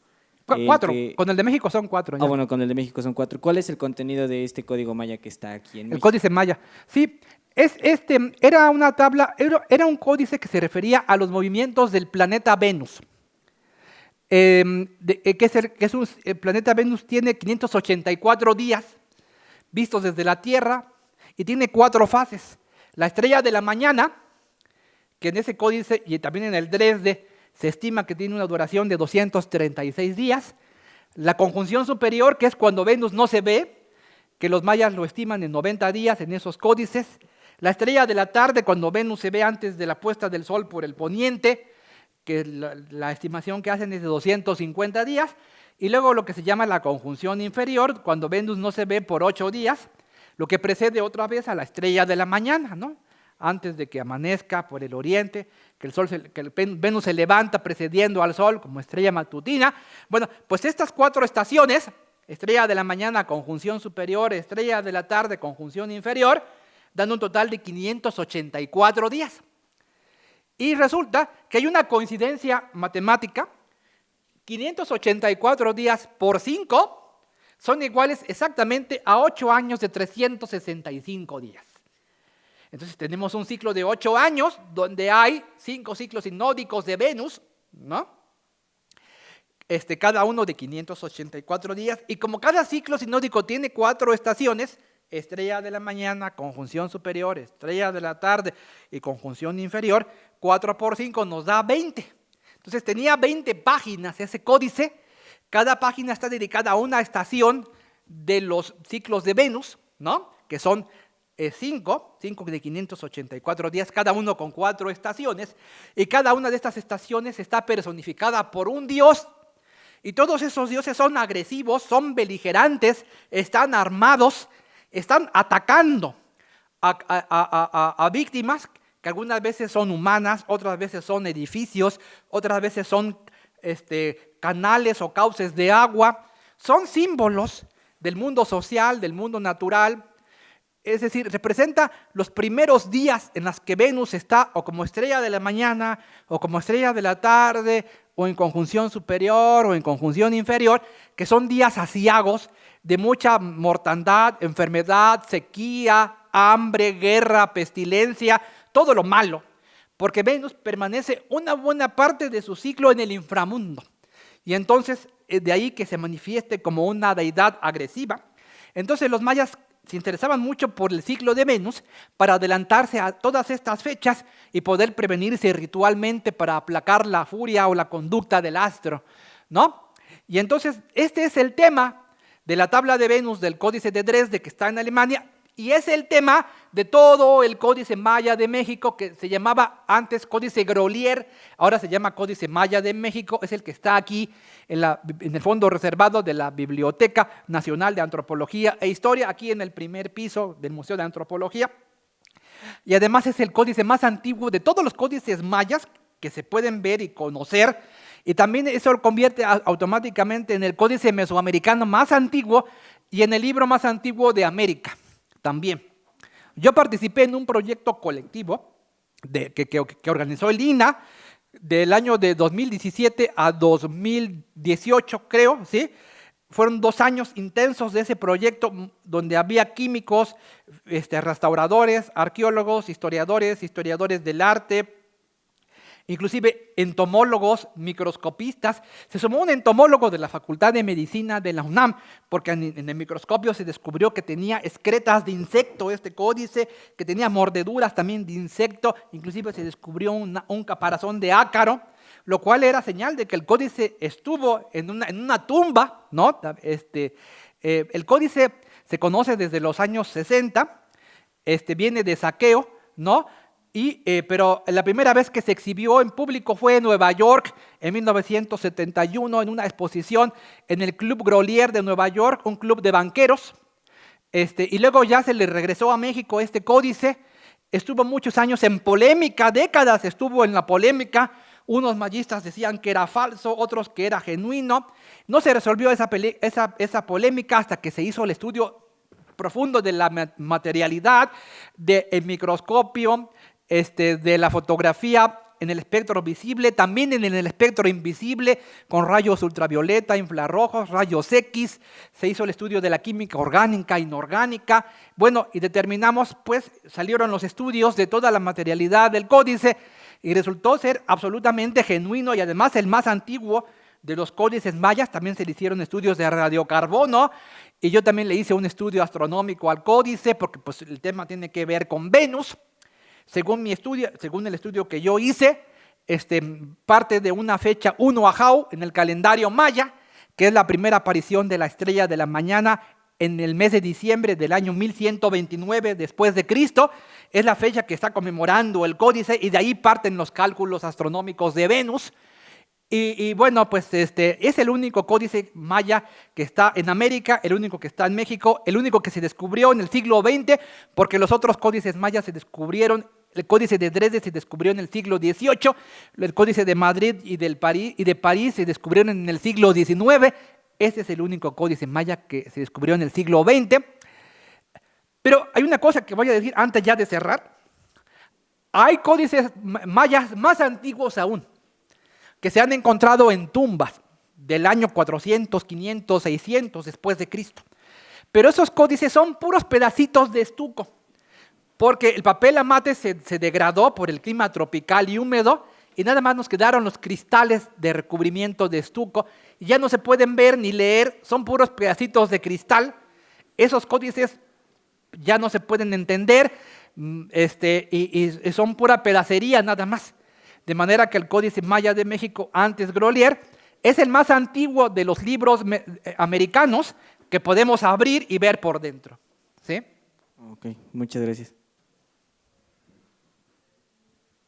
4, con el de México son 4. Bueno, con el de México son 4. ¿Cuál es el contenido de este código maya que está aquí en México? El códice maya. Sí, era una tabla, era un códice que se refería a los movimientos del planeta Venus. El planeta Venus tiene 584 días vistos desde la Tierra y tiene 4 fases. La estrella de la mañana, que en ese códice y también en el Dresde se estima que tiene una duración de 236 días. La conjunción superior, que es cuando Venus no se ve, que los mayas lo estiman en 90 días en esos códices. La estrella de la tarde, cuando Venus se ve antes de la puesta del sol por el poniente, que la estimación que hacen es de 250 días. Y luego lo que se llama la conjunción inferior, cuando Venus no se ve por 8 días, lo que precede otra vez a la estrella de la mañana, ¿no? Antes de que amanezca por el oriente, que el Venus se levanta precediendo al Sol como estrella matutina. Bueno, pues estas 4 estaciones, estrella de la mañana, conjunción superior, estrella de la tarde, conjunción inferior, dan un total de 584 días. Y resulta que hay una coincidencia matemática, 584 días por 5 son iguales exactamente a 8 años de 365 días. Entonces tenemos un ciclo de 8 años donde hay 5 ciclos sinódicos de Venus, ¿no? Cada uno de 584 días. Y como cada ciclo sinódico tiene 4 estaciones, estrella de la mañana, conjunción superior, estrella de la tarde y conjunción inferior, 4 por 5 nos da 20. Entonces tenía 20 páginas ese códice. Cada página está dedicada a una estación de los ciclos de Venus, ¿no? Que son 5 de 584 días, cada uno con 4 estaciones, y cada una de estas estaciones está personificada por un dios, y todos esos dioses son agresivos, son beligerantes, están armados, están atacando a víctimas que algunas veces son humanas, otras veces son edificios, otras veces son canales o cauces de agua. Son símbolos del mundo social, del mundo natural. Es decir, representa los primeros días en los que Venus está o como estrella de la mañana, o como estrella de la tarde, o en conjunción superior, o en conjunción inferior, que son días aciagos de mucha mortandad, enfermedad, sequía, hambre, guerra, pestilencia, todo lo malo, porque Venus permanece una buena parte de su ciclo en el inframundo. Y entonces, de ahí que se manifieste como una deidad agresiva. Entonces los mayas se interesaban mucho por el ciclo de Venus para adelantarse a todas estas fechas y poder prevenirse ritualmente para aplacar la furia o la conducta del astro, ¿no? Y entonces este es el tema de la tabla de Venus del Códice de Dresde que está en Alemania, y es el tema de todo el Códice Maya de México, que se llamaba antes Códice Grolier, ahora se llama Códice Maya de México, es el que está aquí en el fondo reservado de la Biblioteca Nacional de Antropología e Historia, aquí en el primer piso del Museo de Antropología. Y además es el códice más antiguo de todos los códices mayas que se pueden ver y conocer, y también eso lo convierte automáticamente en el códice mesoamericano más antiguo y en el libro más antiguo de América también. Yo participé en un proyecto colectivo que organizó el INAH del año de 2017 a 2018, creo, ¿sí? Fueron 2 años intensos de ese proyecto donde había químicos, restauradores, arqueólogos, historiadores del arte, inclusive entomólogos, microscopistas. Se sumó un entomólogo de la Facultad de Medicina de la UNAM, porque en el microscopio se descubrió que tenía excretas de insecto este códice, que tenía mordeduras también de insecto, inclusive se descubrió un caparazón de ácaro, lo cual era señal de que el códice estuvo en una tumba, ¿no? El códice se conoce desde los años 60, viene de saqueo, ¿no? pero la primera vez que se exhibió en público fue en Nueva York en 1971 en una exposición en el Club Grolier de Nueva York, un club de banqueros. Y luego ya se le regresó a México este códice. Estuvo muchos años en polémica, décadas estuvo en la polémica. Unos mayistas decían que era falso, otros que era genuino. No se resolvió esa polémica hasta que se hizo el estudio profundo de la materialidad, del microscopio, de la fotografía en el espectro visible, también en el espectro invisible, con rayos ultravioleta, infrarrojos, rayos X. Se hizo el estudio de la química orgánica, inorgánica. Bueno, y determinamos, pues, salieron los estudios de toda la materialidad del códice y resultó ser absolutamente genuino y además el más antiguo de los códices mayas. También se le hicieron estudios de radiocarbono y yo también le hice un estudio astronómico al códice porque pues, el tema tiene que ver con Venus. Según el estudio que yo hice, parte de una fecha 1 Ajau en el calendario maya, que es la primera aparición de la estrella de la mañana en el mes de diciembre del año 1129 después de Cristo. Es la fecha que está conmemorando el códice y de ahí parten los cálculos astronómicos de Venus. Y bueno, pues es el único códice maya que está en América, el único que está en México, el único que se descubrió en el siglo XX, porque los otros códices mayas se descubrieron, el códice de Dresde se descubrió en el siglo XVIII, el códice de Madrid y de París se descubrieron en el siglo XIX. Este es el único códice maya que se descubrió en el siglo XX. Pero hay una cosa que voy a decir antes ya de cerrar. Hay códices mayas más antiguos aún, que se han encontrado en tumbas del año 400, 500, 600 después de Cristo. Pero esos códices son puros pedacitos de estuco, porque el papel amate se degradó por el clima tropical y húmedo y nada más nos quedaron los cristales de recubrimiento de estuco y ya no se pueden ver ni leer, son puros pedacitos de cristal. Esos códices ya no se pueden entender y son pura pedacería nada más. De manera que el Códice Maya de México, antes Grolier, es el más antiguo de los libros americanos que podemos abrir y ver por dentro. ¿Sí? Ok, muchas gracias.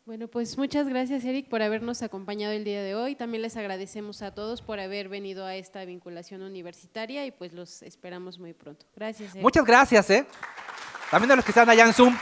Bueno, pues muchas gracias, Eric, por habernos acompañado el día de hoy. También les agradecemos a todos por haber venido a esta vinculación universitaria y pues los esperamos muy pronto. Gracias, Eric. Muchas gracias. También a los que están allá en Zoom.